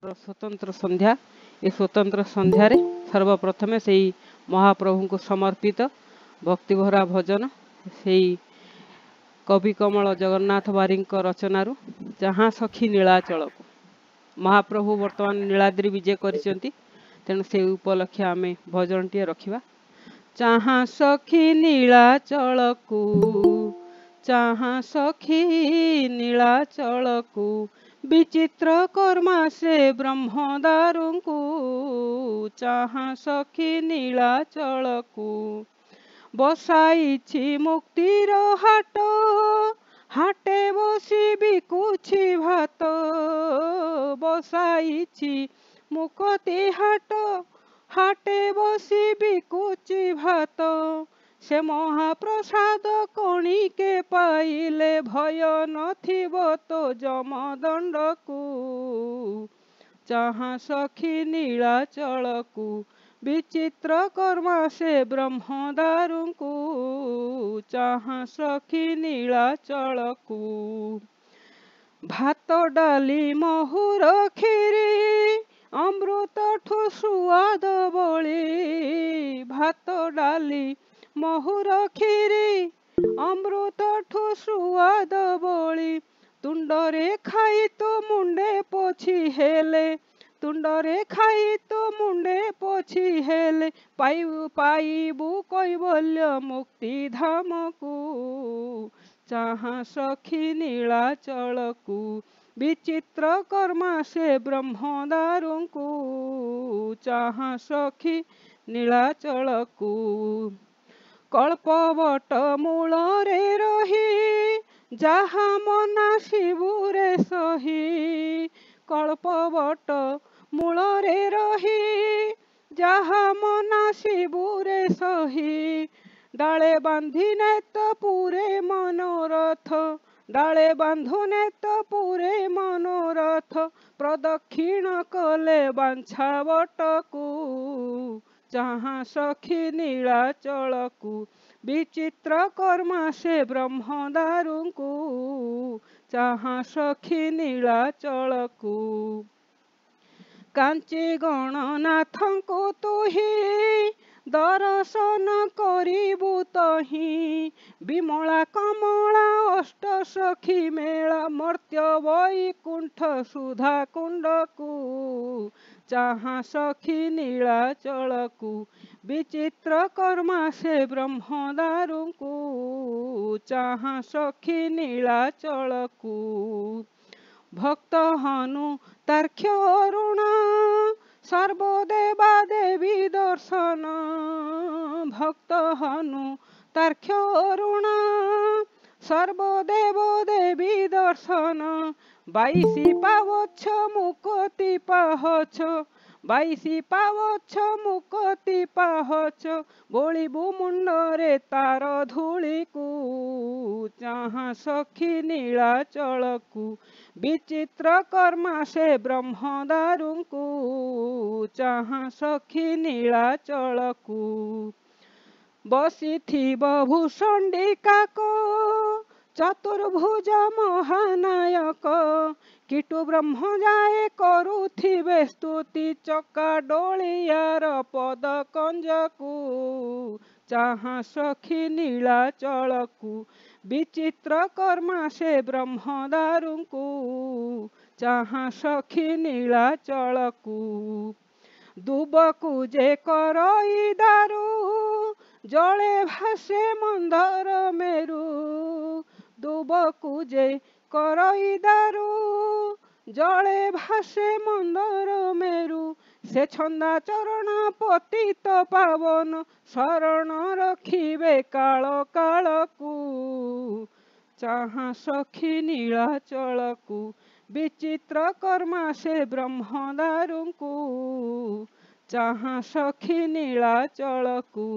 स्वतंत्र संध्या ए स्वतंत्र संध्यारे सर्वप्रथमे से महाप्रभु को समर्पित भक्तिभरा भजन से कवि कमल जगन्नाथ बारी रचनारू जहाँ सखी नीलाचल को महाप्रभु वर्तमान नीलाद्री विजय करिसेंती तेणु से उपलक्षे आम भजन टी रखा। जहाँ सखी नीलाचल को जहाँ सखी नीलाचल को विचित्र कर्मा से ब्रह्मदारू को जहाँ सखी नीलाचल को बसाई मुक्तिर हाट हाटे बसी बिकुछि भात बसाई मुक्ति हाट हाटे बसी बिकुछि भात से महाप्रसाद कणिके पाइले भय नथिब तो जमदंड को जहाँ सखी नीलाचल को विचित्र कर्मा से ब्रह्मदारू को जहाँ सखी नीलाचल को भात डाली महुर खीरी अमृत ठू सुआद बड़ी भात डाली महुर खीरी अमृत ठू सुआद बड़ी तुंडरे खाई तो मुंडे पोछी हेले तुंडरे खाई तो मुंडे पोछी हेले पाइबू कैवल्य मुक्ति धाम को जहाँ सखी नीलाचल को विचित्र कर्मा से ब्रह्मदारू को जहाँ सखी नीलाचल को कल्पवट मूल रे रही जहाँ मना शिवरे सही कल्पवट मूल रे रही जहाँ मना शिवरे सही डाले बांधिने तो पूरे मनोरथ डाले बांधुने तो पूरे मनोरथ प्रदक्षिण कले बांछावट को जहाँ सखी नीलाचल को विचित्र कर्मा से ब्रह्मदारू को जहाँ सखी नीलाचल को कांची गणनाथ को तुही दर्शन करिबु तही विमला कमला अष्ट सखी मेला मर्त्य वैकुंठ सुधा कुंड को जहाँ सखी नीलाचल को विचित्र कर्मा से ब्रह्मदारू को जहाँ सखी नीलाचल को भक्त हनु तार्क्ष्य अरुण सर्वदेवा देवी दर्शन भक्त हनु तार्क्ष्य अरुण सर्वदेव देवी दर्शन 22 पावछ मुक्ति पाहछ 22 पावछ मुक्ति पाहछ बोलिबु मुंडरे तार धूली को जहाँ सखी नीलाचल को विचित्र कर्मा से ब्रह्मदारू को जहाँ सखी नीलाचल को बसिथिब भूषंडिका को चतुर्भुज महानायक कीटु ब्रह्म जाए करुथिबे स्तुति चका डोलियार पद कंजकू जहाँ सखी नीलाचल को विचित्र कर्मा से ब्रह्मदारू को जहाँ सखी नीलाचल को दुबकु जे करई दारू जले भासे मंदर मेरू दुबकु जे करई दारू जले भासे मंदर मेरू से छंदा चरण पतित पावन शरण रखिबे काल काल को जहाँ सखी नीलाचल को विचित्र कर्मा से ब्रह्मदारू को जहाँ सखी नीलाचल को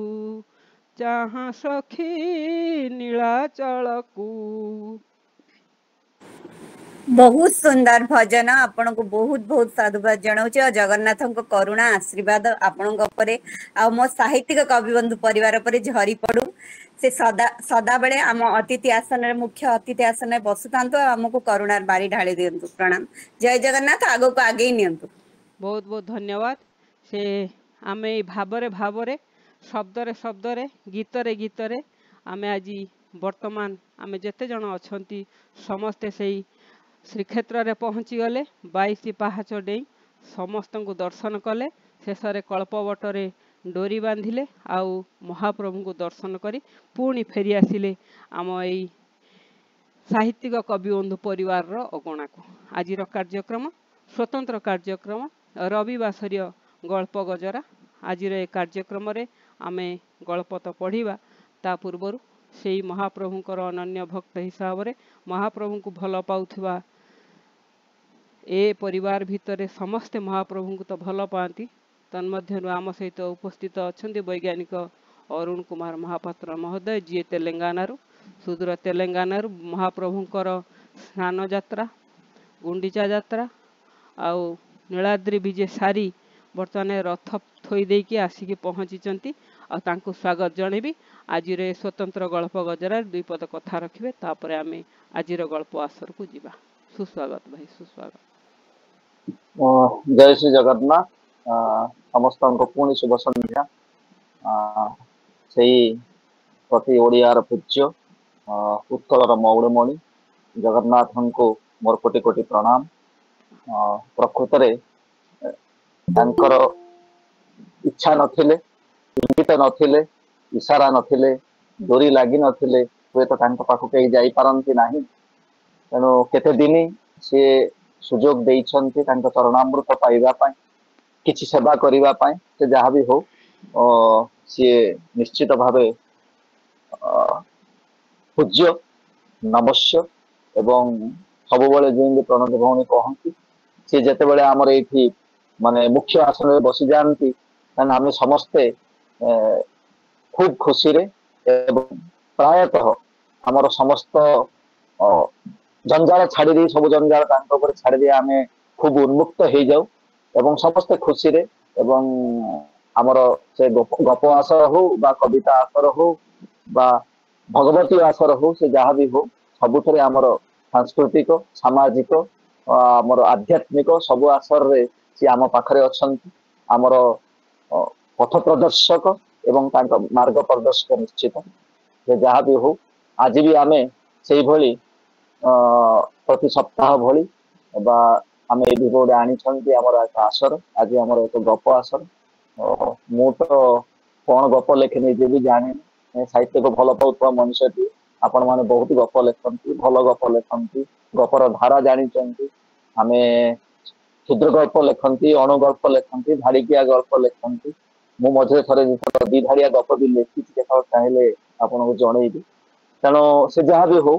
जहाँ सखी नीलाचल को। बहुत सुंदर भजन आपण को बहुत बहुत साधुवाद जनाऊँ जगन्नाथ करुणा आशीर्वाद आपण मो साहित्यिक कवि बंधु परिवार पर झरी पड़ू से सदा सदा बेले आम अतिथि आसन रे मुख्य अतिथि आसन रे बसुतांतु आमको करुणार बारी ढाली दियंतु। प्रणाम। जय जगन्नाथ। आगो को आगे ही नियंतु। बहुत बहुत धन्यवाद। से आमे भावरे भावरे शब्दरे शब्दरे गीतरे गीतरे आमे आज वर्तमान आमे जेते जन अछंती समस्ते सेई श्रीक्षेत्र रे पहुँची गले। 22 पाहाच डेई समस्त को दर्शन कले। शेषरे कल्पवटरे डोरी बांधिले आउ महाप्रभु को दर्शन करी पुणी फेरी आसिले आम एई साहित्यिक कवि बंधु परिवार रो अगणा को। आज कार्यक्रम स्वतंत्र कार्यक्रम रविवासरीय गल्प गजरा। आज कार्यक्रम रे आमे गल्प तो पढ़िबा ता पूर्वर से महाप्रभुंकर अनन्य भक्त हिसाब रे महाप्रभु को भल पाउथिबा ए परिवार भितर समस्ते महाप्रभु को तो भल पाती। तन्मध्यरु आम सहित उपस्थित अछंती वैज्ञानिक अरुण कुमार महापात्र महोदय जी तेलंगाना सुदूर तेलंगाना महाप्रभुंकर स्नान यात्रा गुंडीचा यात्रा आउ नीलाद्रि विजय सारी बर्तमान रथ थोई देकी आसिकी पहुँची आउ स्वागत जनइबी। आज स्वतंत्र गल्प गजरा 2 पद कथा रखिए तापर आमे आज गल्प आसर को जीवा। सुस्वागत भाई सुस्वागत। जय श्री जगन्नाथ। समस्त को पुणी शुभ संध्या। से प्रति ओडियार पूज्य उत्कलर मौड़मणि जगन्नाथ को मोर कोटि कोटि प्रणाम। प्रकृत रे तांकर इच्छा नथिले इंगित नथिले इशारा नथिले डोरी लागी नथिले हुए तो तांक पाखु कहीं जाई पारंती नाही। तेणु केते दिनी से सुजोग देइछन्ति तांक चरणामृत पाइबा पाई किछि सेवा करिबा पाई से जहा भी हो सी निश्चित भावे पूज्य नवश्य एवं सब बेले जेंगे प्रणत भौणी कहती सी जेते बेले आमर एठी माने मुख्य आसन रे बसी जानती तान आमे समस्ते खूब खुशी रे एवं प्रायतः आमर समस्त जंजाल छाड़ी दी सब जंजाल तांको ऊपर छाड़ी दी आमे खूब उन्मुक्त हो जाऊ एवं समस्ते खुशी रे एवं आमर से गप आसर हो बा कविता आसर हो बा भगवती आसर हो से जहाँ भी हो सबुथरे आमर सांस्कृतिक सामाजिक आमर आध्यात्मिक सब आसर रे सी आम पाखरे अछंती आमर पथ प्रदर्शक एवं तांको मार्ग प्रदर्शक निश्चित जे जहाँ भी हो आज भी आमे सेई भली प्रति सप्ताह भली बा आम ये गोटे आनी आमर एक आसर आज आमर एक गप आसर मु तो कौन गप लेखे नहीं भी जानी साहित्य को भल पाउथवा मनुष्यटी आपण माने बहुत गप लेखती भल गप लेखती गपर धारा जानी आमे क्षुद्र गल्प लेखती अणुगल्प लेखती धाड़िकिया गल्प लेखती मु मझे थे 2 धाड़िया गप भी लेखी चाहिए आपन को जनइबी। तेणु से जहाँ भी हो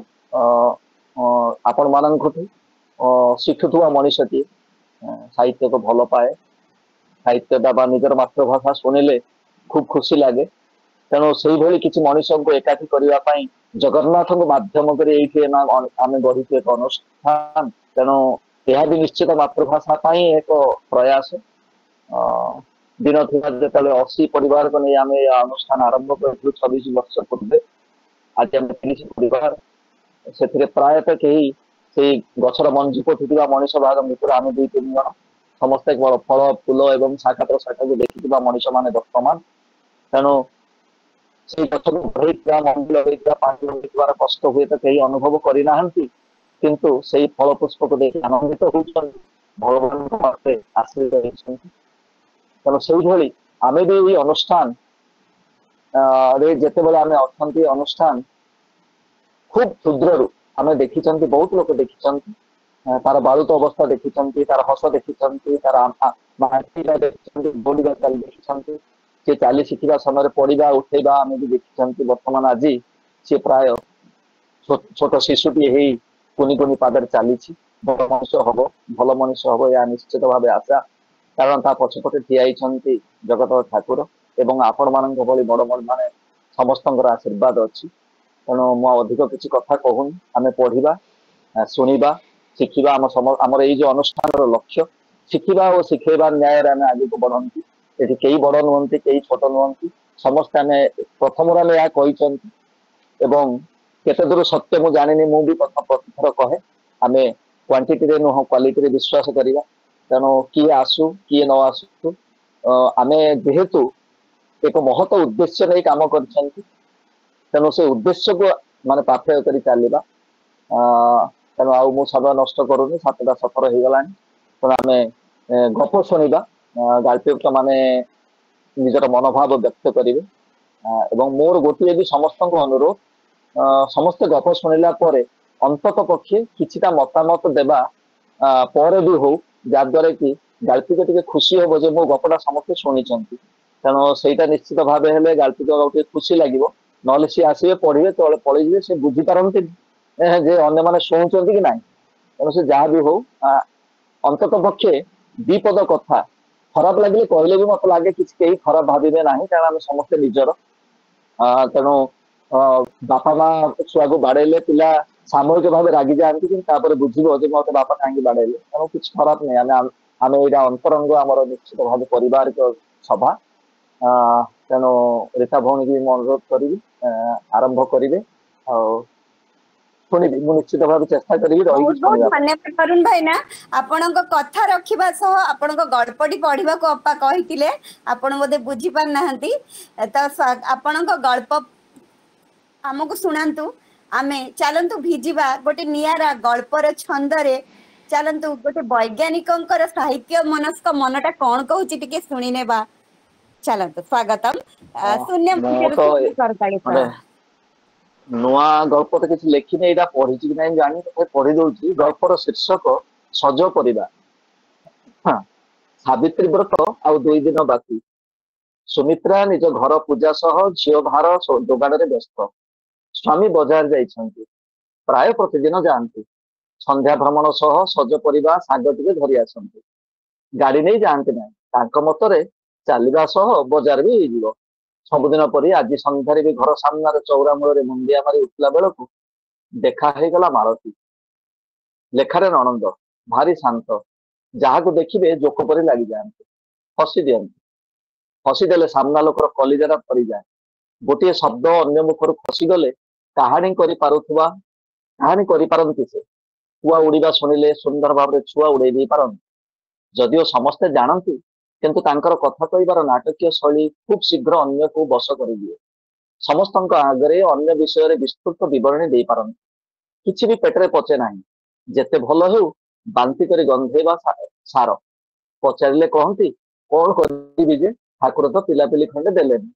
आपण मानू शिखुवा मनीषटी साहित्य को भल पाए साहित्य बा निजर मातृभाषा शुणिले खूब खुशी लगे। तेणु से भली किसी मनीष को एकाठी करने जगन्नाथ को माध्यम आम गढ़ी एक अनुष्ठान। तेणु यह भी निश्चित मातृभाषा एक प्रयास दिन जो 80 परिवार को नहीं आम अनुष्ठान आरंभ कर 26 वर्ष पूर्वे आज आम 30 परिवार से प्रायतः कहीं से गछर मंजू फुटा मनीष भाग भितर आम 2-3 जन समस्ते केवल फल फूल एवं शाखा प्रशाखा को देखी मनीष मैंने वर्तमान। तेणु से गछ को बढ़ा मंदिर होता पानी होतार कष्ट हुए तो कहीं अनुभव करना किंतु से फल पुष्प को देखिए आनंदित होती भगवान आशीर्वाद। तेणु से भाई आम भी ये अनुष्ठान जिते बड़े आम अच्छा अनुष्ठान खूब क्षुद्र आम देखी बहुत लोग देखी तार बालुत अवस्था देखी तार हस देखी तार बोलिबा चाल देखी सी चाली शिखा समय पढ़ा उठेबा आम भी देखी। बर्तमान आज सी प्राय छोट शिशुटी है कुनि कुनि पादर चली भल मनुष्य हम भल मनुष्य हम या निश्चित भाव आशा कारण ता पछपटे ठिया जगत ठाकुर एवं आपण मान भली बड़ बड़ मान समस्त आशीर्वाद अच्छी। तेणु मु अधिक किसी कथा कहूनी आम पढ़ा शुणा शिखा आमर ये जो अनुष्ठान लक्ष्य शिखा और शिखेबा न्याय आम आगे को बढ़ती ये कई बड़ नुहति कई छोट नुहति ସମସ୍ତେ ଆମେ ପ୍ରଥମରୁ ଆମେ ଏହା କହିଛନ୍ତି ଏବଂ କେତେ ଦୂର ସତ୍ୟ ମୁଁ ଜାଣିନି, ମୁଁ ବି କଥା ପ୍ରତିଥର କହେ ଆମେ କ୍ୱାଣ୍ଟିଟିରେ ନୁହଁ କ୍ୱାଲିଟିରେ ବିଶ୍ୱାସ କରିବା। ତେଣୁ କିଏ ଆସୁ କିଏ ନ ଆସୁ ଆମେ ଯେହେତୁ ଏକ ମହତ ଉଦ୍ଦେଶ୍ୟ ନେଇ କାମ କରିଛନ୍ତି, ତେଣୁ ସେ ଉଦ୍ଦେଶ୍ୟକୁ ମାନେ ପାଥେୟ କରି ଚାଲିବା। ତେଣୁ ଆଉ ମୁଁ ସମୟ ନଷ୍ଟ କରୁନି, 7ଟା 17 ହେଇଗଲାଣି। ତେଣୁ ଆମେ ଗପ ଶୁଣିବା, ଗାଳ୍ପିକ ମାନେ ନିଜର ମନୋଭାବ ବ୍ୟକ୍ତ କରିବେ। ଏବଂ ମୋର ଗୋଟିଏ ବି ସମସ୍ତଙ୍କୁ ଅନୁରୋଧ, ସମସ୍ତେ ଗପ ଶୁଣିଲା ପରେ ଅନ୍ତତ ପକ୍ଷେ କିଛିଟା ମତାମତ ଦେବା ପରେ ବି ହଉ, ଯାଦ୍ୱାରା କି ଗାଳ୍ପିକ ଟିକେ ଖୁସି ହବ ଯେ ମୋ ଗପଟା ସମସ୍ତେ ଶୁଣିଛନ୍ତି। ତେଣୁ ସେଇଟା ନିଶ୍ଚିତ ଭାବେ ହେଲେ ଗାଳ୍ପିକ ଟିକେ ଖୁସି ଲାଗିବ। ନହେଲେ ସିଏ ଆସିବେ ପଢିବେ ତଳେ ପଳେଇଯିବେ, ସେ ବୁଝିପାରନ୍ତିନି ଯେ ଅନ୍ୟମାନେ ଶୁଣୁଛନ୍ତି କି ନାହିଁ। ତେଣୁ ସେ ଯାହା ବି ହଉ ଅନ୍ତତ ପକ୍ଷେ ଦିପଦ କଥା ଖରାପ ଲାଗିଲେ କହିଲେ ବି ମତେ ଲାଗେ କିଛି କେହି ଖରାପ ଭାବିବେ ନାହିଁ, କାରଣ ଆମେ ସମସ୍ତେ ନିଜର। ତେଣୁ ବାପା ମା ଛୁଆକୁ ବାଡେଇଲେ ପିଲା ସାମୂହିକ ଭାବେ ରାଗି ଯାଆନ୍ତି, କିନ୍ତୁ ତାପରେ ବୁଝିବ ଯେ ମତେ ବାପା କାହିଁକି ବାଡେଇଲେ। ତେଣୁ କିଛି ଖରାପ ନାହିଁ, ଆମେ ଏଇଟା ଅନ୍ତରଙ୍ଗ ଆମର ନିଶ୍ଚିତ ଭାବେ ପାରିବାରିକ ସଭା। ତେଣୁ ରୀତା ଭଉଣୀକି ମୁଁ ଅନୁରୋଧ କରିବି ଆରମ୍ଭ କରିବେ, ଆଉ ଶୁଣିବି। ମୁଁ ନିଶ୍ଚିତ ଭାବେ ଚେଷ୍ଟା କରିବି ରହିକି ବହୁତ ବହୁତ ଶୁଣିବା ପାଇଁ। ଧନ୍ୟବାଦ ତରୁଣ ଭାଇନା, ଆପଣଙ୍କ କଥା ରଖିବା ସହ ଆପଣଙ୍କ ଗଳ୍ପଟି ପଢିବାକୁ ଅପା କହିଥିଲେ, ଆପଣ ବୋଧେ ବୁଝି ପାରିନାହାନ୍ତି। ତ ଆପଣଙ୍କ ଗଳ୍ପ ଆମକୁ ଶୁଣାନ୍ତୁ। ଆମେ ଚାଲନ୍ତୁ ଭିଜିବା ଗୋଟେ ନିଆରା ଗଳ୍ପର ଛନ୍ଦରେ। ଚାଲନ୍ତୁ ଗୋଟେ ବୈଜ୍ଞାନିକଙ୍କର ସାହିତ୍ୟ ମନସ୍କ ମନଟା କଣ କହୁଛି ଟିକେ ଶୁଣିନେବା। ଚାଲନ୍ତୁ, ସ୍ୱାଗତମ। ଶୂନ୍ୟ ମୁଁ ମଞ୍ଚରେ ତ କରତାଳି ମାନେ ନୂଆ ଗଳ୍ପ ତ କିଛି ଲେଖିନି, ଏଇଟା ପଢିଛି କି ନାହିଁ ଜାଣି ତଥାପି ପଢି ଦଉଛି। ଗଳ୍ପର ଶୀର୍ଷକ ସଜ ପରିବା। ସାବିତ୍ରୀ ବ୍ରତ ଆଉ 2 ଦିନ ବାକି। ସୁମିତ୍ରା ନିଜ ଘର ପୂଜା ସହ ଝିଅ ଭାର ଯୋଗାଡରେ ବ୍ୟସ୍ତ। ସ୍ୱାମୀ ବଜାର ଯାଇଛନ୍ତି, ପ୍ରାୟ ପ୍ରତିଦିନ ଯାଆନ୍ତି। ସନ୍ଧ୍ୟା ଭ୍ରମଣ ସହ ସଜ ପରିବା ଶାଗ ଟିକେ ଧରି ଆସନ୍ତି। ଗାଡି ନେଇ ଯାଆନ୍ତି ନାହିଁ, ତାଙ୍କ ମତରେ ଚାଲିବା ସହ ବଜାର ବି ହେଇଯିବ। ସବୁଦିନ ପରି ଆଜି ସନ୍ଧ୍ୟାରେ ବି ଘର ସାମ୍ନାରେ ଚଉରା ମୂଳରେ ମୁଣ୍ଡିଆ ମାରି ଉଠିଲା ବେଳକୁ ଦେଖା ହେଇଗଲା ମାଳତୀ। ଲେଖାରେ ନଣନ୍ଦ, ଭାରି ଶାନ୍ତ, ଯାହାକୁ ଦେଖିବେ ଜୋକ ପରି ଲାଗିଯାଆନ୍ତି। ହସି ଦିଅନ୍ତି, ହସିଦେଲେ ସାମ୍ନା ଲୋକର କଲିଜାଟା ଥରିଯାଏ। ଗୋଟିଏ ଶବ୍ଦ ଅନ୍ୟ ମୁଖରୁ ଖସିଗଲେ କାହାଣୀ କରିପାରନ୍ତି ସେ। କୁଆ ଉଡିବା ଶୁଣିଲେ ସୁନ୍ଦର ଭାବରେ ଛୁଆ ଉଡେଇ ଦେଇ ପାରନ୍ତି। ଯଦିଓ ସମସ୍ତେ ଜାଣନ୍ତି, କିନ୍ତୁ ତାଙ୍କର କଥା କହିବାର ନାଟକୀୟ ଶୈଳୀ ଖୁବ୍ ଶୀଘ୍ର ଅନ୍ୟକୁ ବଶ କରିଦିଏ। ସମସ୍ତଙ୍କ ଆଗରେ ଅନ୍ୟ ବିଷୟରେ ବିସ୍ତୃତ ବିବରଣୀ ଦେଇପାରନ୍ତି। କିଛି ବି ପେଟରେ ପଚେ ନାହିଁ, ଯେତେ ଭଲ ହେଉ ବାନ୍ତି କରି ଗନ୍ଧେଇବା ସାର। ପଚାରିଲେ କହନ୍ତି, କଣ କରିବି ଯେ, ଠାକୁର ତ ପିଲାପିଲି ଖଣ୍ଡେ ଦେଲେନି,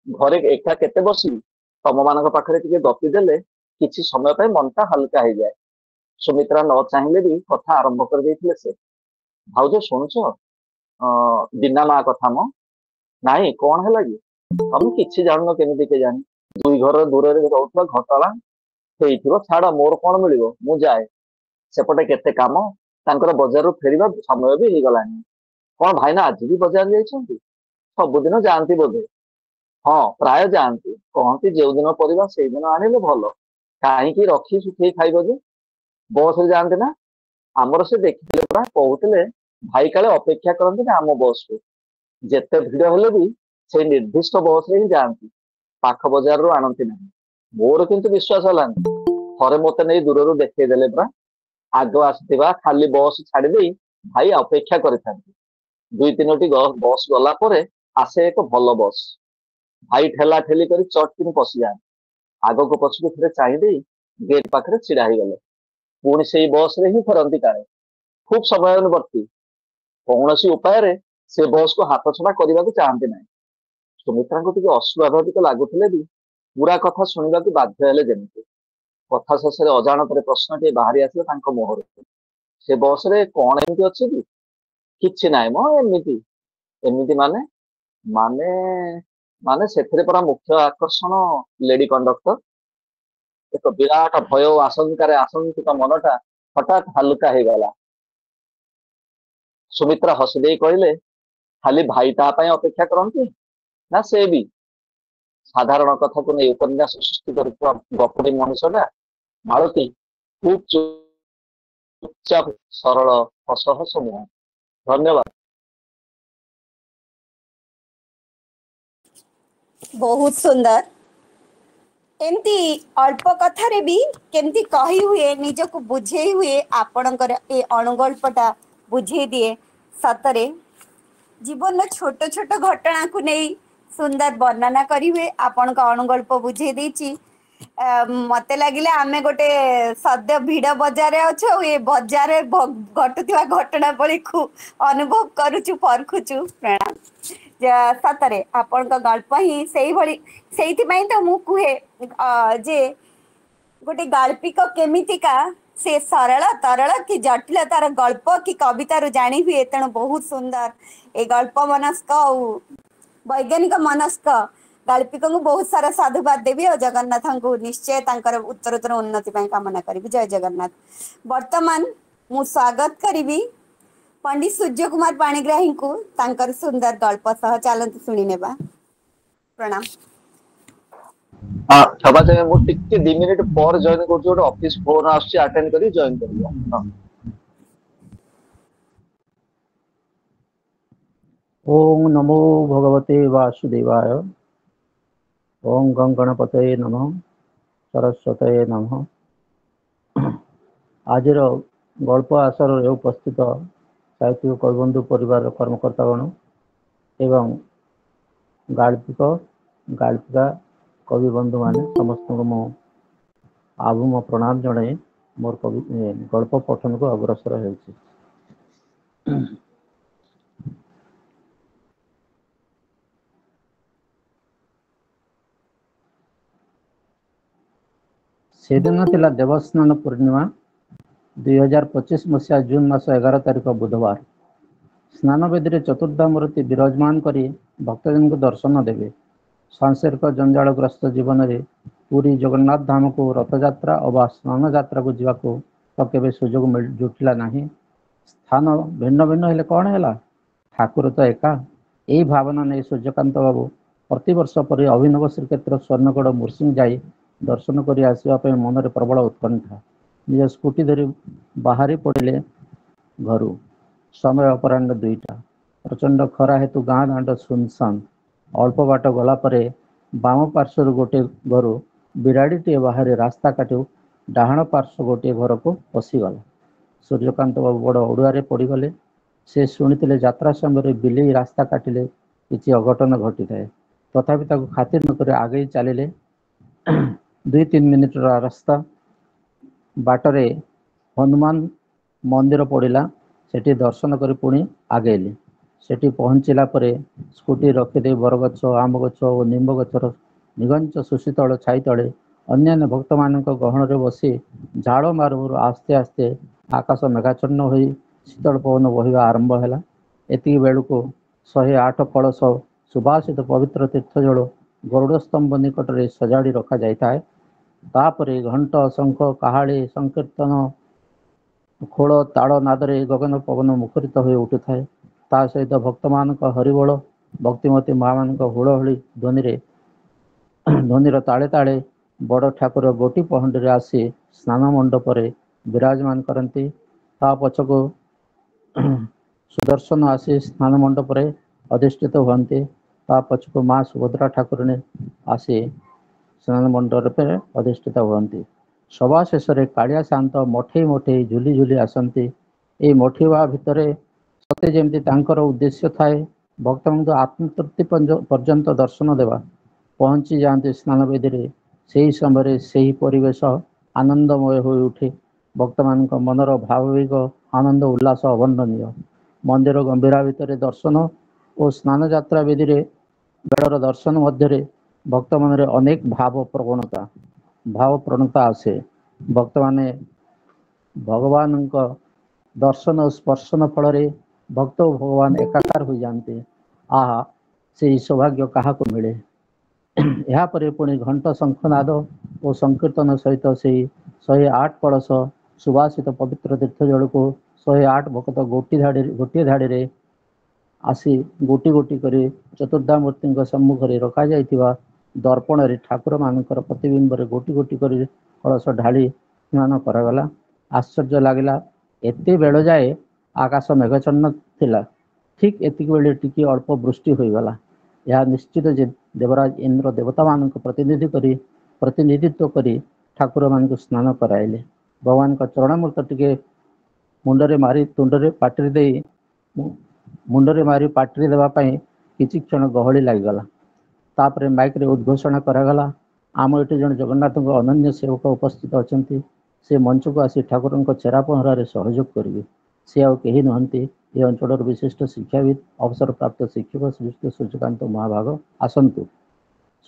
ଘରେ ଏକା କେତେ ବସିବି, ତମମାନଙ୍କ ପାଖରେ ଟିକେ ଗପି ଦେଲେ କିଛି ସମୟ ପାଇଁ ମନଟା ହାଲକା ହେଇଯାଏ। ସୁମିତ୍ରା ନ ଚାହିଁଲେ ବି କଥା ଆରମ୍ଭ କରିଦେଇଥିଲେ ସେ। ଭାଉଜ ଶୁଣୁଛ ଦିନା ମା କଥା ମ? ନାଇଁ, କଣ ହେଲା କି? ତମେ କିଛି ଜାଣୁନ କେମିତି କେଜାଣି, 2 ଘର ଦୂରରେ ରହୁଥିବା ଘଟଣା ହେଇଥିବ। ଛାଡ, ମୋର କଣ ମିଳିବ, ମୁଁ ଯାଏ। ସେପଟେ କେତେ କାମ, ତାଙ୍କର ବଜାରରୁ ଫେରିବା ସମୟ ବି ହେଇଗଲାଣି। କଣ ଭାଇନା ଆଜି ବି ବଜାର ଯାଇଛନ୍ତି? ସବୁଦିନ ଯାଆନ୍ତି ବୋଧେ? ହଁ, ପ୍ରାୟ ଯାଆନ୍ତି। କହନ୍ତି ଯେଉଁଦିନ ପରିବା ସେଇଦିନ ଆଣିଲେ ଭଲ, କାହିଁକି ରଖି ଶୁଖେଇ ଖାଇବ ଯେ। ବସରେ ଯାଆନ୍ତି ନା? ଆମର ସେ ଦେଖିଥିଲେ ପରା, କହୁଥିଲେ ଭାଇ କାଳେ ଅପେକ୍ଷା କରନ୍ତି ନା ଆମ ବସକୁ। ଯେତେ ଭିଡ ହେଲେ ବି ସେଇ ନିର୍ଦ୍ଦିଷ୍ଟ ବସରେ ହିଁ ଯାଆନ୍ତି, ପାଖ ବଜାରରୁ ଆଣନ୍ତି ନାହିଁ। ମୋର କିନ୍ତୁ ବିଶ୍ୱାସ ହେଲାନି। ଥରେ ମତେ ନେଇ ଦୂରରୁ ଦେଖେଇ ଦେଲେ ପରା। ଆଗ ଆସିଥିବା ଖାଲି ବସ ଛାଡି ଦେଇ ଭାଇ ଅପେକ୍ଷା କରିଥାନ୍ତି। 2-3ଟି ବସ ଗଲା ପରେ ଆସେ ଏକ ଭଲ ବସ। ଭାଇ ଠେଲା ଠେଲି କରି ଚଟ୍ କିନି ପଶିଯାଆନ୍ତି। ଆଗକୁ ପଛକୁ ଥରେ ଚାହିଁ ଦେଇ ଗେଟ୍ ପାଖରେ ଛିଡା ହେଇଗଲେ। ପୁଣି ସେଇ ବସରେ ହିଁ ଫେରନ୍ତି କାଳେ। ଖୁବ୍ ସମୟାନୁବର୍ତ୍ତୀ। କୌଣସି ଉପାୟରେ ସେ ବସକୁ ହାତ ଛଡା କରିବାକୁ ଚାହାନ୍ତି ନାହିଁ। ସୁମିତ୍ରାଙ୍କୁ ଟିକେ ଅସ୍ୱାଭାବିକ ଲାଗୁଥିଲେ ବି ପୁରା କଥା ଶୁଣିବାକୁ ବାଧ୍ୟ ହେଲେ ଯେମିତି। କଥା ଶେଷରେ ଅଜାଣତରେ ପ୍ରଶ୍ନଟିଏ ବାହାରି ଆସିଲା ତାଙ୍କ ମୁହଁରୁ, ସେ ବସରେ କଣ ଏମିତି ଅଛି କି? କିଛି ନାହିଁ ମ, ଏମିତି। ଏମିତି ମାନେ? ମାନେ ମାନେ ସେଥିରେ ପରା ମୁଖ୍ୟ ଆକର୍ଷଣ ଲେଡି କଣ୍ଡକ୍ଟର। ଏକ ବିରାଟ ଭୟ ଓ ଆଶଙ୍କାରେ ଆଶଙ୍କିତ ମନଟା ହଠାତ୍ ହାଲୁକା ହେଇଗଲା। ସୁମିତ୍ରା ହସି ଦେଇ କହିଲେ, ଖାଲି ଭାଇ ତା ପାଇଁ ଅପେକ୍ଷା କରନ୍ତି ନା ସେ ବି? ସାଧାରଣ କଥାକୁ ନେଇ ଉପନ୍ୟାସ ସୃଷ୍ଟି କରୁଥିବା ଗପୁଡି ମଣିଷଟା ମାଳତୀ ଖୁବ୍ ଚୁପଚାପ, ସରଳ, ହସ ହସ ମୁହଁ। ଧନ୍ୟବାଦ। बहुत सुंदर एमती अल्प कथारे भी केमती कही हुए निजको बुझे हुए आपणकर ए अणुगल्पटा बुझे दिए सतरे जीवन छोट छोट घटना को नहीं सुंदर वर्णना करिवे आपण का अणुगल्प बुझे देची मते लगिले आमे गोटे सद्य भिड़ बजार अच्छे ये बजार घटुवा घटना बड़ी खूब अनुभव करुचु परखुचु प्रणाम सतरे आपण का गल्प ही से तो मु कहे जे गोटे गाल्पिक केमितिका से सरल तरल कि जटिल तार गल्प कि कविता रू जानी हुए तेणु बहुत सुंदर ए गल्प मनस्क वैज्ञानिक मनस्क गाल्पिक को बहुत सारा साधुवाद देवी और जगन्नाथ को निश्चय तांकर उत्तरोत्तर उन्नति कामना करी जय जगन्नाथ। वर्तमान मु स्वागत करी पंडित सूर्य कुमार पाणिग्राही को तांकर सुंदर गल्प सह चलते शुणी नेबा प्रणाम। हाँ क्षमा चाहिए मु टिके 2 मिनिट पर जॉइन कर जो ऑफिस फोन आछी अटेंड करी जॉइन करियो। हां ओम नमो भगवते वासुदेवाय। ओम गं गणपतये नमः। सरस्वतये नमः। आजिर गल्प आसर उपस्थित साहित्य कविबंधु परिवार कर्मकर्तागण एवं गाल्पिक गाल्पिका कवि बंधु माने समस्त को मो आभूम प्रणाम जणाई मोर कवि गल्प पठन को अग्रसर हेउछि। सेदिन थिला देवस्नान पूर्णिमा 2025 मसीहा जून मास 11 तारिख बुधवार। स्नान वेदी चतुर्धामूर्ति विराजमान करी भक्तजन को दर्शन देवे। सांसारिक जंजालग्रस्त जीवन में पूरी जगन्नाथ धाम को रथयात्रा अवा स्नान यात्रा को जावाक तो केबे सुजोग जुटिला नहीं। स्थान भिन्न भिन्न हेले कौन है ठाकुर तो एका। यही भावना नहीं सूर्यकांत बाबू प्रति वर्ष पर अभिनव श्रीक्षेत्र स्वर्णगढ़ मुर्सिंग जाई दर्शन कर आसवाई मन में प्रबल उत्कंठा। निज स्कूटी धरी बाहरी पड़े घर समय अपराह 2टा। प्रचंड खरा हेतु गाँ दाण्ड सुनसान। अल्प बाट गला परे बाम पार्श्वर गोटे घर बिराड़ीटे बाहर रास्ता काटू डाहाण पार्श्व गोटे घर को पशिगला। सूर्यकांत बाबू बड़ अड़ुआरे पड़गले। से शुणी यात्रा समय बिले रास्ता काटिले किसी अघटन घटी थाए तथापि खातिर नक आगे चलिले 2-3 मिनिट रास्ता बाटरे हनुमान मंदिर पड़ा सेठी दर्शन कर पुणी आगेली। सेठी पहुँचला परे स्कूटी रखिदे बरगछ आम गछ और निम्ब गछर निगंच सुशीतल छाई तले अन्यान्य भक्त मान गहन बसी झाड़ मारुमरु आस्ते आस्ते आकाश मेघाच्छन्न हो शीतल पवन बहिबा आरंभ है। एति बेलू 108 कलश सुबासित पवित्र तीर्थ जल गरुड़ स्तंभ निकट में सजाड़ी रखा जाए। तापरे घंट शंख काहाड़ी संकीर्तन खोल ताड़ नादरे गगन पवन मुखरित हो उठू थाए। ता सहित भक्त मान हरिबोल भक्तिमती माँ मान हुड़हुड़ी ध्वनिर ताले ताले बड़ ठाकुर गोटी पहंडी आसी स्नान मंडप विराजमान करती। ता पछको सुदर्शन आसी स्नान मंडप अधिष्ठित हुंती। ता पछको माँ सुभद्रा ठाकुर ने आसी स्नान मंडप अधिष्ठित हुंती। सभा शेष कालिया शांत मठे मठे झुली झुली आसती। ये मठिवा भितर सते जमी तांकर उद्देश्य थाए भक्त बंधु आत्मतृप्ति पर्यंत दर्शन देवा। पहुँची जाती स्नान वेदी से ही समय से ही परिवेश आनंदमय हो उठे। भक्त मान मनर भाविक आनंद उल्लास अवर्णनीय। मंदिर गंभीरा भितर दर्शन और स्नान यात्रा वेदी बेड़र दर्शन मध्य भक्त मन अनेक भाव प्रवणता आसे। भक्त माने भगवान दर्शन और स्पर्शन फल भक्त और भगवान एकाकार हो जाते। आहा से सौभाग्य क्या मिले। यापर पुणी घंट शंखनाद और संकीर्तन सहित से 108 कलश सुवासित पवित्र तीर्थ जल को 108 भक्त गोटे धाड़ी आसी गोटी गोटी कर चतुर्धामूर्ति सम्मुखें रखा जाइथिबा दर्पण रे ठाकुर मानकर प्रतिबिंब गोटी गोटी कर कलश ढाली स्नान करागला। आश्चर्य लगिला एते बेल जाए आकाश मेघचन्न थिला। ठीक एतिक बेले टिकी अल्प वृष्टि होइगला। यह निश्चित जे देवराज इंद्र देवता मान प्रतिनिधित्व करी ठाकुर मान स्नान कराइले। भगवान का चरणामृत टिके मुंडरे मारी तुंडरे पाटरी दे मुंडरे मारी पाटरी देवा पई किछि क्षण गहली लागिगला। तापरे माइक रे उद्घोषणा करागला आम एटी जन जगन्नाथ अनन्य सेवक उपस्थित अछंती से मंच को आसी ठाकुर चेरा पहरा सहयोग करेंगे। से आउ कहीं नुहति ये अंचल विशिष्ट शिक्षाविद अवसर प्राप्त शिक्षक श्री सूर्यकांत महाभाग आसतु।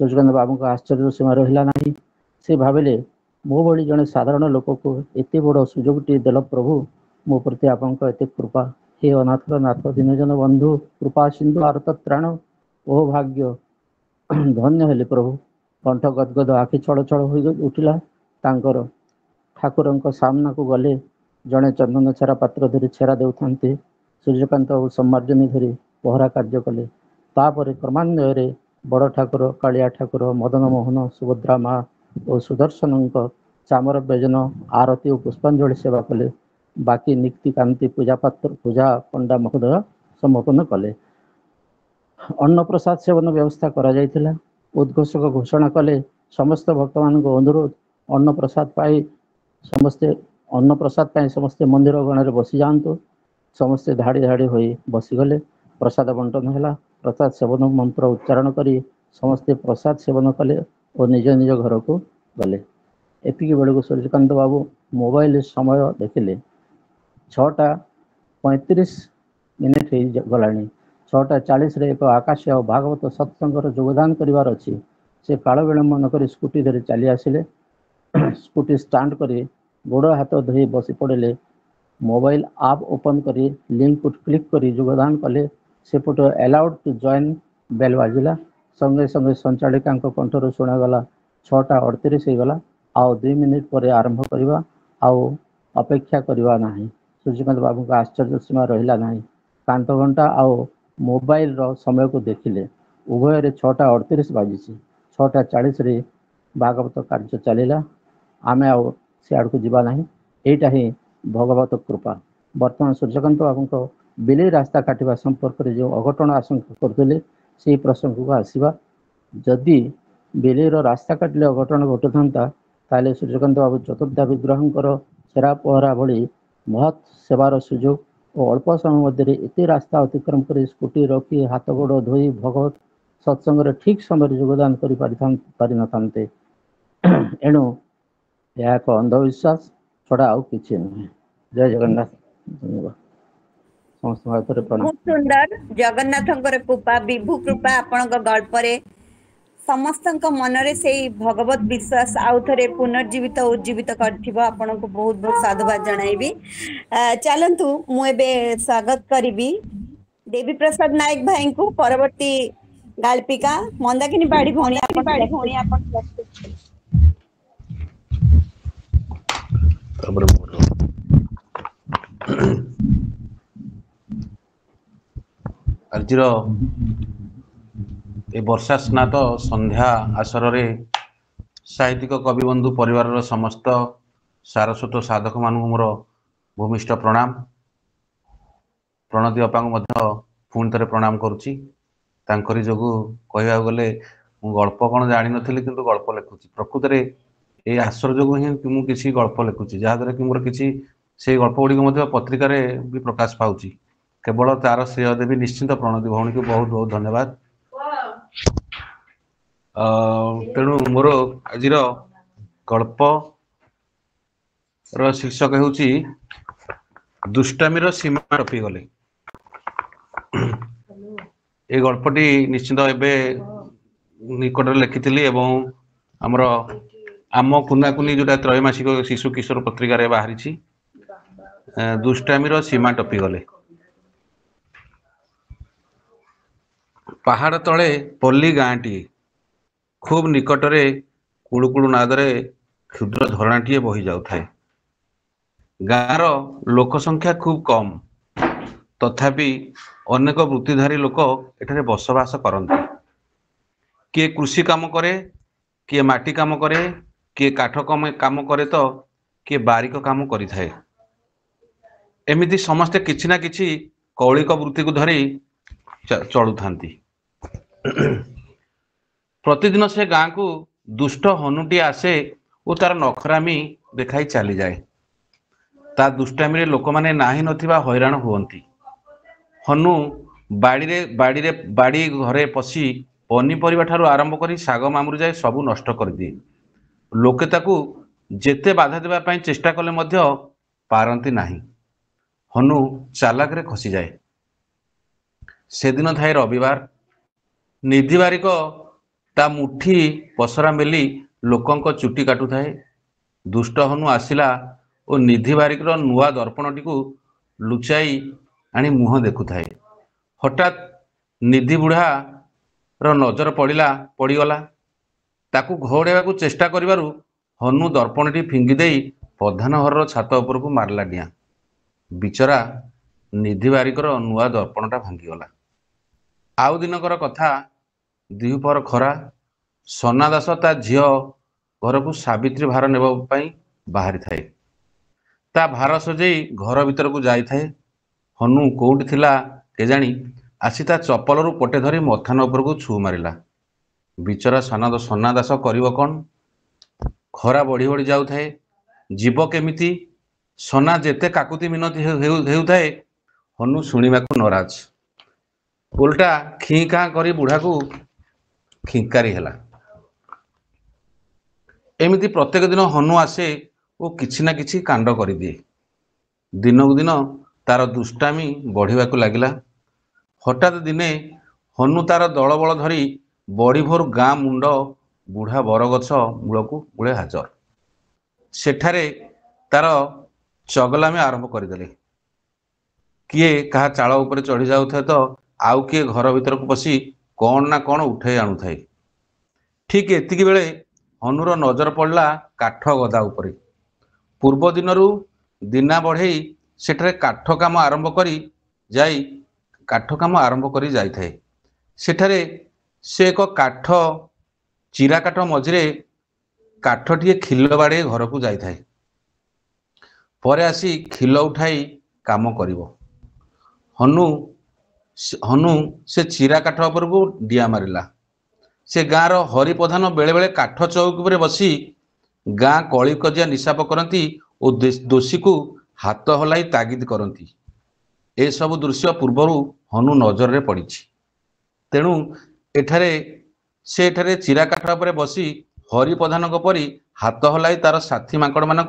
सूर्यकांत बाबू का आश्चर्य सीमा रहा नहीं। से भाविले मो भली जड़े साधारण लोक को एत बड़ सुजोगटी देल प्रभु मो प्रति आपंक एत कृपा। हे अनाथर नाथ दीनजन बंधु कृपा सिंधु आरत त्राण ओ भाग्य धन्य हेले प्रभु। कंठ गदगद आखि छड़ छड़ हो उठिला तांकर। ठाकुर सामना को गले जड़े चंदन छेरा पात्र धरी छेरा देउथांती। सूर्यकांत और सम्मार्जनी धरी पहरा कार्य कले। तापर क्रमान्वय बड़ ठाकुर कालिया ठाकुर मदन मोहन सुभद्रा माँ और सुदर्शन चामर व्यजन आरती और पुष्पांजलि सेवा कले। बाकी नीतिकांति पूजा पात्र पूजा पंडा महोदय समापन कले। अन्न प्रसाद सेवन व्यवस्था करा जायतिला। उद्घोषक घोषणा कले समस्त भक्त मान अनुरोध अन्न प्रसाद पाई समस्ते मंदिर गण बसी जातु। समस्ते धाड़ी धाड़ी हो बसीगले। प्रसाद बंटन है। प्रसाद सेवन मंत्र उच्चारण करी समस्ते प्रसाद सेवन कले और निज निज घर को गले। एतिकी बेलू सूर्यकांत बाबू मोबाइल समय देखिले 6:35 गला। 6:40 एक आकाशीय और भागवत सत्संगर योगदान करिवार अछि। से काल विलंब नक स्कूटी धरी चली आसिले। स्कूटी स्टांड करी गोड़ हाथ धोई बसी पड़े। मोबाइल आप ओपन करी लिंक को क्लिक करी योगदान कले। सेपट अलाउड टू जॉइन बेल बाजिला। संगे संगे संचालिका कंठर शुणागला 6:38 होगला। आउ 2 मिनिट पर आरंभ करवा आउ अपेक्षा करवा नहीं। सूर्यकांत बाबू का आश्चर्य सीमा रहा नहीं। कांत घंटा आउ मोबाइल रो समय को देखिले उभय 6:38 बाजी। 6:40 भागवत कार्य चलिला। आमे आउ सियाड़ को जीवा नहीं। एटा ही भगवत कृपा। वर्तमान सूर्यकांत बाबू को बिले रास्ता काटिबा संपर्क में जो अघटन आशंका करते से प्रसंग को आसवा। जदि बिलेर रास्ता काटिले अघटन घटुता ताले सूर्यकांत बाबू चतुर्धा विग्रहंकर छेरा पहरा भली महत् सेवार सुजोग और अल्प समय मध्य एत रास्ता अतिक्रम कर स्कूटी रखी हाथ गोड़ धोई भगवत सत्संग ठीक समय योगदान कर एणु यह एक अंधविश्वास छड़ा आउ किसी नुहे। जय जगन्नाथ। धन्यवाद। समस्त भारत प्रणाम। बहुत सुंदर जगन्नाथंकर कृपा विभु कृपा आपनक गल्प रे समस्त मनरे से भगवत विश्वास आउ थे पुनर्जीवित उज्जीवित करथिबो। आपनक बहुत बहुत साधुवाद जणाइबी। चलंतु मु एबे स्वागत करिबी देवी प्रसाद नायक भाई को। परवर्ती गाल्पिका मंदाकिनी बाड़ी भोणी आपन आजिर ए वर्षा स्नात संध्या आसर रे साहित्यिक कविबंधु परिवार समस्त सारस्वत साधक मानू मोर भूमिष्ठ प्रणाम। प्रणति अपा पुणी थे प्रणाम करुच्ची। तांकरी जोगु कहवा गले मु गल्प कौन जानी नथिली किंतु गल्प लिखुची। प्रकृत रे ए आसर जोगु ही मु किसी गल्प लिखुची जहाँद्वारा कि मोर किसी से गल्प गुड़िक पत्रिका रे भी प्रकाश पाउची। केवल तार श्रेय देवी निश्चिंत प्रणति भौणी को बहुत बहुत धन्यवाद। तेणु मोर आज गल्प शीर्षक होची दुष्टामीर सीमा टपी गले। ये गल्पटी निश्चित एबे निकट लिखी एवं आमर आम कुनाकुनी जोटा त्रैमासिक शिशु किशोर पत्रिका रे बाहरी दुष्टामीर सीमा टपी गले। पहाड़ तले पल्ली गाँटी खूब निकटरे कुड़ुकुड़ु नादरे क्षुद्र झरणाटीए बही जाउथाए। गाँर लोक संख्या खूब कम तथापि अनेक वृत्तिधारी लोक एठारे बसवास करते। किए कृषि काम करे, किए माटी काम करे, किए काठ काम करे तो किए बारिक काम करिथाए। एमिति समस्ते किछि ना किछि कौलिक वृत्ति को धरी चलुथांती। प्रतिदिन से गाँ को दुष्ट हनुटी आसे और तार नखरामी देखाई चली जाए। ता दुष्टामी लोक मैंने नाही नथिबा हैरान हुअंती। हनु बाड़ी घरे पशि पनीपरिबा ठारू आरंभ करी शाग मामुरी जाए सबू नष्ट कर दिए। लोके ताकू जेते बाधा देबा पई चेष्टा कले मध्य पारंती नाही। हनु चालाक रे खसी जाए। से दिन थाए रविवार। निधि बारिक ता मुठी पसरा मेली लोकंक चुटी काटू थाए। दुष्ट हनु आसिला और निधि बारिकर नुआ दर्पणटी को लुचाई आनी मुह देखु थाए। हठात निधि बुढ़ा रो नजर पड़गला। ताकू घोड़ेवा को चेष्टा करिबारु हनु दर्पणटी फिंगी देई प्रधान घर छात उपर को मारला डिया। बिचरा निधि बारिकर नुआ दर्पणटा भांगीगला। आउ दिनकर कथा दिहुपर खरा। सना दास ता झियो घर को सावित्री भार नेबा पई बाहरी थाए। ता भार सजेई घर भीतर को जाई थाए। हनु कोउठी थिला केजाणी आसी ता चपल रु पटे धरी मथान उपर को छु मारिला। बिचरा सना दास करिवो कोन? खरा बढ़ी बढ़ी जाऊ थाए। जीव केमिति? सना जेते काकुति मिनती हेउ थाए हनु शुणिबाकू नाराज। उल्टा खी काँ करी बुढ़ा को खिंकारी हेला। एमिति प्रत्येक दिन हनु आसे और किछि ना किछि कांड करि दिए। दिनकू दिन तार दुष्टामी बढ़िबाकू लागिला। हठात दिने हनु तार दलबल धरी बड़ी भोर गाँ मुंड बुढ़ा बरगछ मूलकू गुळे हाजर। सेठारे तार चगलामी आरंभ करदेले। किए कहा चाल उपर चढ़ी जाउଥାଏ तो आउ किए घर भीतर को पशि कौन ना कौन उठे आणु थाए। ठीक एतिकी बेले हनुर नजर पड़ला काठ गदा उपरे। पूर्व दिनरू दिना बढ़ई सेठारे काठ काम आरंभ करी जाई थाए। सेठारे से एक काठ चिरा काठ मझिरे काठटिए खिल बाड़े घर को जाई थाए। परे आसी खिल उठाई काम करिवो। हनु से चिरा काठ उपर को डिया मारिला। से गाँर हरिप्रधान बेले बेले काठ चौकी पर बसी गाँ कली कजिया निशाप करती और दोषी को हाथ हलाई तागिद करती। ए सब दृश्य पूर्वर हनु नजर रे पड़ी। तेणु एठारे चिरा काठ पर बसी हरिप्रधान परी हाथ हलाई तार साथी माकड़ मान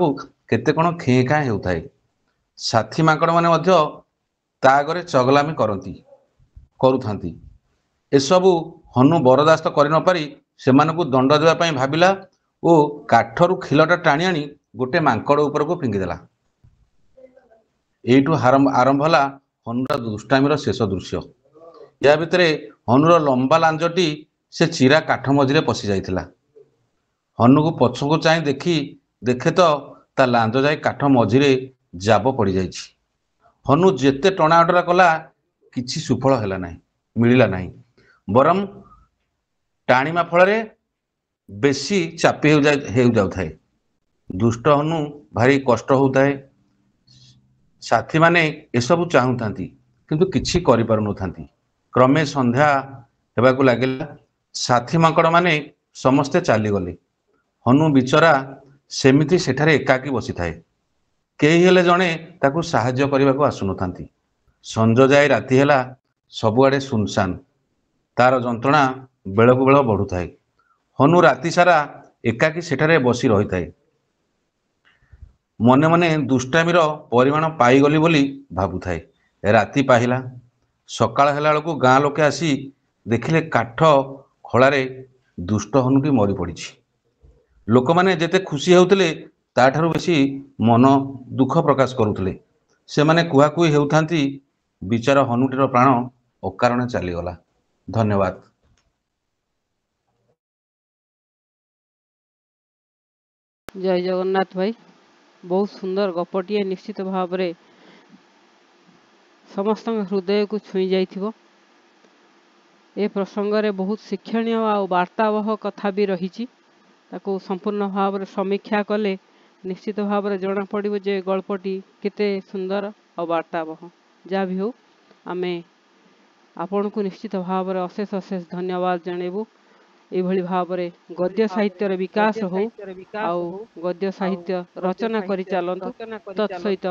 केते कौन खेँ खाँ हेउथाए। साथी माकड़ माने मध्य ता आगरे चगलामी करुथांती। एसबू हनु बरदास्त कर न पारी सेमानकु दंड देवा पई भाबिला ओ काठरू खिलटा टाणी आनी गोटे मांकड़ ऊपर को फिंगिदेला। एइठु आरंभ होला हनुर दुष्टामीर शेष दृश्य। या भितरे हनुर लंबा लांजटी से चिरा काठ मझिरे पशि जाइथिला। हनु को पछको चाहि देखे तो ता लांज जाई काठ मझिरे जाब पड़ी जाइछि। हनु जेते टणा अटरा कला किछि सुफल हैला नाही, मिलिला नाही। बरम टाणीमा फल बेसी चापी हेउ जाउथाए। दुष्ट हनु भारी कष्ट होउथाए। साथी माने एसबू चाहूथांती किंतु किछि करि पारु नथांती। क्रमे संध्या हेबाकू लागिला। साथी माकड़ माने समस्ते चाली गले। हनु बिचरा सेमिति सेठारे एकाकी बसी थाए। केही हेले जणे ताकू साहाय्य करबाकू आसु नथांती। संज जाए राति हेला सबुआडे सुनसान। तार जंत्रणा बेलकू बेल बढ़ु थाए। हनु राति सारा एकाकी सेठारे बसी रही थाए। मने मने दुष्टामीर परिमाण पाईगली बोली भाबु थाए। राति पाहिला। सकाळ हेला बेलकू गाँ लोके आसी देखिले काठ खଳାରେ दुष्ट हनुटी मरी पड़िछि। लोक माने जेते खुशी हेउथिले ताठारु बेसी मन दुख प्रकाश करुथिले। से माने कुहाकुही हेउथांती बिचार हनुटीर प्राण अकारणे चलीगला। धन्यवाद। जय जगन्नाथ भाई, बहुत सुंदर गपटिए निश्चित भाव में समस्त हृदय को छुई जाइथिबो। ए प्रसंग रे बहुत शिक्षणीय और वार्तावह कथा भी रही। ताको संपूर्ण भाव में समीक्षा कले निश्चित भाव में जना पड़ो जे गल्पटी केते सुंदर और वार्तावह। जहाँ भी हो आमे ଆପଣଙ୍କୁ ନିଶ୍ଚିତ ଭାବରେ ଅଶେଷ ଅଶେଷ ଧନ୍ୟବାଦ ଜଣାଇବୁ। ଏଇଭଳି ଭାବରେ ଗଦ୍ୟ ସାହିତ୍ୟର ବିକାଶ ହଉ, ଆଉ ଗଦ୍ୟ ସାହିତ୍ୟ ରଚନା କରି ଚାଲନ୍ତୁ। ତତ୍ ସହିତ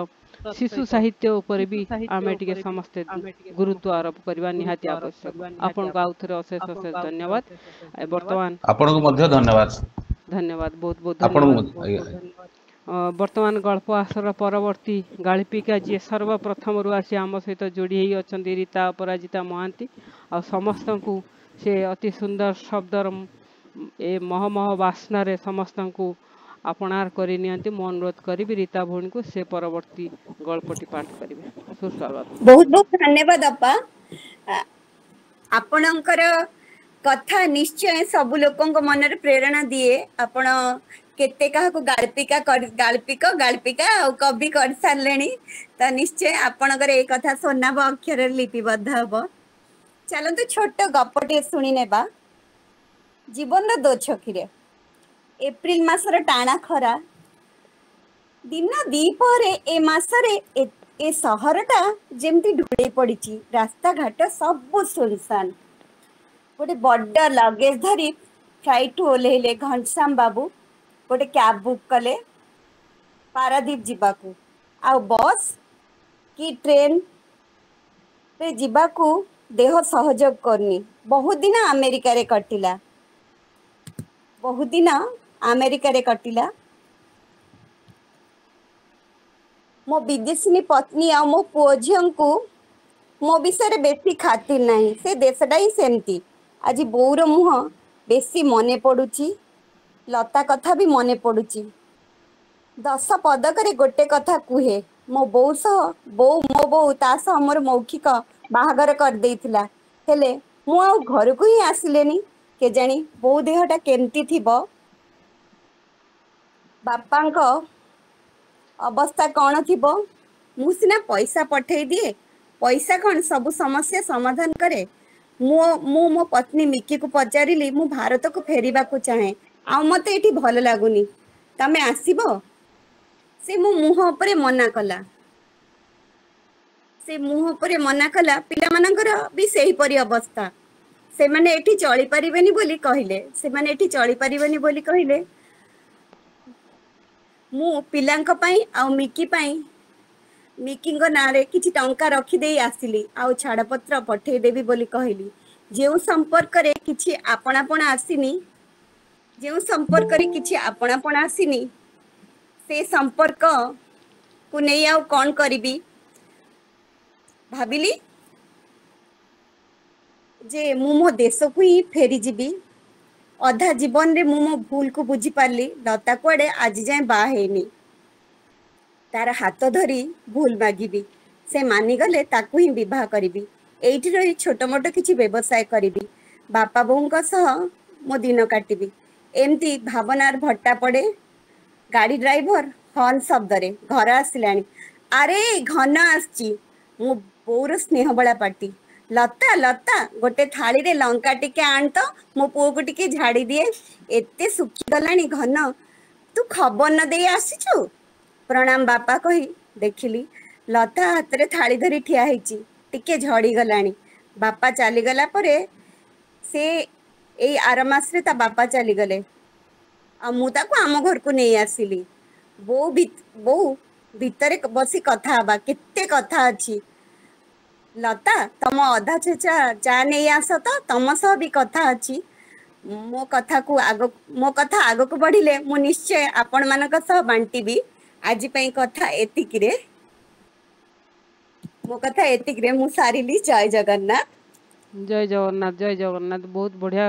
ଶିଶୁ ସାହିତ୍ୟ ଉପରେ ବି ଆମେ ଟିକେ ସମସ୍ତେ ଗୁରୁତ୍ୱ ଆରୋପ କରିବା ନିହାତି ଆବଶ୍ୟକ। ଆପଣଙ୍କୁ ଆଉ ଥରେ ଅଶେଷ ଅଶେଷ ଧନ୍ୟବାଦ। ବର୍ତ୍ତମାନ ଆପଣଙ୍କୁ ମଧ୍ୟ ଧନ୍ୟବାଦ। ଧନ୍ୟବାଦ, ବହୁତ ବହୁତ ଆପଣଙ୍କୁ ଧନ୍ୟବାଦ। ମଧ୍ୟ ଆଜ୍ଞା। ବର୍ତ୍ତମାନ ଗଳ୍ପ ଆସର ପରବର୍ତ୍ତୀ ଗାଳ୍ପିକା ଯିଏ ସର୍ବପ୍ରଥମରୁ ଆସି ଆମ ସହିତ ଯୋଡ଼ି ହେଇ ଅଛନ୍ତି ରୀତା ଅପରାଜିତା ମହାନ୍ତି। ଆଉ ସମସ୍ତଙ୍କୁ ସେ ଅତି ସୁନ୍ଦର ଶବ୍ଦର ଏ ମହମହ ବାସ୍ନାରେ ସମସ୍ତଙ୍କୁ ଆପଣାର କରି ନିଅନ୍ତି। ମୁଁ ଅନୁରୋଧ କରିବି ରୀତା ଭଉଣୀକୁ ସେ ପରବର୍ତ୍ତୀ ଗଳ୍ପଟି ପାଠ କରିବେ। ସୁସ୍ୱାଗତ। ବହୁତ ବହୁତ ଧନ୍ୟବାଦ ଅପା। ଆପଣଙ୍କର କଥା ନିଶ୍ଚୟ ସବୁ ଲୋକଙ୍କ ମନରେ ପ୍ରେରଣା ଦିଏ। ଆପଣ କେତେ କାହାକୁ ଗାଳ୍ପିକା ଆଉ କବି କରିସାରିଲେଣି, ତ ନିଶ୍ଚୟ ଆପଣଙ୍କର ଏଇ କଥା ସ୍ୱର୍ଣ୍ଣାଭ ଅକ୍ଷରରେ ଲିପିବଦ୍ଧ ହବ। ଚାଲନ୍ତୁ ଛୋଟ ଗପଟିଏ ଶୁଣି ନେବା। ଜୀବନର ଦୋଛକିରେ ଏପ୍ରିଲ ମାସର ଟାଣା ଖରା ଦିନ ଦ୍ୱିପହରେ ଏ ମାସରେ ଏ ସହରଟା ଯେମିତି ଢୁଳେଇ ପଡିଛି। ରାସ୍ତାଘାଟ ସବୁ ସୁନସାନ। ଗୋଟେ ବଡ ଲଗେଜ ଧରି ଫ୍ଲାଇଟରୁ ଓହ୍ଲେଇଲେ ଘନଶ୍ୟାମ ବାବୁ। ଗୋଟେ କ୍ୟାବ ବୁକ୍ କଲେ ପାରାଦୀପ ଯିବାକୁ। ଆଉ ବସ୍ କି ଟ୍ରେନରେ ଯିବାକୁ ଦେହ ସହଯୋଗ କରୁନି। ବହୁତ ଦିନ ଆମେରିକାରେ କଟିଲା। ମୋ ବିଦେଶିନୀ ପତ୍ନୀ ଆଉ ମୋ ପୁଅ ଝିଅଙ୍କୁ ମୋ ବିଷୟରେ ବେଶୀ ଖାତିର ନାହିଁ। ସେ ଦେଶଟା ହିଁ ସେମିତି। ଆଜି ବୋଉର ମୁହଁ ବେଶୀ ମନେ ପଡୁଛି। ଲତା କଥା ବି ମନେ ପଡୁଛି। 10 ପଦକରେ ଗୋଟେ କଥା କୁହେ ମୋ ବୋଉ ତା ସହ ମୋର ମୌଖିକ ବାହାଘର କରିଦେଇଥିଲା। ହେଲେ ମୁଁ ଆଉ ଘରକୁ ହିଁ ଆସିଲେନି। କେଜାଣି ବୋଉ ଦେହଟା କେମିତି ଥିବ। ବାପାଙ୍କ ଅବସ୍ଥା କ'ଣ ଥିବ। ମୁଁ ସିନା ପଇସା ପଠେଇ ଦିଏ। ପଇସା କ'ଣ ସବୁ ସମସ୍ୟା ସମାଧାନ କରେ। ମୁଁ ମୋ ପତ୍ନୀ ମିକିକୁ ପଚାରିଲି, ମୁଁ ଭାରତକୁ ଫେରିବାକୁ ଚାହେଁ। ଆଉ ମତେ ଏଠି ଭଲ ଲାଗୁନି। ତମେ ଆସିବ? ସେ ମୋ ମୁହଁ ଉପରେ ମନା କଲା। ପିଲାମାନଙ୍କର ବି ସେହିପରି ଅବସ୍ଥା। ସେମାନେ ଏଠି ଚଳିପାରିବେନି ବୋଲି କହିଲେ। ମୁଁ ପିଲାଙ୍କ ପାଇଁ ଆଉ ମିକିଙ୍କ ନାଁରେ କିଛି ଟଙ୍କା ରଖିଦେଇ ଆସିଲି। ଆଉ ଛାଡ଼ପତ୍ର ପଠେଇଦେବି ବୋଲି କହିଲି। ଯେଉଁ ସମ୍ପର୍କରେ କିଛି ଆପଣାପଣା ଆସିନି, ସେ ସମ୍ପର୍କକୁ ନେଇ ଆଉ କ'ଣ କରିବି। ଭାବିଲି ଯେ ମୁଁ ମୋ ଦେଶକୁ ହିଁ ଫେରିଯିବି। ଅଧା ଜୀବନରେ ମୁଁ ମୋ ଭୁଲକୁ ବୁଝିପାରିଲି। ଲତା କୁଆଡ଼େ ଆଜି ଯାଏଁ ବାହା ହେଇନି। ତାର ହାତ ଧରି ଭୁଲ ମାଗିବି। ସେ ମାନିଗଲେ ତାକୁ ହିଁ ବିବାହ କରିବି। ଏଇଠି ରହି ଛୋଟ ମୋଟ କିଛି ବ୍ୟବସାୟ କରିବି। ବାପା ବୋଉଙ୍କ ସହ ମୋ ଦିନ କାଟିବି। ଏମିତି ଭାବନାର ଭଟ୍ଟା ପଡ଼େ। ଗାଡ଼ି ଡ୍ରାଇଭର ହର୍ନ ଶବ୍ଦରେ ଘର ଆସିଲାଣି। ଆରେ ଘନ ଆସିଛି। ମୋ ବୋଉର ସ୍ନେହବଳା ପାଟି। ଲତା ଗୋଟେ ଥାଳିରେ ଲଙ୍କା ଟିକେ ଆଣ ତ, ମୋ ପୁଅକୁ ଟିକେ ଝାଡ଼ି ଦିଏ। ଏତେ ଶୁଖିଗଲାଣି ଘନ, ତୁ ଖବର ନ ଦେଇ ଆସିଛୁ। ପ୍ରଣାମ ବାପା କହି ଦେଖିଲି ଲତା ହାତରେ ଥାଳି ଧରି ଠିଆ ହେଇଛି। ଟିକେ ଝଡ଼ିଗଲାଣି। ବାପା ଚାଲିଗଲା ପରେ ସେ ଏଇ ଆର ମାସରେ ତା ବାପା ଚାଲିଗଲେ। ଆଉ ମୁଁ ତାକୁ ଆମ ଘରକୁ ନେଇ ଆସିଲି। ବୋଉ ଭିତରେ ବସି କଥା ହବା। କେତେ କଥା ଅଛି। ଲତା, ତମ ଅଧା ଛେଚା ଚା ନେଇ ଆସ ତ, ତମ ସହ ବି କଥା ଅଛି। ମୋ କଥା ଆଗକୁ ବଢିଲେ ମୁଁ ନିଶ୍ଚୟ ଆପଣମାନଙ୍କ ସହ ବାଣ୍ଟିବି। ଆଜି ପାଇଁ ମୋ କଥା ଏତିକିରେ ମୁଁ ସାରିଲି। ଜୟ ଜଗନ୍ନାଥ। ଜୟ ଜଗନ୍ନାଥ, ଜୟ ଜଗନ୍ନାଥ। ବହୁତ ବଢ଼ିଆ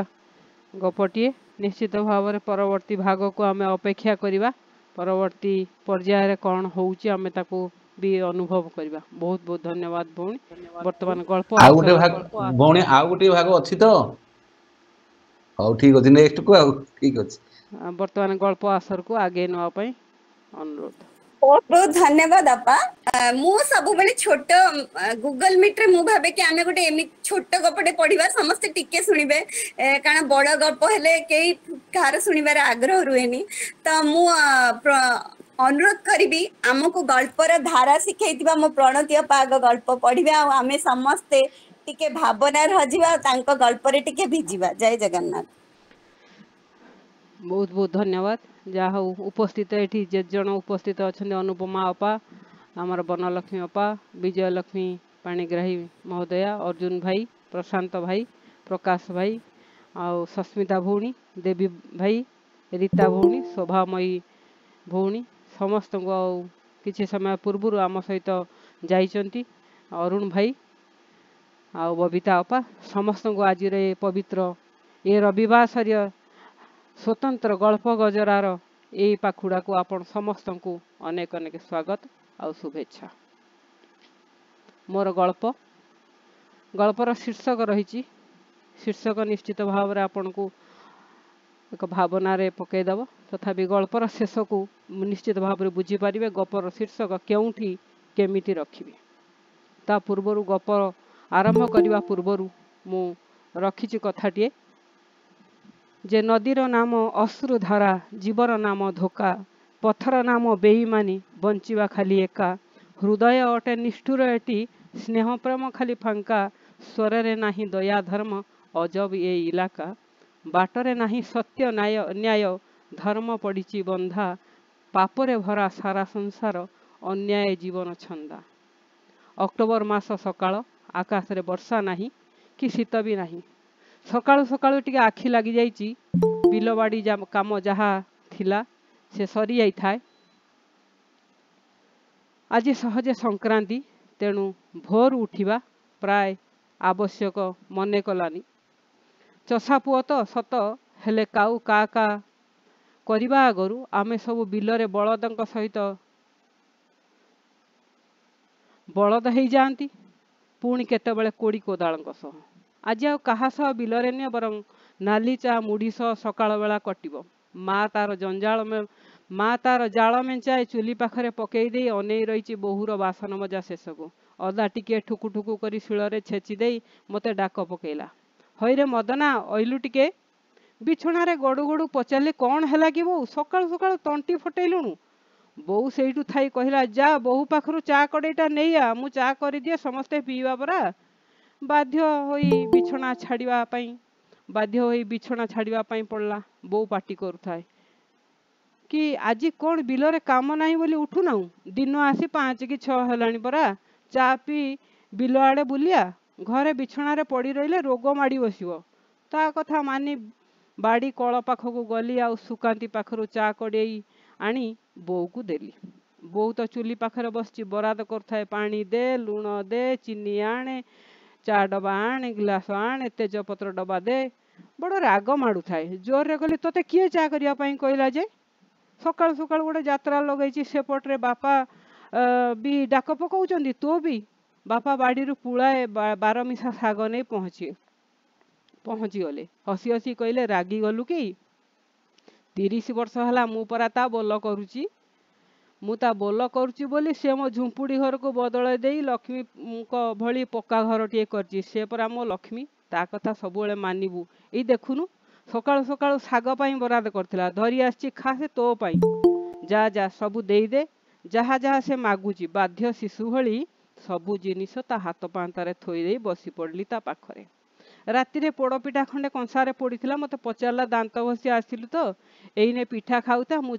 ଗପଟିଏ। ନିଶ୍ଚିତ ଭାବରେ ପରବର୍ତ୍ତୀ ଭାଗକୁ ଆମେ ଅପେକ୍ଷା କରିବା। ପରବର୍ତ୍ତୀ ପର୍ଯ୍ୟାୟରେ କ'ଣ ହେଉଛି ଆମେ ତାକୁ ବି ଅନୁଭବ କରିବା। ବହୁତ ବହୁତ ଧନ୍ୟବାଦ ଭଉଣୀ। ବର୍ତ୍ତମାନ ଗଳ୍ପ ଆଉ ଗୋଟେ ଭାଗ ଭଉଣୀ, ଆଉ ଗୋଟେ ଭାଗ ଅଛି ତ। ହଉ ଠିକ ଅଛି, ନେକ୍ସଟକୁ ଆଉ ଠିକ ଅଛି। ବର୍ତ୍ତମାନ ଗଳ୍ପ ଆସରକୁ ଆଗେଇ ନେବା ପାଇଁ ଅନୁରୋଧ। ବହୁତ ବହୁତ ଧନ୍ୟବାଦ ବାପା। ମୁଁ ସବୁବେଳେ ଛୋଟ ଗୁଗଲ ମିଟରେ ମୁଁ ଭାବେ କି ଆମେ ଗୋଟେ ଏମିତି ଛୋଟ ଗପଟେ ପଢିବା, ସମସ୍ତେ ଟିକେ ଶୁଣିବେ। କାରଣ ବଡ ଗପ ହେଲେ କେହି କାହାର ଶୁଣିବାର ଆଗ୍ରହ ରୁହେନି। ତ ମୁଁ ଅନୁରୋଧ କରିବି, ଆମକୁ ଗଳ୍ପର ଧାରା ଶିଖେଇଥିବା ମୋ ପ୍ରଣତି ଅପା ଆଗ ଗଳ୍ପ ପଢିବେ। ଆଉ ଆମେ ସମସ୍ତେ टिके भावना हजिबा तांको गल्प रे टिके भिजिबा। जय जगन्नाथ। बहुत बहुत धन्यवाद। जहा हूँ उपस्थित ये जे जन उपस्थित अच्छा अनुपमा अपा, आमर बनलक्ष्मी अपा, विजय लक्ष्मी पाणिग्राही महोदया, अर्जुन भाई, प्रशांत भाई, प्रकाश भाई, आउ सस्मिता भौणी, देवी भाई, रीता भौणी, शोभामयी भौणी, समस्त को किसी समय पूर्व आम सहित जाइछंती अरुण भाई आउ बबिता अपा, समस्त को आज रे पवित्र ये रविवार स्वतंत्र गल्प गजरार यही पाखुड़ा को आपण समस्त को अनेक अनेक स्वागत और शुभेच्छा। मोर गल्पर शीर्षक रही शीर्षक निश्चित भाव में आपण को एक भावना रे पकईदेव तथापि गल्पर शेष को निश्चित भाव में बुझीपारे गपर शीर्षक क्योंठी केमिति रखिबी ता पूर्वर गप आरंभ करने पूर्वर मु रखी कथाटे जे नदीर नाम अश्रुधारा, जीवर नाम धोका, पथर नाम बेईमानी, बंचिवा खाली एका, हृदय अटे निष्ठुर एटी, स्नेह प्रेम खाली फांका, स्वरे नाही दया धर्म, अजब ये इलाका, बाटरे नाही सत्य न्याय, धर्म पड़िची बंधा, पापरे भरा सारा संसार, अन्याय जीवन छंदा। अक्टोबर मास सकाळ, आकाश रे वर्षा नाही कि शीत भी नाही। सकाळु सकाळु टिके आखि लगी जाइची, बिलबाड़ी काम जहा थिला से सरी जाई थाए। आज सहजे संक्रांति तेणु भोर उठिबा प्राय आवश्यक मने कलानी। चषा पुओ तो सत हेले काऊ का करबा आगरु आमे सब बिलरे बलदंक सहित बलद हो जाती, पुणी केतेबेले कोड़ी कोदालंक सह। आज आ कहा सह बिलरे निय बरं नाली चा मुढ़ी सह सकाळ बेला कटिब। माँ तार जाल मेंचाए चुली पाखरे पकई दे अनेई रही बोहूर बासन मजा शेष को। अदा टिके ठुकु ठुकु करी शिଳରେ छेची दे मते डाक पकेला, हईरे मदना अइलु टिके। बिछणारे गड़ु गड़ु पचारे कौन हैला कि बो सकाळु सकाळु तंटी फटेलुणु। बोऊ सेठू थाई कहला, जा बोहू पाखरु चा कड़ेटा नहीं आ, मु चा कर दिए समस्ते पीवा परा। बाध्य होई बिछणा छाड़िबा पई बिछणा छाड़िबा पई पड़ला। बोऊ पाटी करुथाए कि आज कौन बिलरे काम नहीं बोली उठू ना, दिन आसी 5 कि 6 हेलानी परा, चा पी बिल आड़े बुलिया, घरे बिछणारे पड़ी रहिले रोग माड़ी बसिबो। ता कथा मानी बाड़ी कल पाखक गली आ सुकांती पाखरु चा कड़ेई आनी बोऊ को देली। बोऊ तो चुली पाखरे बसची बराद करथाए, पानी दे, लुण दे, चीनी आणे, चा डबा आणे, गिलास आणे, तेजपत्र डबा दे। बड़ राग माड़ू थाए। जोर रे कहली, तोते किए चा करिया पई कहला जे? सकाळ सकाळ गोटे यात्रा लगेची सेपट्रे बापा भी डाक पकाउचंदी, तो भी बापा बाड़ी पुलाए 12 मिशा साग नहीं पहुँची गले। हसी हसी कहले, रागी गलु कि? 30 वर्ष है मु परा ता बोल करुची, मु ता बोल करुची बोली से मो झुंपुड़ी घर को बदल दे लक्ष्मी भली पक्का घर टे करची। से परा मो लक्ष्मी, ता कथा सबुले मानिबू। ई देखुनु सकाळु सकाळु साग पाई बराद करथिला, धरी आछि खासे तो पाई। जा जा सबु देई दे, जहा जहा से मागुची। बाध्य शिशु भली सबु जिनिस ता हाथ पांतारे थोई दे बसी पड़ली ता पाखरे। राति रे पोड़पिठा खंडे कंसारे पड़ीथिला। मते पचारला, दांत घसी आसिलु तो एइने पिठा खाउता, मु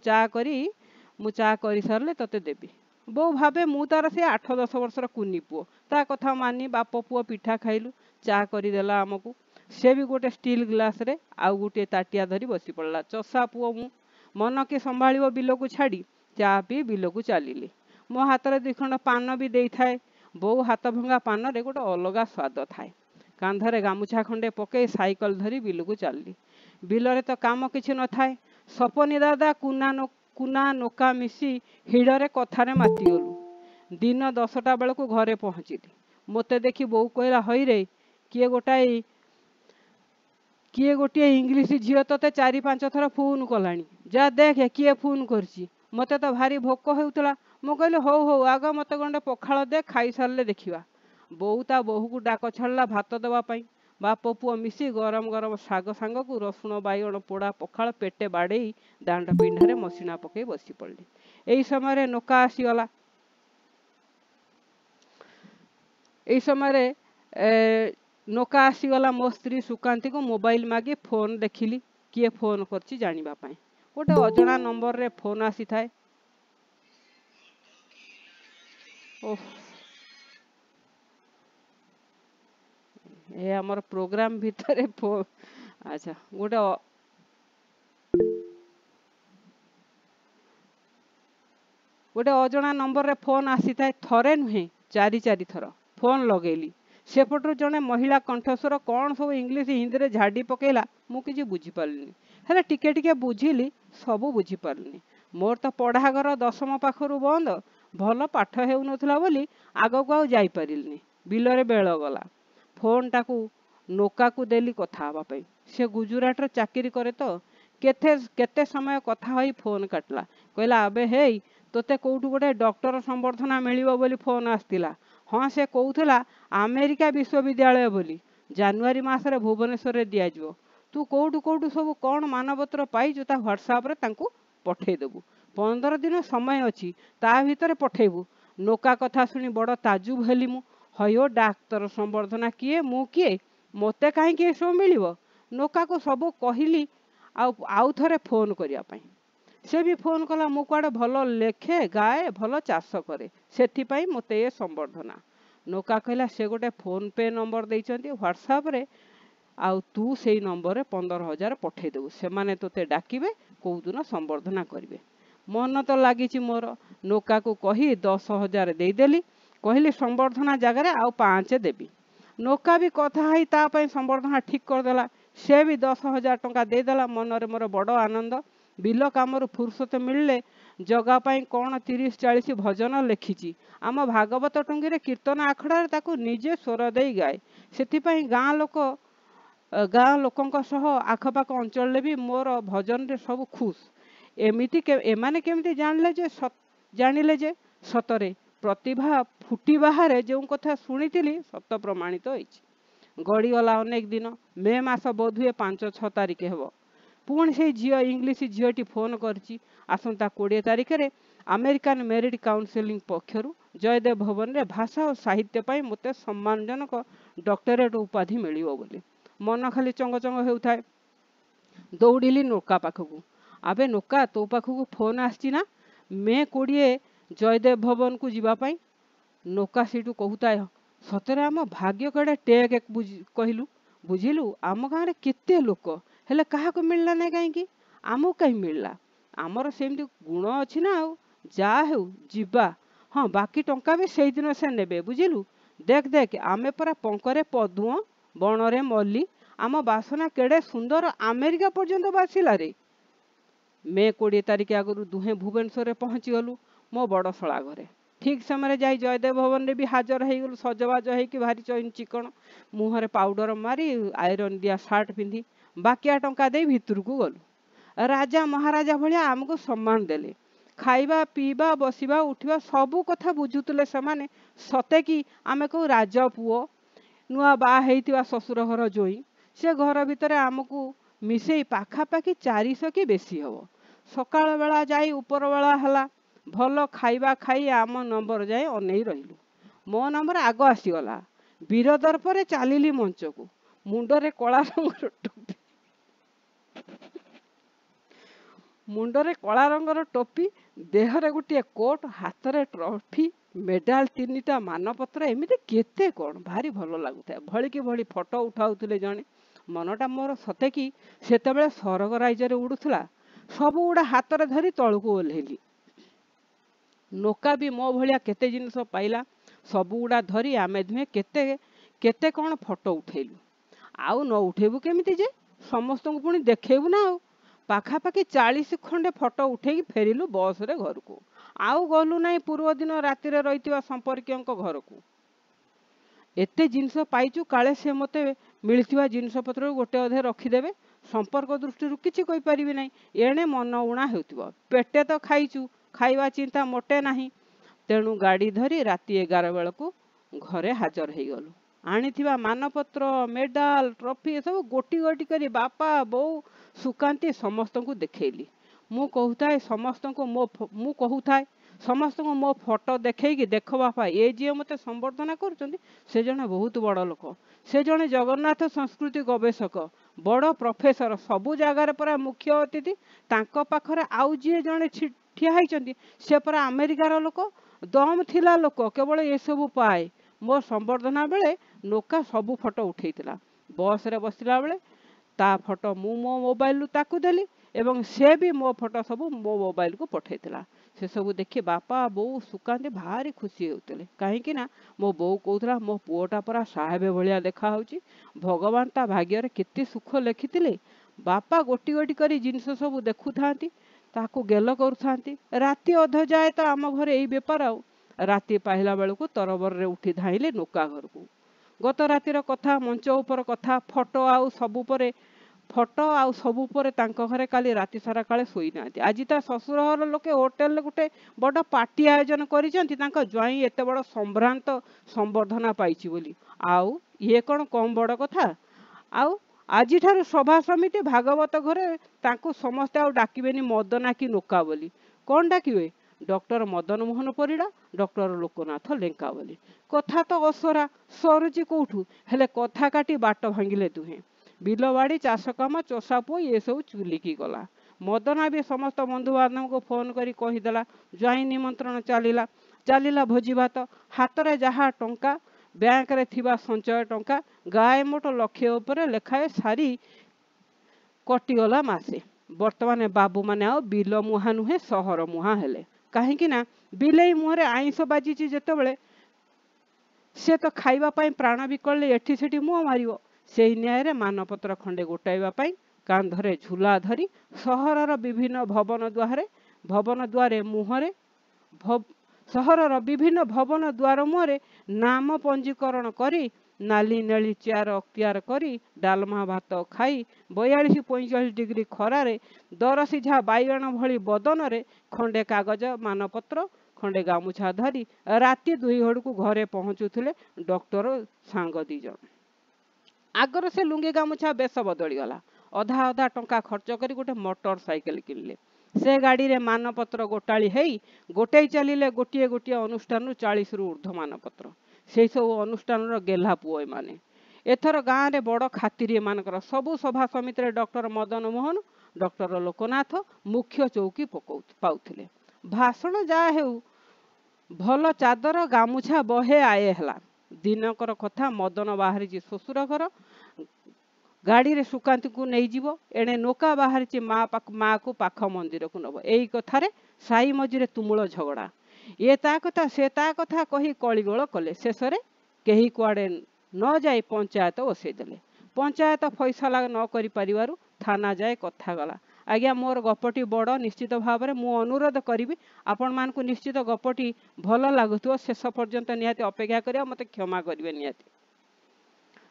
चा करी सारले तते देबी। बो भाबे मु तार से 8-10 वर्षर कुनी पुओ। ता कथा मानी बाप पुओ पिठा खाइलु, चा करी देला आमको। से भी गोटे स्टील ग्लास रे आउ गोटे ताटिया धरी बसी पड़ला। चषा पुओ मु मन के संभाळिबो बिल को छाड़ी चा पी बिल को चलिली। मो हाथ रे 2 खंड पान भी देई थाए। बो हाथ भंगा पान रे गोटे अलगा स्वाद थाए। कांधरे गामुछा खंडे पके साइकल धरी बिल को चलली। बिल रे तो काम किछि न थाए। सपनी दादा कुना नोका मिसी हिड़रे कथारे माती गलु। दिन 10टा बेल को घरे पहुँचली। मते देखी बोऊ कहला, हई रे किए गोटे इंग्लिश झील ते 4-5 थर फोन कलानी, जा देख किए फोन करची। मते तो भारी भोक होउतला। मु कहले, हौ हौ आग मते गंडे पखाल दे, खाई सारले देखिबा। बोऊ ता बोहू को डाक छाड़ला भात देवा पाई। बाप पुओ मिसी गरम गरम साग सांग को रसुण बाइगण पोड़ा पखाल पेटे बाड़े दांड पिंढारे मसीना पकई बसी पड़ली। एई समय नोका आसीगला। एई समय नोका आसीगला मो स्त्री सुकांती को मोबाइल मागे फोन देखिली किए फोन करछि जानिबा पाई गोटे अजଣା नंबर रे फोन आसी थाए ओह ए हमर प्रोग्राम भितरे फोन अच्छा गोटे अजଣା नंबर रे फोन आसी थाए थरे नुहे चारि चारि थर फोन लगेली सेपटू जने महिला कंठस्वर कौन सब इंग्लिश हिंदी रे झाड़ी पकेला मु किछि बुझी पारलिनी हेले टिके टिके बुझिली सबु बुझी पारलिनी मोर तो पढ़ा घर 10ମ पाखरु बंद भल पाठ हेउ नथला बोली आगो को जाई पारिलनी बिलरे बेळ गला फोन टाकू नोका को देली कथा हवा पई से गुजरात रे चाकरी करे तो केते केते समय कथा होई फोन काटला कहला अबे हेई तोते कोउठु गोटे डॉक्टर संबर्धना मिलिबो बोली फोन आस्तिला हाँ से कहूला अमेरिका विश्वविद्यालय बोली जनवरी मासरे भुवनेश्वर रे दिया जिवो तू कोउठु कोउठु सब कौन मानपत्र पाइजु ता व्हाट्सएप रे तांकू पठेई देबू 15 दिन समय अछि ता भीतर पठेबू नोका कथा सुनी बड़ ताजुब हेली मु हयो डाक्टर संबर्धना किए मु किए मते काहे के सो मिलिबो नोका को सब कहिली आउ थरे फोन करिया पई से भी फोन कला मु कुआडे भल लेखे गाए भल चाष करे सेथि पई मते ए संबर्धना नोका कहला से गोटे फोन पे नंबर देइचंती व्हाट्सएप रे आउ तू सेई नंबर रे 15,000 पठे देबू से माने तोते डाकिबे को दिन संबर्धना करिवे मन तो लागिची मोर नोका को कही 10,000 देई देली कहली संबर्धना जगह रे आउ 5 देबी नोका भी कथा है ता पई संबर्धना ठीक कर देला से भी 10,000 टंका दे देला मन रे मोर बड़ आनंद बिल कामर फुर्सत मिलले जगा पाई कौन 30-40 भजन लिखिची आम भागवत टंगी रे कीर्तन आखड़ा ताकू निजे स्वर दे गाए सेथि पई गाँ लोकंक सह आखपाख अंचल भी मोर भजन रे सब खुश एमिति एमाने केमिति जानिले जे सतरे प्रतिभा फुटी बाहर जो कथा शुणिली सत प्रमाणित होइछि गड़ीगला अनेक दिन मे मास बोधुए 5-6 तारिख हेब पुणी से झील इंग्लिश झीलटी फोन करछि आसंता 20 तारिख रे अमेरिकन मेरिट काउंसिलिंग पक्षर जयदेव भवन रे भाषा और साहित्य पाई मते सम्मानजनक डॉक्टरेट उपाधि मिलिबो बोली मन खाली चंग चंग हेउथाय दौड़िली नोका पाखकू आबे नोका तो पाखकू फोन आछि ना मे 20 जयदेव भवन को जीवा पाई नोका सीटू कहूता सतरे आम भाग्य कड़े टेक कहलु बुझिलु आम गाँव रे केते लोक हेले कहा को मिलला नहीं कहीं आमको कहीं मिलला आमर सेमती गुण अच्छी ना आउ जा हेउ जीवा हाँ बाकी टंका भी से दिन से नेबे बुझिलु देख देख आमे परा पंकरे पदुओ बणरे मल्ली आम बासना केड़े सुंदर अमेरिका पर्यंत बासिला रे मे 20 तारिख आगु दुहे भुवनेश्वर रे पहुंची गलु मो बड़ शला घरे ठीक समय जाई जयदेव भवन रे भी हाजर हो गलु सजबाज होइकी भारी चैन चिकन मुहरे पाउडर मारी आयरन दिया शर्ट पिंधी बाकिया टंका दे भितर को गलु राजा महाराजा भलिया आमको सम्मान देले खाइबा पीबा बसिबा उठिबा सबू कथा बुझुतले समाने सते कि आमे को राजा पुओ नुआ बा हेइतिबा ससुर घर जोई से घर भितरे आमको मिसेई पाखापाखि 400 की बेसी हबो सकाळ बेला जाई ऊपर बेला हला भल खाइबा खाई आम नंबर जाए अनेई रहिलु मो नंबर आगो आसी गला वीरदर पर चालिली मंच को मुंडरे कला रंगर टोपी मुंडरे कला रंगर टोपी देहरे गोटे कोट हाथ रे ट्रॉफी मेडाल 3टा मानपत्र एमिति केते कोन भारी भलो लागुता भली की भली फोटो उठाउतले जणे मनटा मोर सते कि सेतेबेले स्वर्ग राज्य रे उडुथला सब उडा हाथ रे धरी तळको ओल्हेली नोका भी मो भलिया केते जिनिस पाइला सब उडा धरी आमे दुहे केते केते कोन फोटो उठेलु आउ न उठेबु केमिति जे समस्त को पुणी देखेबु ना आउ पाखापाखि 40 खंडे फोटो उठेकी फेरिलु बस रे घर को आउ गलु नाही पूर्व दिन राति रे रहितिबा संपर्कियंक घर को एते जिनिस पाइचु काले से मते मिलथिबा जिनिस पत्र गोटे अधे रखी देबे संपर्क दृष्टि किछि कहि परिबि नाही एणे मन उणा हेउतिबो पेटे तो खाइचु खाइबा चिंता मोटे नाही तेणु गाड़ी धरी राति 11 बेल को घरे हाजर हे गलु आनीथिबा मानपत्र मेडाल ट्रॉफी सब गोटी गोटी करी बापा बो सुकांती समस्त को देखेली मु कहूथाए समस्त को मु कहूथाए समस्त मो फोटो देखी देख बापा ये जी मत संबर्धना कर जड़े बहुत बड़ लोक से जड़े जगन्नाथ संस्कृति गवेषक बड़ प्रोफेसर सबु जगार परा मुख्य अतिथि तांको पाखरे आउ जी जड़े ठिया होती से परा अमेरिकार लोक दम थिला लोक केवल ये सब पाए मो संबर्धना बेले नौका सबू फोटो उठेइतिला बस रे बसिला बेले ता फोटो मु मो मोबाइल ताकू देली एवं से भी मो फोटो सब मो मोबाइल को पठेइतिला से सब देखि बापा बो सुकांते भारी खुशी होते कहीं मो बो कहला मो पुओटा परा साहेब भलिया देखा होची भगवान ता भाग्य रे केते सुख लिखिथिले बापा गोटी गोटी करी जिनस सब देखु थांती ताकू गेल करूथांती राति अध जाए तो आम घर यही बेपार आउ राति पाहिला बेलू तरबर रे उठी धाइले नौका घर को गत रातिर कथा मंच उपर कथा फोटो आउ सबु परे फोटो आउ सबु परे तांको घरे काली राति सारा काले सोई नांती आज ता ससुर घर लोके होटेल गोटे बड़ पार्टी आयोजन करिसेंती तांको ज्वाई एते बड़ संभ्रांत संबर्धना पाइछि बोली आउ ये कोन कम बड़ कथा आउ आज ठार सभा समिति भागवत घरे तांको समस्त आउ डाकिबेनी मदना की नोका बोली कौन डाकिबे डॉक्टर मदन मोहन परिड़ा डॉक्टर लोकनाथ लेंका बोली कथा तो असरा सरुची कोठू हेले कथा काटी बाट भांगिले दुहे बिलवाड़ी चाष काम चोषा पु ये सब चुलिकी गला मदना भी समस्त बंधु बांधव को फोन करी कहीदेला ज्वाई निमंत्रण चलीला चलीला भोजी भात हाथ रे जहा टंका बैंक रे थिबा संचय टंका गाय मोट लक्ष्य उपरे लेखाए सारी कटिगला मासे वर्तमान बाबू माने आ बिल मुहा नुहे सहर मुहा हेले कहीं ना बिलेई मुहरे आईंस बाजी जेतेबेले से तो खाइबा पाई प्राण बिकले एठी सेठी मुह मारिबो से न्याय रे मानपत्र खंडे गोटाइबा पाई कांधरे झूला धरी सहरर विभिन्न भवन द्वारे मुहरे सहरर विभिन्न भवन द्वार मुहरे नाम पंजीकरण करी नाली नेली चेयर अख्तियार करी डालमा भात खाई 42-45 डिग्री खरारे दर सिझा बाइगण भली बदन रे खंडे कागज मानपत्र खंडे गामुछा धरी राति 2 हड़कू घरे पहुंचुथिले डॉक्टर सांग 2 जन आगर से लुंगी गामुछा बेस बदली गला अधा अधा टंका खर्च करी गोटे मोटर साइकिल किनले से गाड़ी रे मानपत्र गोटाली हेई गोटे चलिले गोटिए गोटिए अनुष्ठान 40 रु ऊर्ध्व मानपत्र से सब अनुष्ठान गेल्हा पुओ माने एथर गाँव रे बड़ खातिर मानकर सबु सभा समिति डॉक्टर मदन मोहन डॉक्टर लोकनाथ मुख्य चौकी पाउथिले भाषण जा हेउ भल चादर गामुछा बहे आए हला दिनकर कथा मदन बाहरी शशुर घर गाड़ी रे सुकांति को नहीं जीवो एणे नौका बाहरी माँ को पाख मंदिर को नब यही कथार साई मझे तुमुल झगड़ा ये ता कथा से ता कथा कही कलिगोल कले शेष रे केही कुआडे न जाए पंचायत बसईदेले पंचायत फैसला न करि परिवारु थाना जाए कथा गला आज्ञा मोर गपटी बड़ निश्चित भाव में मु अनुरोध करी आपण मान को निश्चित गपटी भल लगुव शेष पर्यंत निहाती अपेक्षा करिया मते क्षमा करिवे निहाती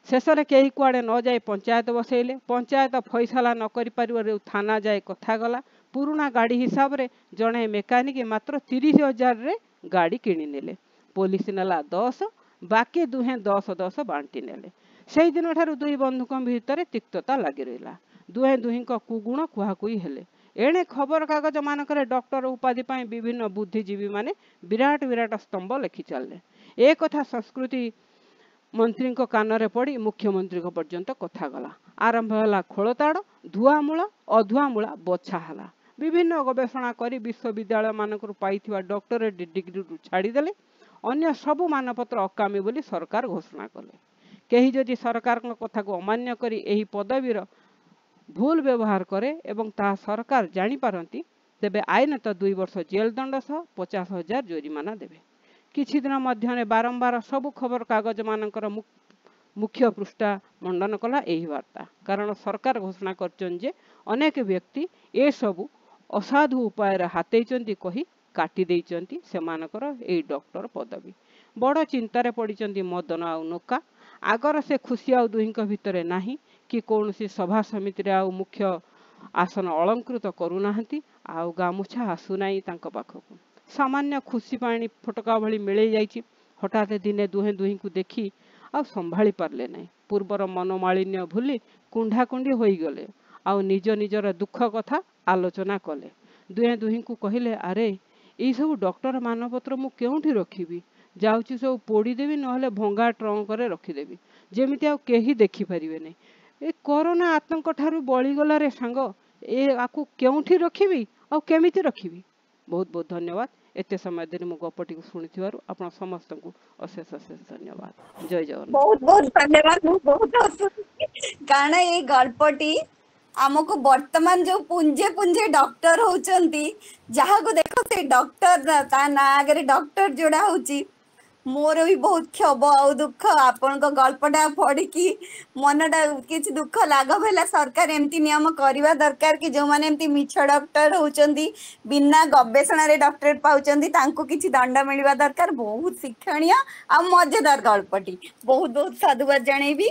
शेष रे केही कुआडे न जाए पंचायत बसैले पंचायत फैसला न करि परिवारु थाना जाए कथा गला पुराना गाड़ी हिसाब रे जड़े मेकानिक मात्र 30,000 रे गाड़ी किणी नेले पुलिस नेला 10 बाकी दुहे 10-10 बांटी नेले से दिन ठारू 2 बंधुक भितर तिक्तता लगी रहा दुहे दुही कुगुण कुहाकुई हेले एणे खबर कागज मानक डॉक्टर उपाधि पाई विभिन्न बुद्धिजीवी माने विराट विराट स्तंभ लिखि चलले ए कथा संस्कृति मंत्री कान पड़ी मुख्यमंत्री पर्यंत कथा गला आरंभ है खोलताड़ धुआमूला अधुआमूला बछा है विभिन्न गवेषणा करी विश्वविद्यालय मानक पाइथिबा डॉक्टरेट डिग्री छाड़ीदेले अन्य सबु मानपत्र अकामी बोली सरकार घोषणा कले कहीं जदि सरकार कथा को अमान्य करी एही पदवीर भूल व्यवहार करे एवं ता सरकार जानी पारंती तेबे आईन तो 2 वर्ष जेल दंड सह 50,000 जोरिमाना देबे किछि दिन मध्य बारंबार सबु खबर कागज मानकर मुख्य पृष्ठा मंडन कला यही वार्ता कारण सरकार घोषणा करछन जे अनेक व्यक्ति ए सबु असाधु उपाय हाथई कही काटी देइचंती सेमानकर एई डॉक्टर पदवी बड़ चिंतार पड़िचंती मदन आउ नौका आगर से खुशी आउ दुहिंक भितरे नाही कि कौनसी सभा समिति रे आउ मुख्य आसन अलंकृत करूनाहंती आउ गामुछा आसुनाई तांको पाखकु सामान्य खुशी पानी फटका भली मिले जाइछि हठात दिने दुहे दुही को देखी आ संभाली पारले नहीं पूर्वर मनोमालिन्य भूली कुंडा कुंडी होई गले आउ निज निजर दुख कथा आलोचना कले दुहे दुही को कहले अरे ଏଇ ସବୁ ଡକ୍ଟର ମାନପତ୍ର ମୁଁ କେଉଁଠି ରଖିବି? ଯାଉଛି ସବୁ ପୋଡ଼ିଦେବି, ନହେଲେ ଭଙ୍ଗା ଟ୍ରଙ୍କରେ ରଖିଦେବି, ଯେମିତି ଆଉ କେହି ଦେଖିପାରିବେନି। ଏ କରୋନା ଆତଙ୍କ ଠାରୁ ବଳିଗଲାରେ ସାଙ୍ଗ, ଆକୁ କେଉଁଠି ରଖିବି ଆଉ କେମିତି ରଖିବି? ବହୁତ ବହୁତ ଧନ୍ୟବାଦ। ଏତେ ସମୟ ଧରି ମୋ ଗପଟିକୁ ଶୁଣିଥିବାରୁ ଆପଣ ସମସ୍ତଙ୍କୁ ଅଶେଷ ଅଶେଷ ଧନ୍ୟବାଦ। ଜୟ ଜଗନ୍ନାଥ। ବହୁତ ବହୁତ ଧନ୍ୟବାଦ। ମୁଁ ବହୁତ ହସୁଛି କାରଣ ଏଇ ଗଳ୍ପଟି ଆମକୁ ବର୍ତ୍ତମାନ ଯୋଉ ପୁଞ୍ଜେ ପୁଞ୍ଜେ ଡକ୍ଟର ହଉଛନ୍ତି, ଯାହାକୁ ଦେଖ ସେ ଡକ୍ଟର, ତା ନାଁ ଆଗରେ ଡକ୍ଟର ଯୋଡା ହଉଛି। ମୋର ବି ବହୁତ କ୍ଷୋଭ ଆଉ ଦୁଃଖ ଆପଣଙ୍କ ଗଳ୍ପଟା ପଢିକି ମନଟା କିଛି ଦୁଃଖ ଲାଘବ ହେଲା। ସରକାର ଏମିତି ନିୟମ କରିବା ଦରକାର କି ଯୋଉମାନେ ଏମିତି ମିଛ ଡକ୍ଟର ହଉଛନ୍ତି, ବିନା ଗବେଷଣାରେ ଡକ୍ଟରେଟ ପାଉଛନ୍ତି, ତାଙ୍କୁ କିଛି ଦଣ୍ଡ ମିଳିବା ଦରକାର। ବହୁତ ଶିକ୍ଷଣୀୟ ଆଉ ମଜାଦାର ଗଳ୍ପଟି, ବହୁତ ବହୁତ ସାଧୁବାଦ ଜଣେଇବି।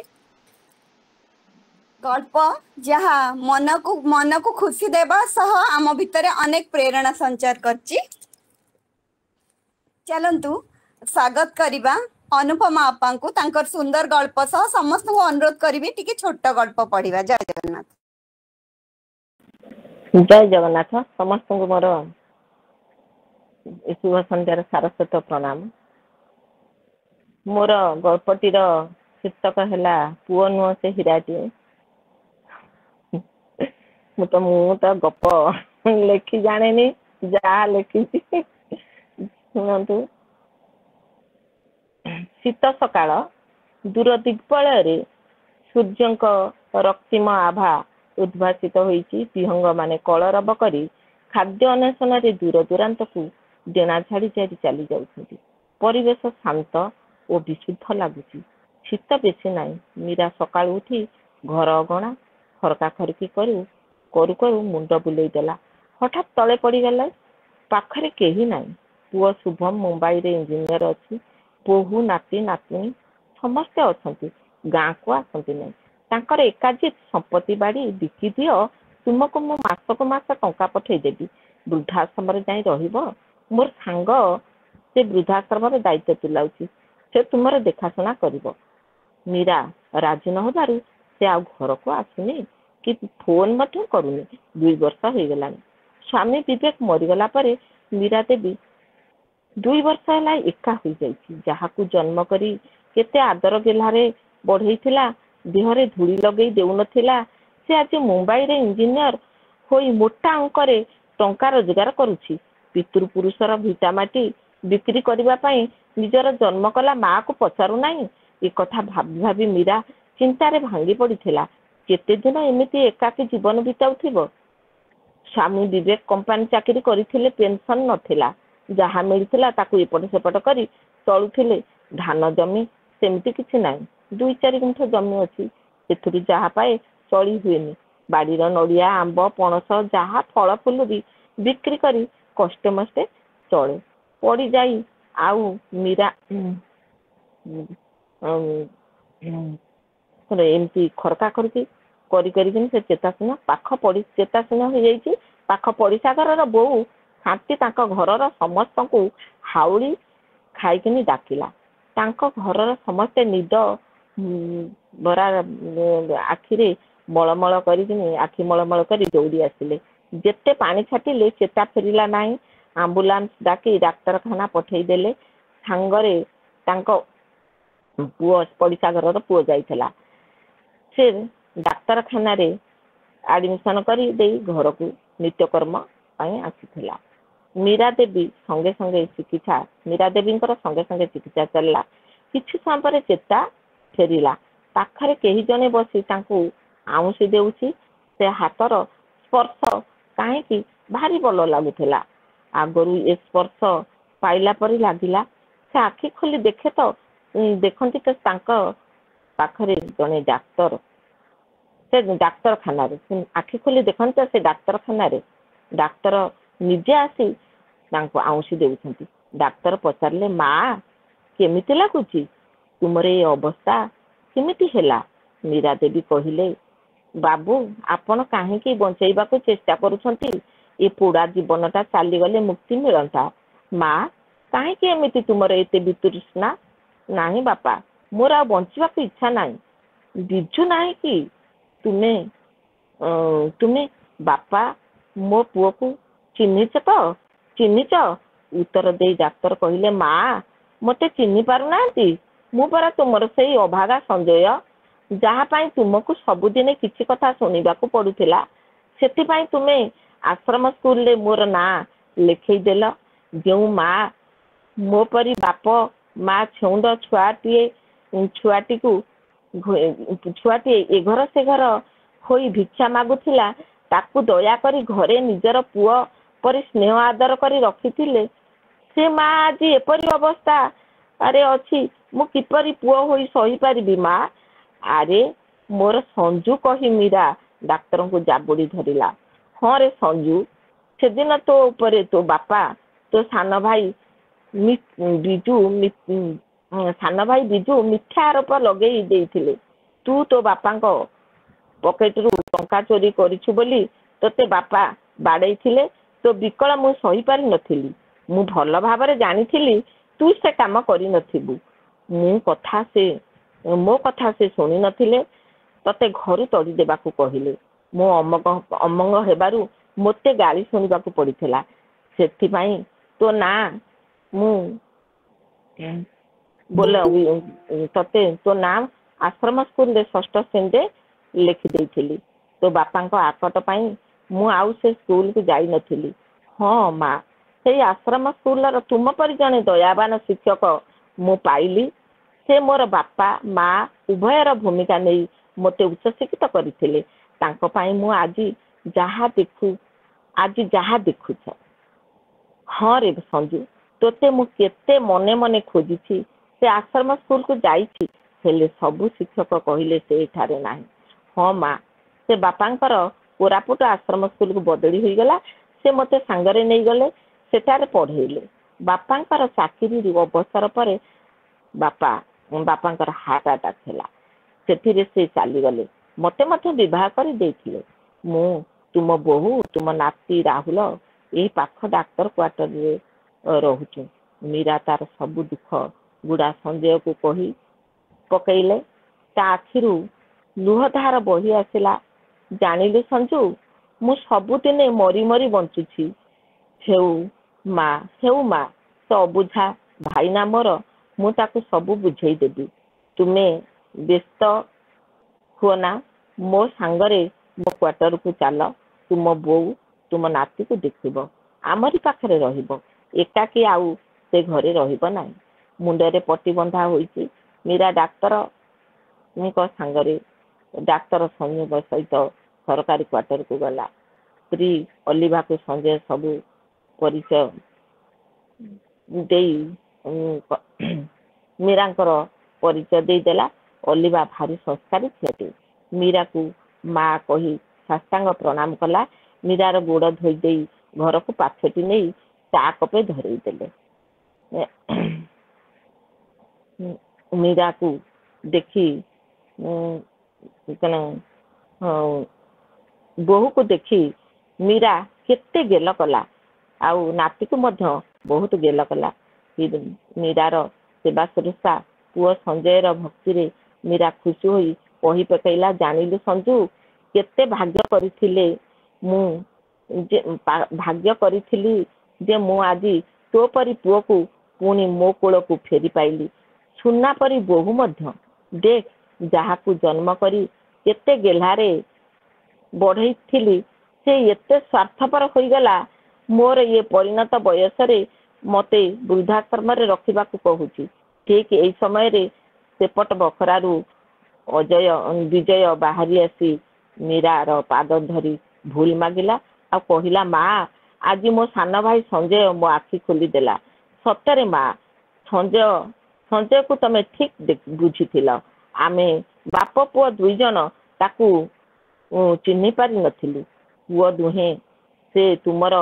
ଗଳ୍ପ ଯାହା ମନକୁ ଖୁସି ଦେବା ସହ ଆମ ଭିତରେ ଅନେକ ପ୍ରେରଣା ସଞ୍ଚାର କରିଛି। ଚାଲନ୍ତୁ ସ୍ୱାଗତ କରିବା ଅନୁପମା ଅପାଙ୍କୁ। ତାଙ୍କର ସୁନ୍ଦର ଗଳ୍ପ ସହ ସମସ୍ତଙ୍କୁ ଅନୁରୋଧ କରିବି ଟିକେ ଛୋଟ ଗଳ୍ପ ପଢିବା। ଜୟ ଜଗନ୍ନାଥ। ଜୟ ଜଗନ୍ନାଥ। ସମସ୍ତଙ୍କୁ ମୋର ଶୁଭ ସନ୍ଧ୍ୟାର ସାରସ୍ୱତ ପ୍ରଣାମ। ମୋର ଗଳ୍ପଟିର ଶୀର୍ଷକ ହେଲା ପୁଅ ନୁହଁ ସେ ହୀରାଟିଏ। ମୁଁ ତ ଗପ ଲେଖି ଜାଣେନି, ଯାହା ଲେଖିଛି ଶୁଣନ୍ତୁ। ଶୀତ ସକାଳ, ଦୂର ଦିଗ୍ବଳୟରେ ସୂର୍ଯ୍ୟଙ୍କ ରକ୍ତିମ ଆଭା ଉଦ୍ଭାସିତ ହୋଇଛି। ବିହଙ୍ଗ ମାନେ କଳରବ କରି ଖାଦ୍ୟ ଅନ୍ୱେଷଣରେ ଦୂର ଦୂରାନ୍ତକୁ ଡେଣା ଝାଡ଼ି ଝାଡ଼ି ଚାଲି ଯାଉଛନ୍ତି। ପରିବେଶ ଶାନ୍ତ ଓ ବିଶୁଦ୍ଧ ଲାଗୁଛି। ଶୀତ ବେଶୀ ନାହିଁ। ମୀରା ସକାଳୁ ଉଠି ଘର ଅଗଣା ଖରକା ଖରକି କରୁ କରୁ ମୁଣ୍ଡ ବୁଲେଇ ଦେଲା। ହଠାତ୍ ତଳେ ପଡ଼ିଗଲା। ପାଖରେ କେହି ନାହିଁ। ପୁଅ ଶୁଭମ ମୁମ୍ବାଇରେ ଇଞ୍ଜିନିୟର ଅଛି। ବୋହୂ ନାତି ନାତୁଣୀ ସମସ୍ତେ ଅଛନ୍ତି, ଗାଁକୁ ଆସନ୍ତି ନାହିଁ। ତାଙ୍କର ଏକାଜିତ ସମ୍ପତ୍ତି ବାଡ଼ି ବିକି ଦିଅ, ତୁମକୁ ମୁଁ ମାସକୁ ମାସ ଟଙ୍କା ପଠେଇଦେବି, ବୃଦ୍ଧାଶ୍ରମରେ ଯାଇ ରହିବ। ମୋର ସାଙ୍ଗ ସେ ବୃଦ୍ଧାଶ୍ରମର ଦାୟିତ୍ୱ ତୁଲାଉଛି, ସେ ତୁମର ଦେଖାଶୁଣା କରିବ। ମୀରା ରାଜି ନ ହେବାରୁ ସେ ଆଉ ଘରକୁ ଆସୁନି କି ଫୋନ ମଧ୍ୟ କରୁନି। 2 ବର୍ଷ ହେଇଗଲାଣି। ସ୍ୱାମୀ ବିବେକ ମରିଗଲା ପରେ ମୀରା ଦେବୀ 2 ବର୍ଷ ହେଲା ଏକା ହୋଇଯାଇଛି। ଯାହାକୁ ଜନ୍ମ କରି କେତେ ଆଦର ଗେହ୍ଲାରେ ବଢେଇଥିଲା, ଦେହରେ ଧୂଳି ଲଗେଇ ଦେଉନଥିଲା, ସେ ଆଜି ମୁମ୍ବାଇରେ ଇଞ୍ଜିନିୟର ହୋଇ ମୋଟା ଅଙ୍କରେ ଟଙ୍କା ରୋଜଗାର କରୁଛି। ପିତୃପୁରୁଷର ଭିଟାମାଟି ବିକ୍ରି କରିବା ପାଇଁ ନିଜର ଜନ୍ମ କଲା ମାଆକୁ ପଚାରୁନାହିଁ। ଏ କଥା ଭାବି ଭାବି ମୀରା ଚିନ୍ତାରେ ଭାଙ୍ଗି ପଡ଼ିଥିଲା। କେତେ ଦିନ ଏମିତି ଏକାକୀ ଜୀବନ ବିତାଉଥିବ। ସ୍ୱାମୀ ବିବେକ କମ୍ପାନୀ ଚାକିରି କରିଥିଲେ, ପେନସନ ନଥିଲା। ଯାହା ମିଳିଥିଲା ତାକୁ ଏପଟ ସେପଟ କରି ଚଳୁଥିଲେ। ଧାନ ଜମି ସେମିତି କିଛି ନାହିଁ। 2-4 ଗୁଣ୍ଠ ଜମି ଅଛି, ସେଥିରୁ ଯାହା ପାଏ ଚଳି ହୁଏନି। ବାଡ଼ିର ନଡ଼ିଆ, ଆମ୍ବ, ପଣସ ଯାହା ଫଳ ଫୁଲ ବି ବିକ୍ରି କରି କଷ୍ଟେମଷ୍ଟେ ଚଳେ। ପଡ଼ିଯାଇ ଆଉ ମୀରା ଏମିତି ଖରକା ଖରକି କରିକିନି ସେ ଚେତାଶୂନ୍ୟ ହେଇଯାଇଛି। ପାଖ ପଡ଼ିଶା ଘରର ବୋଉ ଶାନ୍ତି ତାଙ୍କ ଘରର ସମସ୍ତଙ୍କୁ ହାଉଳି ଖାଇକିନି ଡାକିଲା। ତାଙ୍କ ଘରର ସମସ୍ତେ ନିଦ ଭରା ଆଖି ମଳମଳ କରି ଦୌଡ଼ି ଆସିଲେ। ଯେତେ ପାଣି ଛାଟିଲେ ଚେତା ଫେରିଲା ନାହିଁ। ଆମ୍ବୁଲାନ୍ସ ଡାକି ଡାକ୍ତରଖାନା ପଠେଇ ଦେଲେ। ସାଙ୍ଗରେ ତାଙ୍କ ପୁଅ, ପଡ଼ିଶା ଘରର ପୁଅ ଯାଇଥିଲା। ସେ ଡାକ୍ତରଖାନାରେ ଆଡମିସନ କରି ଦେଇ ଘରକୁ ନିତ୍ୟକର୍ମ ପାଇଁ ଆସିଥିଲା। ମୀରା ଦେବୀଙ୍କର ସଙ୍ଗେ ସଙ୍ଗେ ଚିକିତ୍ସା ଚାଲିଲା। କିଛି ସମୟ ପରେ ଚେତା ଫେରିଲା। ପାଖରେ କେହି ଜଣେ ବସି ତାଙ୍କୁ ଆଉଁସି ଦେଉଛି। ସେ ହାତର ସ୍ପର୍ଶ କାହିଁକି ଭାରି ଭଲ ଲାଗୁଥିଲା। ଆଗରୁ ଏ ସ୍ପର୍ଶ ପାଇଲା ପରି ଲାଗିଲା। ସେ ଆଖି ଖୋଲି ଦେଖନ୍ତି ତ ତାଙ୍କ ପାଖରେ ଜଣେ ଡାକ୍ତର। ସେ ଡାକ୍ତରଖାନାରେ ଆଖି ଖୋଲି ଦେଖନ୍ତି ତ ସେ ଡାକ୍ତରଖାନାରେ ଡାକ୍ତର ନିଜେ ଆସି ତାଙ୍କୁ ଆଉଁସି ଦେଉଛନ୍ତି। ଡାକ୍ତର ପଚାରିଲେ, ମା କେମିତି ଲାଗୁଛି? ତୁମର ଏ ଅବସ୍ଥା କେମିତି ହେଲା? ମୀରା ଦେବୀ କହିଲେ, ବାବୁ ଆପଣ କାହିଁକି ବଞ୍ଚେଇବାକୁ ଚେଷ୍ଟା କରୁଛନ୍ତି? ଏ ପୋଡ଼ା ଜୀବନଟା ଚାଲିଗଲେ ମୁକ୍ତି ମିଳନ୍ତା। ମା କାହିଁକି ଏମିତି ତୁମର ଏତେ ବିତୃଷ୍ଣା? ନାହିଁ ବାପା, ମୋର ଆଉ ବଞ୍ଚିବାକୁ ଇଚ୍ଛା ନାହିଁ। ବିଜୁ ନାହିଁ କି? ତୁମେ ବାପା ମୋ ପୁଅକୁ ଚିହ୍ନିଛ? उत्तर दे डाक्तर कहले मा मते चिन्हि पारुना मु परा तुमर सेई अभागा संजय जहाँ तुमको सबुदिने किसी कथा शुणा पड़ूला से तुमे आश्रम स्कूल रे मोर ना लिखईदेल जो माँ मो परी बाप माँ छेउंद छुआटी ए घर से घर होई भिक्षा मागुथिला ताकू दया करी घरे निजर पुओ परी स्नेह आदर करी रखिथिले से माँ आज एपरी अवस्था अरे अच्छी मु किपरी पुओ होई सही पारिबी माँ अरे मोर संजू कही मीरा डाक्तर को जाबुड़ी धरिला हाँ रे संजू से दिन तो ऊपर तो बापा तो सान भाई बिजू मिथ्या आरोप लगे देथिले तू तो बापा पकेट रु टंका चोरी करिछु बोली तोते बापा बाड़े थिले तो विकल मु सही पारि नथिली मु भल भाबरे जानिथिली तू से काम करि नथिबु मो कथा से शुणी नथिले तते घर तड़ी देबाकू कहिले मो अमंग हेबारु मोते गाली शुणिबाकू पड़िथिला सेथिपाई तो ना मु बोले तते तो नाम आश्रम स्कूल रे षष्ठ श्रेणी लिखि देइथिली तो बापा आकट पाई मु आउ से स्कूल को जाई नथिली हाँ माँ से आश्रम स्कूल तुम परि जने दयावान शिक्षक मु पाइली से मोर बापा माँ उभयर भूमिका नहीं मते उच्च शिक्षित करथिले तांको पाई मु आज जहा देखु हाँ रे संजू तोते मु केते मने मने खोजिछि से आश्रम स्कूल को जाइछि हेले सबु शिक्षक कहिले से एठारे नाही हाँ माँ से बापांकर कोरापुट आश्रम स्कूल को बदली हो गला से मते सांगरे नहीं गले सेठारे पढ़ेले बापांकर चाकरी अवसर पर बापांकर हार्ट अटैक थिला सेथिरे से चली गले मते मते विवाह कर देथिले मु तुम बहु तुम नाती राहुल यही पाख डाक्तर क्वार्टर रे रहुछु मीरा तार सब दुख गुड़ा संजय को कही पकईले ता आखिरु लुहधार बही आसिला जानिलु संजू मु सबुदिने मरी मरी बंचुछि हेउ माँ तो अबुझा भाईना मोर मु ताकू सबु बुझेई देबी तुमे व्यस्त हुओ ना मो सांगरे मो क्वार्टर को चल तुम बो तुम नाती को देखिब आमरी पाखरे रहिब एकाकी आउ से घरे रहिब नाही मुंडरे पट्टी बंधा होईची मीरा डाक्तर सांगरे डाक्तर संयोग सहित सरकारी क्वार्टर को गला स्त्री अलिभा को संजय सबू परिचय मीरांकर परिचय देदेला अलिभा भारी संस्कारी झीटे मीरा को माँ कही साष्टांग प्रणाम कला मीरार गोड़ धोई दे घर को पाछटी नहीं चा कपे धरई देले मीरा को देखी बोहू को देखी मीरा केते गेल कला आउ नाती को मध्य बहुत गेल कला मीरार सेवा शुश्रूषा पुओ संजय भक्ति रे मीरा खुशी होई कही पकईला जानिलु संजू केते भाग्य करिथिले मु भाग्य करिथिली जे मु आज तो परी पुओ को पुणी मो कोल को फेरी पाइली सुना परी बोहू मध्य देख जहा को जन्म करी केते गेल्हारे बढ़ई थिली से एते स्वार्थपर हो गला मोर ये परिणत बयस रे मते वृद्धाश्रम रे रखिबा को कहूची ठीक एई समय रे सेपट बखरारू अजय विजय बाहरी आसी मीरार पाद धरी भूल मागिला आ कहिला माँ आज मो सान भाई संजय मो आखि खोली देला सतरे माँ संजय को तमे ठीक बुझीथिल आमे बाप पुओ दुई जन ताकू चिन्हि पारि नथिलु पुओ दुहे से तुमर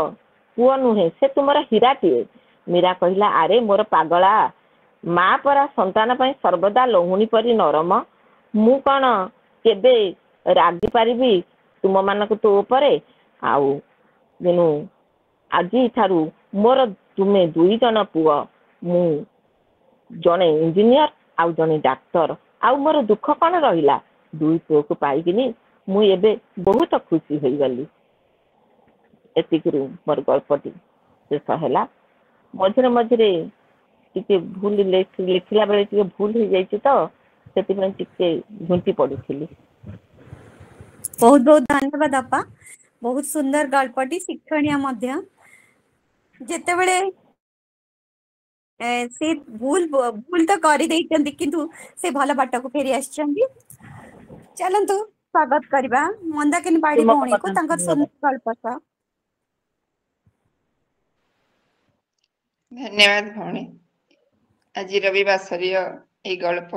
पुओ नुहे से तुमर हीराटीए मीरा कहिला अरे मोर पागला माँ परा संतान पाई सर्वदा लहुणी परी नरम मु कौन केबे रागी पारिबी तुम मानक तो उपरे आउ दिनु आज ठारू मोर तुमे दुई जन पुओ मु जने इंजीनियर आउ जने डाक्तर आउ मोर दुख कौन रहिला दुई पुओ को पाइकिनी मु एबे बहुत खुशी होई गली एतिकरू मोर गल्पटी शेष हैला मझिरे मझिरे टिके भूल लिखला बेले टिके भूल हो जाइए तो से टिके घुंटी पड़ुली। बहुत बहुत धन्यवाद अपा, बहुत सुंदर गल्पटी शिक्षणीय मध्य। जेतेबेले से भूल भूल तो करी देइचंदी किंतु से भल बाट को फेरी आछंदी। चलंतु स्वागत करबा मंदाकिनी बाड़ी भौणी को तांकर सुंदर गल्प सह। धन्यवाद भौणी। आज रविवासरीय ए गल्प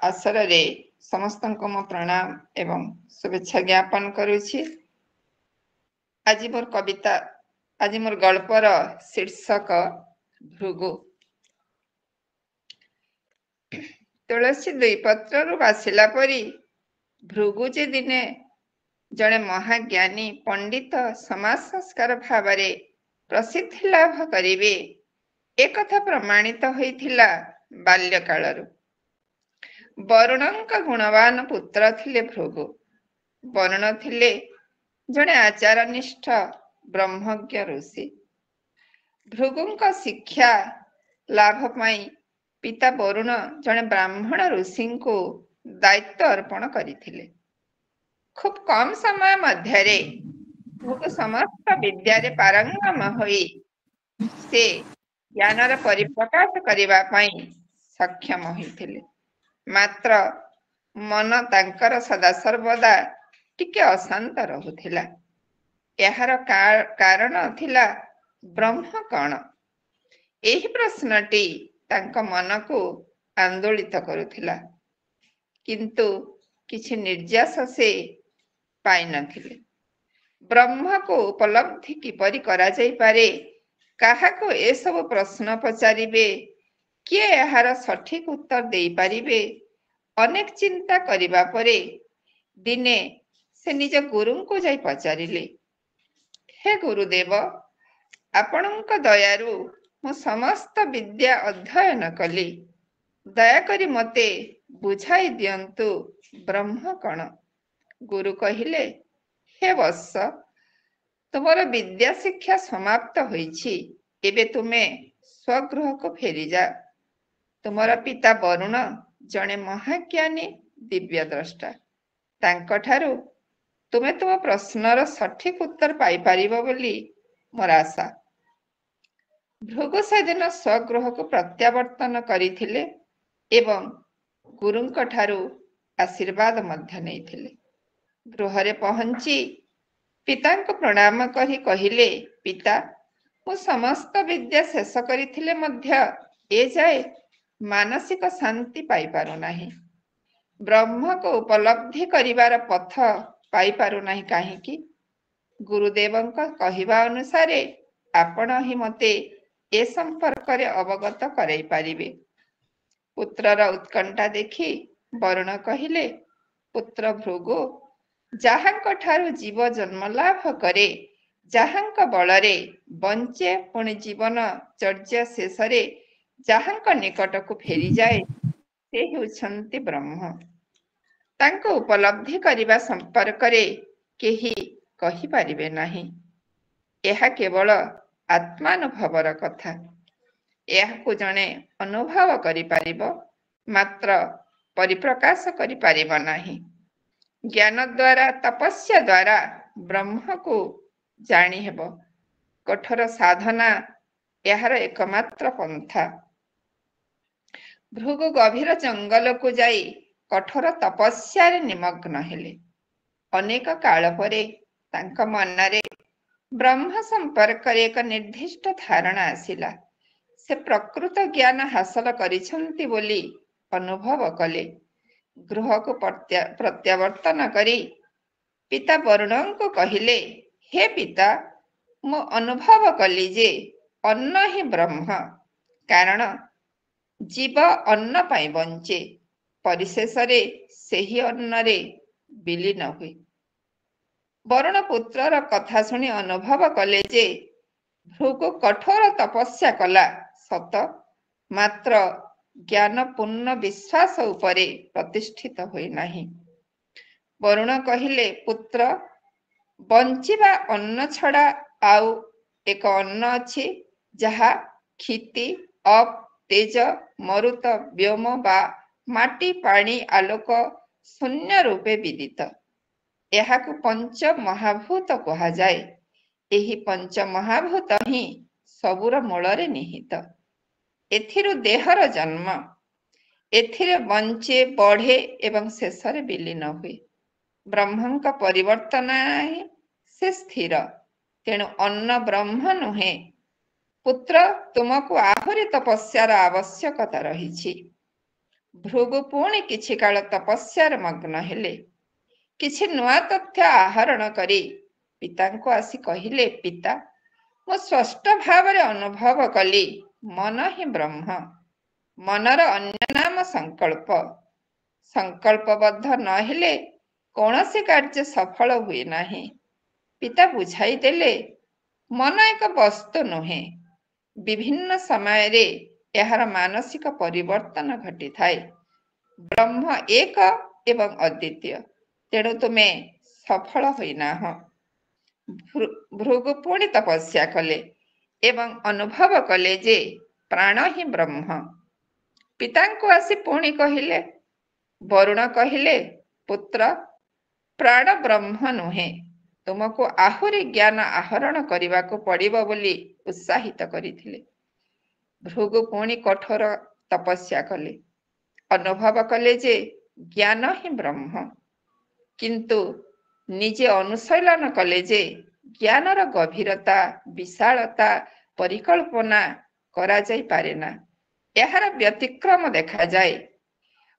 आसर रे समस्त मो प्रणाम एवं शुभेच्छा ज्ञापन करुछि। आज मोर कविता आज मोर गल्पर शीर्षक भृगु। तुलसी दुई पत्रु बासिला परी भृगु जे दिने जड़े महाज्ञानी पंडित समाज संस्कार भावरे प्रसिद्धि लाभ करिवे एक कथा प्रमाणित होइथिला बाल्य कालरु। वरुणଙ୍କ गुणवान पुत्र थिले भृगु। वरुण थिले जड़े आचारनिष्ठ ब्रह्मज्ञ ऋषि। भृगुଙ୍କ शिक्षा लाभ पाई पिता वरुण जड़े ब्राह्मण ऋषि को दायित्व अर्पण करथिले। खूब कम समय मध्यरे भृगु समस्त विद्यारे पारंगम होई से ज्ञानर परिप्रकाश करिबा पाई सक्षम होइथिले। मात्र मन तांकर सदा सर्वदा टिके अशांत रहुथिला। एहार कारण थिला ब्रह्म कण। एही प्रश्नटी तांक मन को आंदोलित करुथिला, किंतु किछि निर्यास से पाई नथिले। ब्रह्म को उपलब्धि किपरि करा जाई पारे, काहाको ए सब प्रश्न पचारिबे, किए एहार सठिक उत्तर देई पारिबे, अनेक चिंता करिबा परे दिने से निज गुरु को जाई पचारिले, हे गुरुदेव, आपणक दयारु मु समस्त विद्या अध्ययन कली। दया करी मते बुझाई दियंतु ब्रह्म कण। गुरु कहिले, हे वत्स, तुमर विद्या शिक्षा समाप्त होईछि। एबे तुमे स्वगृह को फेरी जा। तुमर पिता वरुण जने महाज्ञानी दिव्य द्रष्टा। तांको ठारू तुमे तुम प्रश्नर सठिक उत्तर पाई पारिबो बोली मोर आशा। भृगु से दिन स्वगृह को प्रत्यावर्तन करिथिले एवं गुरुंक ठारू आशीर्वाद मध्य नैथिले। गृहरे पहुंची पिता को प्रणाम करी कहिले, पिता, मु समस्त विद्या शेष करिथिले मध्य ए जाए मानसिक शांति पाई पारु नाही। ब्रह्म को उपलब्धि करिवार पथ पाई पारु नाही काहेकि? गुरुदेवंक कहिबा अनुसारे आपण ही मते ए संपर्क रे अवगत कराई पारिबे। पुत्रर उत्कंठा देखि वरुण कहिले, पुत्र भृगु, जाहांक ठारू जीव जन्म लाभ करे, जाहांक बलरे बंचे पुणी जीवन चर्या शेषरे जाहांक निकट को फेरी जाए, से हेउछन्ति ब्रह्म। तांको उपलब्धि करिबा संपर्क रे केही कहि पारिबे नाही। एहा केवल आत्मानुभवर कथा। एहाकु जणे अनुभव करि पारिबो, मात्र परिप्रकाश करि पारिबो नाही। ज्ञान द्वारा तपस्या द्वारा ब्रह्म को जानी हेबो। कठोर साधना एहार एकमात्र पंथा। भृगु गभीर जंगल को जाई कठोर तपस्या रे निमग्न हेले। अनेक काल परे तांक मनरे ब्रह्म संपर्क रे एक निर्दिष्ट धारणा आसिला। से प्रकृत ज्ञान हासिल करिसंती बोली अनुभव कले। गृह को प्रत्यावर्तन करी पिता वरुण को कहिले, हे पिता, मु अनुभव कली जे अन्न ही ब्रह्म। कारण जीव अन्न पाई बंचे, परिशेष रे सेही अन्न रे विलीन हुए। वरुण पुत्रर कथा सुनी अनुभव कले जे भृगु कठोर तपस्या कला सत, मात्र ज्ञान पूर्ण विश्वास उपरे प्रतिष्ठित होई नाही। वरुण कहिले, पुत्र, बंचिबा अन्न छड़ा आउ ଏକ ଅନ୍ନ ଅଛି ଯାହା କ୍ଷିତି ଅପ୍ ତେଜ ମରୁତ ବ୍ୟୋମ ବା ମାଟି ପାଣି ଆଲୋକ ଶୂନ୍ୟ ରୂପେ ବିଦିତ। ଏହାକୁ ପଞ୍ଚ ମହାଭୂତ କୁହାଯାଏ। ଏହି ପଞ୍ଚ ମହାଭୂତ ହିଁ ସବୁର ମୂଳରେ ନିହିତ। ଏଥିରୁ ଦେହର ଜନ୍ମ, ଏଥିରେ ବଞ୍ଚେ ବଢେ ଏବଂ ଶେଷରେ ବିଲୀନ ହୁଏ। ବ୍ରହ୍ମଙ୍କ ପରିବର୍ତ୍ତନ ନାହିଁ, ସେ ସ୍ଥିର। ତେଣୁ ଅନ୍ନ ବ୍ରହ୍ମ ନୁହେଁ। ପୁତ୍ର, ତୁମକୁ ଆହୁରି ତପସ୍ୟାର ଆବଶ୍ୟକତା ରହିଛି। ଭୃଗୁ ପୁଣି କିଛି କାଳ ତପସ୍ୟାରେ ମଗ୍ନ ହେଲେ। କିଛି ନୂଆ ତଥ୍ୟ ଆହରଣ କରି ପିତାଙ୍କୁ ଆସି କହିଲେ, ପିତା, ମୁଁ ସ୍ପଷ୍ଟ ଭାବରେ ଅନୁଭବ କଲି ମନ ହିଁ ବ୍ରହ୍ମ। ମନର ଅନ୍ୟ ନାମ ସଂକଳ୍ପ। ସଂକଳ୍ପବଦ୍ଧ ନ ହେଲେ କୌଣସି କାର୍ଯ୍ୟ ସଫଳ ହୁଏ ନାହିଁ। ପିତା ବୁଝାଇ ଦେଲେ, ମନ ଏକ ବସ୍ତୁ ନୁହେଁ। ବିଭିନ୍ନ ସମୟରେ ଏହାର ମାନସିକ ପରିବର୍ତ୍ତନ ଘଟିଥାଏ। ବ୍ରହ୍ମ ଏକ ଏବଂ ଅଦ୍ୱିତୀୟ। ତେଣୁ ତୁମେ ସଫଳ ହୋଇନାହଁ। ଭୃଗୁ ପୁଣି ତପସ୍ୟା କଲେ ଏବଂ ଅନୁଭବ କଲେ ଯେ ପ୍ରାଣ ହିଁ ବ୍ରହ୍ମ। ପିତାଙ୍କୁ ଆସି ପୁଣି କହିଲେ। ବରୁଣ କହିଲେ, ପୁତ୍ର, ପ୍ରାଣ ବ୍ରହ୍ମ ନୁହେଁ। ତୁମକୁ ଆହୁରି ଜ୍ଞାନ ଆହରଣ କରିବାକୁ ପଡ଼ିବ ବୋଲି ଉତ୍ସାହିତ କରିଥିଲେ। ଭୃଗୁ ପୁଣି କଠୋର ତପସ୍ୟା କଲେ। ଅନୁଭବ କଲେ ଯେ ଜ୍ଞାନ ହିଁ ବ୍ରହ୍ମ। କିନ୍ତୁ ନିଜେ ଅନୁଶୀଳନ କଲେ ଯେ ଜ୍ଞାନର ଗଭୀରତା, ବିଶାଳତା ପରିକଳ୍ପନା କରାଯାଇ ପାରେ ନା। ଏହାର ବ୍ୟତିକ୍ରମ ଦେଖାଯାଏ।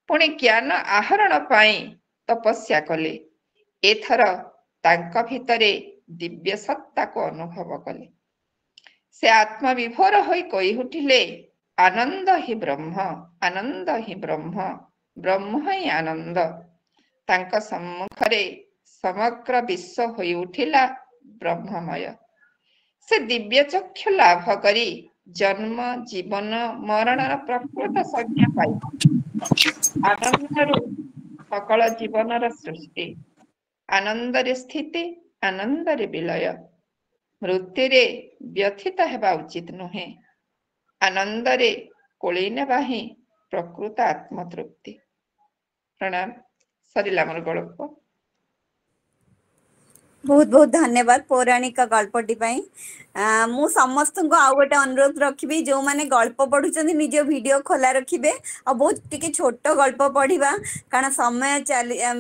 ପୁଣି ଜ୍ଞାନ ଆହରଣ ପାଇଁ ତପସ୍ୟା କଲେ। ଏଥର ତାଙ୍କ ଭିତରେ ଦିବ୍ୟ ସତ୍ତାକୁ ଅନୁଭବ କଲେ। ସେ ଆତ୍ମବିଭୋର ହୋଇ କହି ଉଠିଲେ, ଆନନ୍ଦ ହିଁ ବ୍ରହ୍ମ, ଆନନ୍ଦ ହିଁ ବ୍ରହ୍ମ, ବ୍ରହ୍ମ ହିଁ ଆନନ୍ଦ। ତାଙ୍କ ସମ୍ମୁଖରେ ସମଗ୍ର ବିଶ୍ୱ ହୋଇ ଉଠିଲା ବ୍ରହ୍ମମୟ। ସେ ଦିବ୍ୟ ଚକ୍ଷୁ ଲାଭ କରି ଜନ୍ମ, ଜୀବନ, ମରଣର ପ୍ରକୃତ ସଂଜ୍ଞା ପାଇଲେ। ଆନନ୍ଦରୁ ସକଳ ଜୀବନର ସୃଷ୍ଟି, ଆନନ୍ଦରେ ସ୍ଥିତି, ଆନନ୍ଦରେ ବିଲୟ। ମୃତ୍ୟୁରେ ବ୍ୟଥିତ ହେବା ଉଚିତ ନୁହେଁ। ଆନନ୍ଦରେ କୋଳେଇ ନେବା ହିଁ ପ୍ରକୃତ ଆତ୍ମତୃପ୍ତି। ପ୍ରଣାମ। ସରିଲା ମୋର ଗଳ୍ପ। ବହୁତ ବହୁତ ଧନ୍ୟବାଦ ପୌରାଣିକ ଗଳ୍ପଟି ପାଇଁ। ମୁଁ ସମସ୍ତଙ୍କୁ ଆଉ ଗୋଟେ ଅନୁରୋଧ ରଖିବି, ଯୋଉମାନେ ଗଳ୍ପ ପଢୁଛନ୍ତି ନିଜ ଭିଡିଓ ଖୋଲା ରଖିବେ ଆଉ ବହୁତ ଟିକେ ଛୋଟ ଗଳ୍ପ ପଢିବା, କାରଣ ସମୟ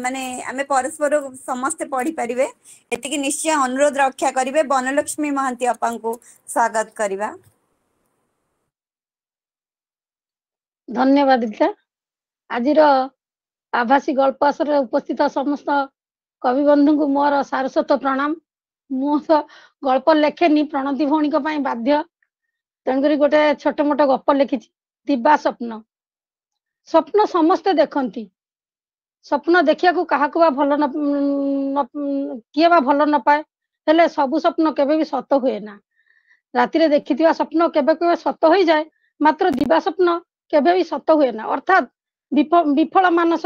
ମାନେ ଆମେ ପରସ୍ପର ସମସ୍ତେ ପଢିପାରିବେ। ଏତିକି ନିଶ୍ଚୟ ଅନୁରୋଧ ରକ୍ଷା କରିବେ। ବନଲକ୍ଷ୍ମୀ ମହାନ୍ତି ଅପାଙ୍କୁ ସ୍ୱାଗତ କରିବା। ଧନ୍ୟବାଦ ଦିକ୍ଷା। ଆଜିର ଆଭାସୀ ଗଳ୍ପ ଆସରରେ ଉପସ୍ଥିତ ସମସ୍ତ କବି ବନ୍ଧୁଙ୍କୁ ମୋର ସାରସ୍ୱତ ପ୍ରଣାମ। ମୁଁ ତ ଗଳ୍ପ ଲେଖେନି, ପ୍ରଣତି ଭଉଣୀଙ୍କ ପାଇଁ ବାଧ୍ୟ, ତେଣୁକରି ଗୋଟେ ଛୋଟ ମୋଟ ଗପ ଲେଖିଛି। ଦିବା ସ୍ୱପ୍ନ। ସ୍ୱପ୍ନ ସମସ୍ତେ ଦେଖନ୍ତି। ସ୍ୱପ୍ନ ଦେଖିବାକୁ କାହାକୁ ବା ଭଲ କିଏ ବା ଭଲ ନ ପାଏ। ହେଲେ ସବୁ ସ୍ୱପ୍ନ କେବେ ବି ସତ ହୁଏ ନା। ରାତିରେ ଦେଖିଥିବା ସ୍ୱପ୍ନ କେବେ କେବେ ସତ ହୋଇଯାଏ, ମାତ୍ର ଦିବା ସ୍ୱପ୍ନ କେବେ ବି ସତ ହୁଏ ନା। ଅର୍ଥାତ୍ ବିଫଳ ମାନସ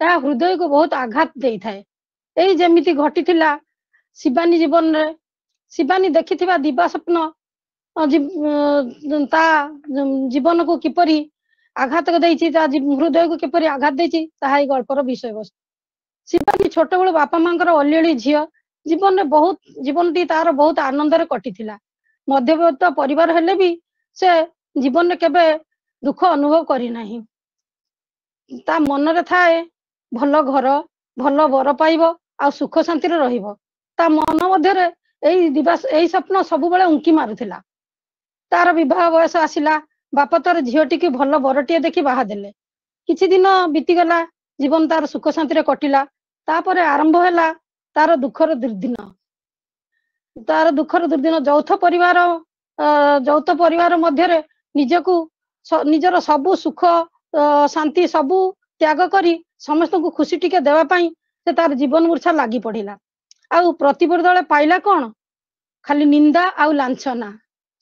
ଏହା ହୃଦୟକୁ ବହୁତ ଆଘାତ ଦେଇଥାଏ। ଏଇ ଯେମିତି ଘଟିଥିଲା ଶିବାନୀ ଜୀବନରେ। ଶିବାନୀ ଦେଖିଥିବା ଦିବା ସ୍ୱପ୍ନ ତା ଜୀବନକୁ କିପରି ଆଘାତ ଦେଇଛି, ତା ହୃଦୟକୁ କିପରି ଆଘାତ ଦେଇଛି, ତାହା ଏଇ ଗଳ୍ପର ବିଷୟବସ୍ତୁ। ଶିବାନୀ ଛୋଟବେଳୁ ବାପା ମାଙ୍କର ଅଲିଅଳି ଝିଅ। ଜୀବନଟି ତାର ବହୁତ ଆନନ୍ଦରେ କଟିଥିଲା। ମଧ୍ୟବିତ୍ତ ପରିବାର ହେଲେ ବି ସେ ଜୀବନରେ କେବେ ଦୁଃଖ ଅନୁଭବ କରିନାହିଁ। ତା ମନରେ ଥାଏ ଭଲ ଘର, ଭଲ ବର ପାଇବ ଆଉ ସୁଖ ଶାନ୍ତିରେ ରହିବ। ତା ମନ ମଧ୍ୟରେ ଏଇ ସ୍ୱପ୍ନ ସବୁବେଳେ ଉଙ୍କି ମାରୁଥିଲା। ତାର ବିବାହ ବୟସ ଆସିଲା। ବାପା ତାର ଝିଅଟିକୁ ଭଲ ବରଟିଏ ଦେଖି ବାହା ଦେଲେ। କିଛି ଦିନ ବିତିଗଲା, ଜୀବନ ତାର ସୁଖ ଶାନ୍ତିରେ କଟିଲା। ତାପରେ ଆରମ୍ଭ ହେଲା ତାର ଦୁଃଖର ଦୁର୍ଦିନ। ଯୌଥ ପରିବାର ମଧ୍ୟରେ ନିଜର ସବୁ ସୁଖ ଶାନ୍ତି ସବୁ ତ୍ୟାଗ କରି ସମସ୍ତଙ୍କୁ ଖୁସି ଟିକେ ଦେବା ପାଇଁ ସେ ତାର ଜୀବନ ମୂର୍ଚ୍ଛା ଲାଗି ପଡିଲା। ଆଉ ପ୍ରତିବଦଳରେ ପାଇଲା କଣ? ଖାଲି ନିନ୍ଦା ଆଉ ଲାଞ୍ଛନା।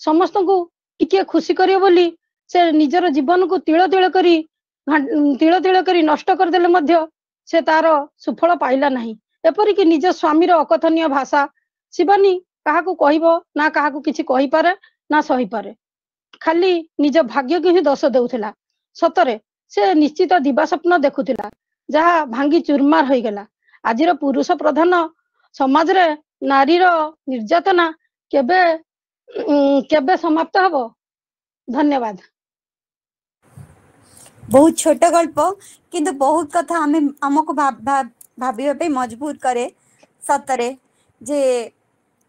ସମସ୍ତଙ୍କୁ ଟିକେ ଖୁସି କରିବ ବୋଲି ସେ ନିଜର ଜୀବନକୁ ତିଳ ତିଳ କରି ନଷ୍ଟ କରିଦେଲେ ମଧ୍ୟ ସେ ତାର ସୁଫଳ ପାଇଲା ନାହିଁ। ଏପରିକି ନିଜ ସ୍ୱାମୀର ଅକଥନୀୟ ଭାଷା। ଶିବାନୀ କାହାକୁ କହିବ ନା କାହାକୁ କିଛି କହିପାରେ ନା ସହିପାରେ, ଖାଲି ନିଜ ଭାଗ୍ୟକୁ ହିଁ ଦୋଷ ଦେଉଥିଲା। ସତରେ ସେ ନିଶ୍ଚିତ ଦିବା ସ୍ୱପ୍ନ ଦେଖୁଥିଲା, ଯାହା ଭାଙ୍ଗି ଚୁରମାର ହୋଇଗଲା। ଆଜିର ପୁରୁଷ ପ୍ରଧାନ ସମାଜରେ ନାରୀର ନିର୍ଯାତନା କେବେ କେବେ ସମାପ୍ତ ହବ? ଧନ୍ୟବାଦ। बहुत छोट गल्प किंतु बहुत कथा आमको भाविबा पे मजबूर करे सतरे जे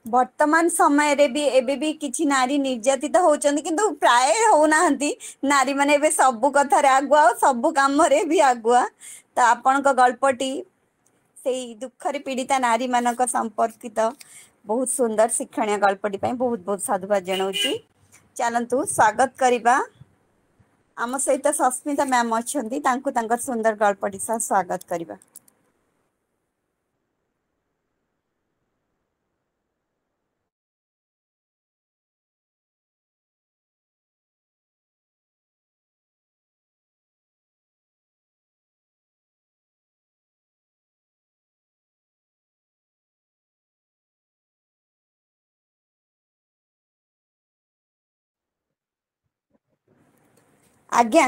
वर्तमान समय रे भी एबे भी किछि नारी निर्यातित होचंदी किंतु प्राय होउनाहंती। नारी माने एबे सब कथा रे आगुआ सब काम रे भी आगुआ। तो आपन को गल्पटी सेई दुख रे पीड़िता नारी मानक संपर्कित बहुत सुंदर शिक्षणीय गल्पटी पई बहुत बहुत साधुवाद जणाउची। चलंतु स्वागत करिबा आम सहित सस्मिता मैम अच्छी तांकर सुंदर गल्पटी सह स्वागत करिबा। आज्ञा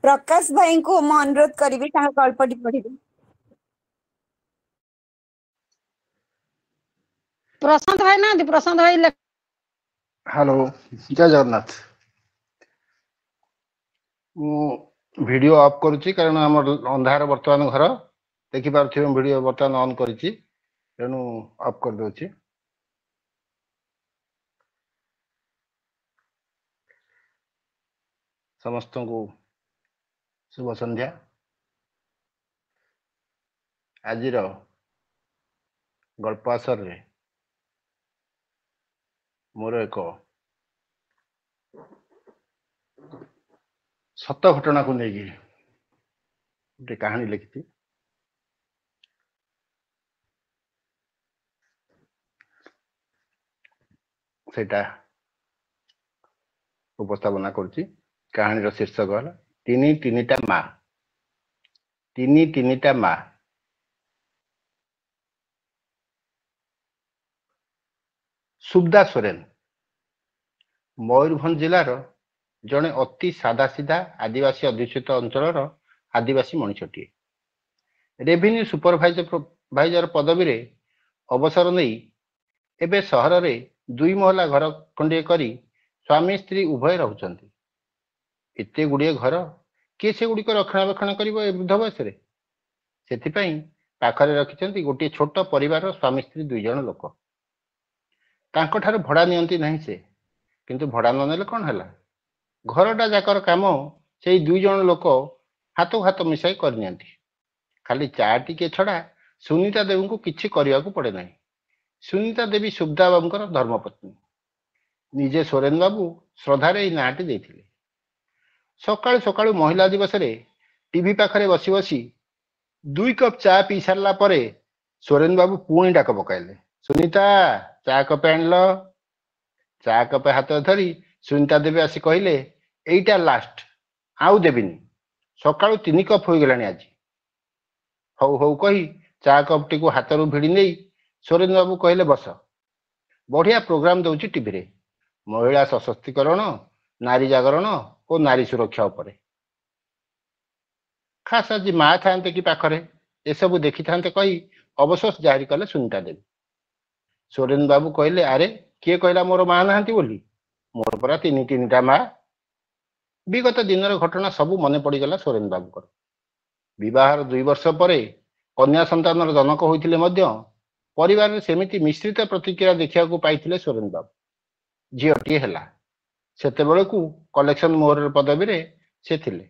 प्रकाश भाई को मैं अनुरोध करी गल्पटी पढ़ी। प्रशांत भाई ना प्रशांत भाई हेलो जय जगन्नाथ। वीडियो ऑफ करुच्ची कारण आम अंधार बर्तमान घर देखिपे वीडियो बर्तमान ऑन करिछि तेणु ऑफ कर दोछि। समस्त को शुभ संध्या। आज गल्प आसर रे मोर एक सत घटना को लेकिन गोटे कहानी लिखी। सेटा उपस्थापना करुच्ची। कहानी शीर्षक है तीनिटा माँ। तीनिटा माँ। सुब्दा सोरेन मयूरभंज जिलार जड़े अति सादा सीधा आदिवासी अध्युषित अंचल आदिवासी मनीषटीए। रेवेन्यू सुपरभाइजर पदवी रे अवसर नहीं एबे सहर रे 2 महला घर खंडे करी स्वामी स्त्री उभय रहउचंती। एते गुड़िए घर किए से गुड़िक रक्षणाबेक्षण करिवो ए वृद्ध बयस रे? सेथिपई पाखरे रखिचंती गोटे छोट परिवार स्वामी स्त्री 2 जण लोक। तांको ठार भड़ा नियंती नहीं से, किंतु भड़ा न नेले कोन हला? घरटा जाकर काम से 2 जण लोक हाथ हाथ मिसाई कर नियंती। खाली चा टिके छड़ा सुनीता देवी को किछि करियाकू पड़े नहीं। सुनीता देवी सुब्दा बाबूंकर धर्मपत्नी। निजे सोरेन बाबू श्रद्धारे नाटी देथिले। सकाळु सकाळु महिला दिवस रे टीवी पाखरे बसी बसी 2 कप चा पी सारला परे सोरेन बाबू पुणी डाक पकाइले, सुनीता चा कप आनल। चा कप हाथ धरी सुनीता देवी आसी कहले, एईटा लास्ट, आउ देबिनी, सकाळु 3 कप हो गलानी आज। हौ हौ कही चा कप टी को हाथ भिड़ी नहीं सोरेन बाबू कहले, बस, बढ़िया प्रोग्राम दउची टीवी रे, महिला सशक्तिकरण, नारी जागरण और नारी सुरक्षा उपरे। खास आज माँ था कि पाखरे ए सब देखी था कही अवशोष जारी कले सुनीता देवी। सोरेन बाबू कहले, अरे किए कहला मोर माँ नहांती बोली? मोर परा तीनिटा माँ। विगत दिन घटना सबू मन पड़गला सोरेन बाबू। विवाहर 2 वर्ष पर कन्या संतान जनक होइथिले मध्य परिवार में सेमिति मिश्रित प्रतिक्रिया देखा पाई सोरेन बाबू। झीटी है सेते बेलकू कलेक्शन मोहर पदवी रे से थिले।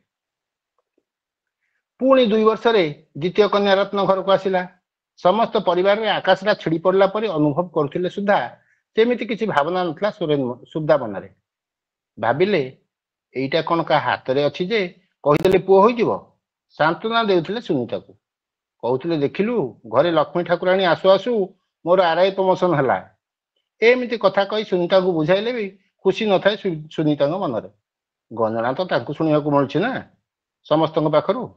पुणी 2 वर्ष रे द्वितीय कन्या रत्न घर को आसिला। समस्त परिवार रे आकाशरा छिड़ी पड़ला पर अनुभव करथिले सुधा सेमिति किछि भावना नथला सुब्दा मनरे। भाबिले एईटा कोन का हाथ रे अछि जे कहिदेले पुओ होई जिवो। सांत्वना देउथिले सुनीता को, कहउथिले, देखिलु घरे लक्ष्मी ठाकुराणी आसु आसु मोर आरआई प्रमोशन हला। एमिति कथा कही सुनीता को बुझाइले भी खुशी न थाए सुनीता मनरे। गंजना तो ताकू सुनिया को मिलछि ना समस्त पाखरु।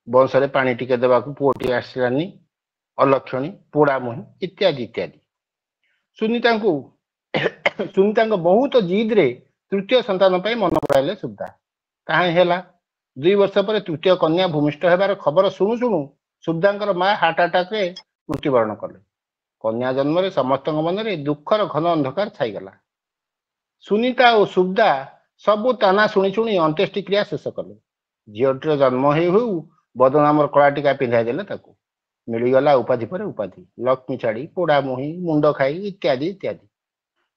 ବଂଶରେ ପାଣି ଟିକେ ଦେବାକୁ ପୁଅଟି ଆସିଲାନି, ଅଲକ୍ଷଣୀ, ପୋଡ଼ା ମୁହିଁ ଇତ୍ୟାଦି ଇତ୍ୟାଦି। ସୁନିତାଙ୍କ ବହୁତ ଜିଦ୍ରେ ତୃତୀୟ ସନ୍ତାନ ପାଇଁ ମନ ବଳାଇଲେ ସୁଦ୍ଧା। କାହିଁ ହେଲା, 2 ବର୍ଷ ପରେ ତୃତୀୟ କନ୍ୟା ଭୂମିଷ୍ଠ ହେବାର ଖବର ଶୁଣୁ ଶୁଣୁ ସୁଦ୍ଧାଙ୍କର ମା ହାର୍ଟ ଆଟାକରେ ମୃତ୍ୟୁବରଣ କଲେ। କନ୍ୟା ଜନ୍ମରେ ସମସ୍ତଙ୍କ ମନରେ ଦୁଃଖର ଘନ ଅନ୍ଧକାର ଛାଇଗଲା। ସୁନିତା ଓ ସୁବ୍ଦା ସବୁ ତାନା ଶୁଣି ଶୁଣି ଅନ୍ତ୍ୟେଷ୍ଟି କ୍ରିୟା ଶେଷ କଲେ। ଝିଅଟିର ଜନ୍ମ ହେଉ ହେଉ ବଦନାମର କଳା ଟିକା ପିନ୍ଧାଇ ଦେଲେ ତାକୁ। ମିଳିଗଲା ଉପାଧି ପରେ ଉପାଧି, ଲକ୍ଷ୍ମୀ ଛାଡ଼ି, ପୋଡ଼ା ମୁହିଁ, ମୁଣ୍ଡ ଖାଇ ଇତ୍ୟାଦି ଇତ୍ୟାଦି।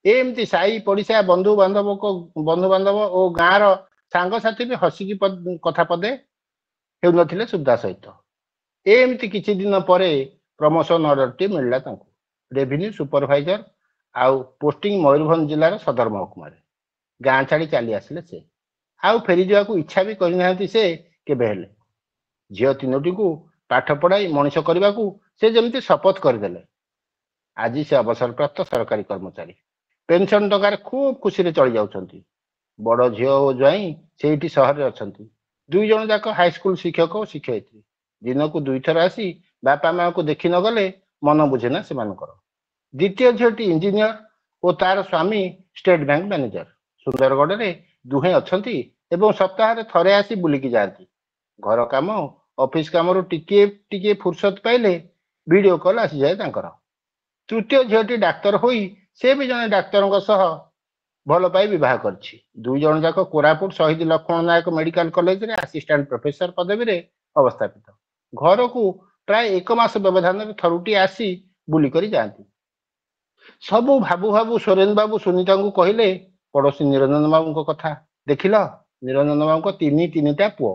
ଏମିତି ସାହି ପଡ଼ିଶା, ବନ୍ଧୁବାନ୍ଧବ ଓ ଗାଁର ସାଙ୍ଗସାଥି ବି ହସିକି କଥା ପଦେ ହେଉନଥିଲେ ସୁବ୍ଦା ସହିତ। ଏମିତି କିଛି ଦିନ ପରେ ପ୍ରମୋସନ ଅର୍ଡରଟି ମିଳିଲା ତାଙ୍କୁ, ରେଭିନ୍ୟୁ ସୁପରଭାଇଜର, ଆଉ ପୋଷ୍ଟିଂ ମୟୂରଭଞ୍ଜ ଜିଲ୍ଲାର ସଦର ମହକୁମାରେ। ଗାଁ ଛାଡ଼ି ଚାଲି ଆସିଲେ ସେ। ଆଉ ଫେରି ଯିବାକୁ ଇଚ୍ଛା ବି କରିନାହାନ୍ତି ସେ କେବେ ହେଲେ। ଝିଅ ତିନୋଟିକୁ ପାଠ ପଢ଼ାଇ ମଣିଷ କରିବାକୁ ସେ ଯେମିତି ଶପଥ କରିଦେଲେ। ଆଜି ସେ ଅବସରପ୍ରାପ୍ତ ସରକାରୀ କର୍ମଚାରୀ, ପେନସନ ଟଙ୍କାରେ ଖୁବ୍ ଖୁସିରେ ଚଳି ଯାଉଛନ୍ତି। ବଡ଼ ଝିଅ ଓ ଜ୍ୱାଇଁ ସେଇଠି ସହରରେ ଅଛନ୍ତି। 2 ଜଣ ଯାକ ହାଇସ୍କୁଲ ଶିକ୍ଷକ ଓ ଶିକ୍ଷୟିତ୍ରୀ। ଦିନକୁ 2 ଥର ଆସି ବାପା ମାଆଙ୍କୁ ଦେଖି ନ ଗଲେ ମନ ବୁଝେ ନା ସେମାନଙ୍କର। ଦ୍ୱିତୀୟ ଝିଅଟି ଇଞ୍ଜିନିୟର ଓ ତାର ସ୍ୱାମୀ ଷ୍ଟେଟ ବ୍ୟାଙ୍କ ମ୍ୟାନେଜର। ସୁନ୍ଦରଗଡ଼ରେ ଦୁହେଁ ଅଛନ୍ତି ଏବଂ ସପ୍ତାହରେ ଥରେ ଆସି ବୁଲିକି ଯାଆନ୍ତି। ଘର କାମ, ଅଫିସ କାମରୁ ଟିକିଏ ଟିକିଏ ଫୁର୍ସତ ପାଇଲେ ଭିଡିଓ କଲ୍ ଆସିଯାଏ ତାଙ୍କର। ତୃତୀୟ ଝିଅଟି ଡାକ୍ତର ହୋଇ ସେ ବି ଜଣେ ଡାକ୍ତରଙ୍କ ସହ ଭଲ ପାଇ ବିବାହ କରିଛି। 2 ଜଣ ଯାକ କୋରାପୁଟ ଶହୀଦ ଲକ୍ଷ୍ମଣ ନାୟକ ମେଡିକାଲ କଲେଜରେ ଆସିଷ୍ଟାଣ୍ଟ ପ୍ରଫେସର ପଦବୀରେ ଅବସ୍ଥାପିତ। ଘରକୁ ପ୍ରାୟ 1 ମାସ ବ୍ୟବଧାନରେ ଥରୁଟିଏ ଆସି ବୁଲିକରି ଯାଆନ୍ତି। ସବୁ ଭାବୁ ଭାବୁ ସୁରେନ୍ଦ୍ର ବାବୁ ସୁନିତାଙ୍କୁ କହିଲେ ପଡ଼ୋଶୀ ନିରଞ୍ଜନ ବାବୁଙ୍କ କଥା। ଦେଖିଲ, ନିରଞ୍ଜନ ବାବୁଙ୍କ 3ଟା ପୁଅ।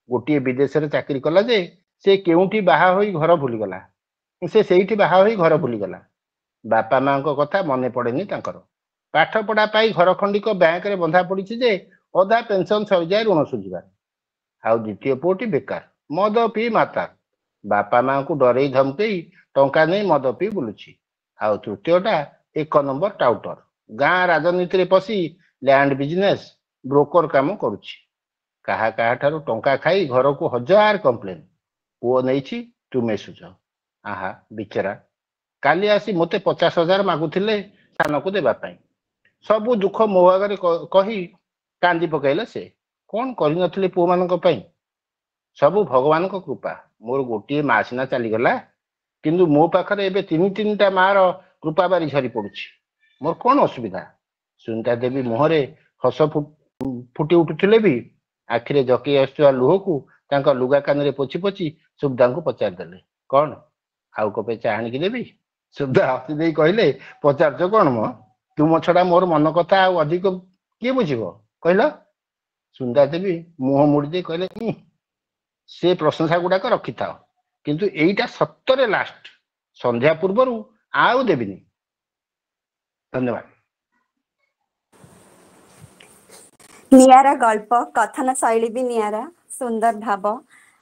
ଗୋଟିଏ ବିଦେଶରେ ଚାକିରି କଲା ଯେ ସେ କେଉଁଠି ବାହା ହୋଇ ଘର ଭୁଲିଗଲା। ବାପା ମାଙ୍କ କଥା ମନେ ପଡ଼େନି ତାଙ୍କର। ପାଠ ପଢ଼ା ପାଇଁ ଘର ଖଣ୍ଡିକ ବ୍ୟାଙ୍କରେ ବନ୍ଧା ପଡ଼ିଛି ଯେ ଅଧା ପେନସନ ସରିଯାଏ ଋଣ ସୁଝିବାରେ। ଆଉ ଦ୍ୱିତୀୟ ପୁଅଟି ବେକାର, ମଦ ପିଇ ମାତାଲ। ବାପା ମାଙ୍କୁ ଡରେଇ ଧମକେଇ ଟଙ୍କା ନେଇ ମଦ ପିଇ ବୁଲୁଛି। ଆଉ ତୃତୀୟଟା 1 ନମ୍ବର ଟାଉଟର, ଗାଁ ରାଜନୀତିରେ ପଶି ଲ୍ୟାଣ୍ଡ ବିଜନେସ, ବ୍ରୋକର କାମ କରୁଛି। କାହାଠାରୁ ଟଙ୍କା ଖାଇ ଘରକୁ 1000 କମ୍ପ୍ଲେନ। ପୁଅ ନେଇଛି, ତୁମେ ସୁଝ। ଆହା ବିଚରା, କାଲି ଆସି ମୋତେ 50,000 ମାଗୁଥିଲେ ସାନକୁ ଦେବା ପାଇଁ। ସବୁ ଦୁଃଖ ମୋ ଆଗରେ କହି କାନ୍ଦି ପକାଇଲେ ସେ। କ'ଣ କରିନଥିଲେ ପୁଅମାନଙ୍କ ପାଇଁ। ସବୁ ଭଗବାନଙ୍କ କୃପା। ମୋର ଗୋଟିଏ ମା ସିନା ଚାଲିଗଲା, କିନ୍ତୁ ମୋ ପାଖରେ ଏବେ 3ଟା ମାର କୃପା ବାରି ଝରି ପଡୁଛି। ମୋର କ'ଣ ଅସୁବିଧା? ସୁନିତା ଦେବୀ ମୁହଁରେ ହସ ଫୁଟି ଉଠୁଥିଲେ ବି ଆଖିରେ ଜକେଇ ଆସୁଥିବା ଲୁହକୁ ତାଙ୍କ ଲୁଗା କାନରେ ପୋଛି ପୋଛି ସୁବ୍ଦାଙ୍କୁ ପଚାରିଦେଲେ, କ'ଣ ଆଉ କପେ ଚା ଆଣିକି ଦେବି? ସୁବ୍ଦା ହସି ଦେଇ କହିଲେ, ପଚାରୁଛ କ'ଣ ମ? ତୁମ ଛଡ଼ା ମୋର ମନ କଥା ଆଉ ଅଧିକ କିଏ ବୁଝିବ କହିଲ? ସୁନିତା ଦେବୀ ମୁହଁ ମୋଡ଼ି ଦେଇ କହିଲେ, ସେ ପ୍ରଶଂସା ଗୁଡ଼ାକ ରଖିଥାଅ, କିନ୍ତୁ ଏଇଟା ସତରେ ଲାଷ୍ଟ। ସନ୍ଧ୍ୟା ପୂର୍ବରୁ ଆଉ ଦେବିନି। ଧନ୍ୟବାଦ। ନିଆରା ଗଳ୍ପ, କଥନ ଶୈଳୀ ବି ନିଆରା, ସୁନ୍ଦର ଭାବ,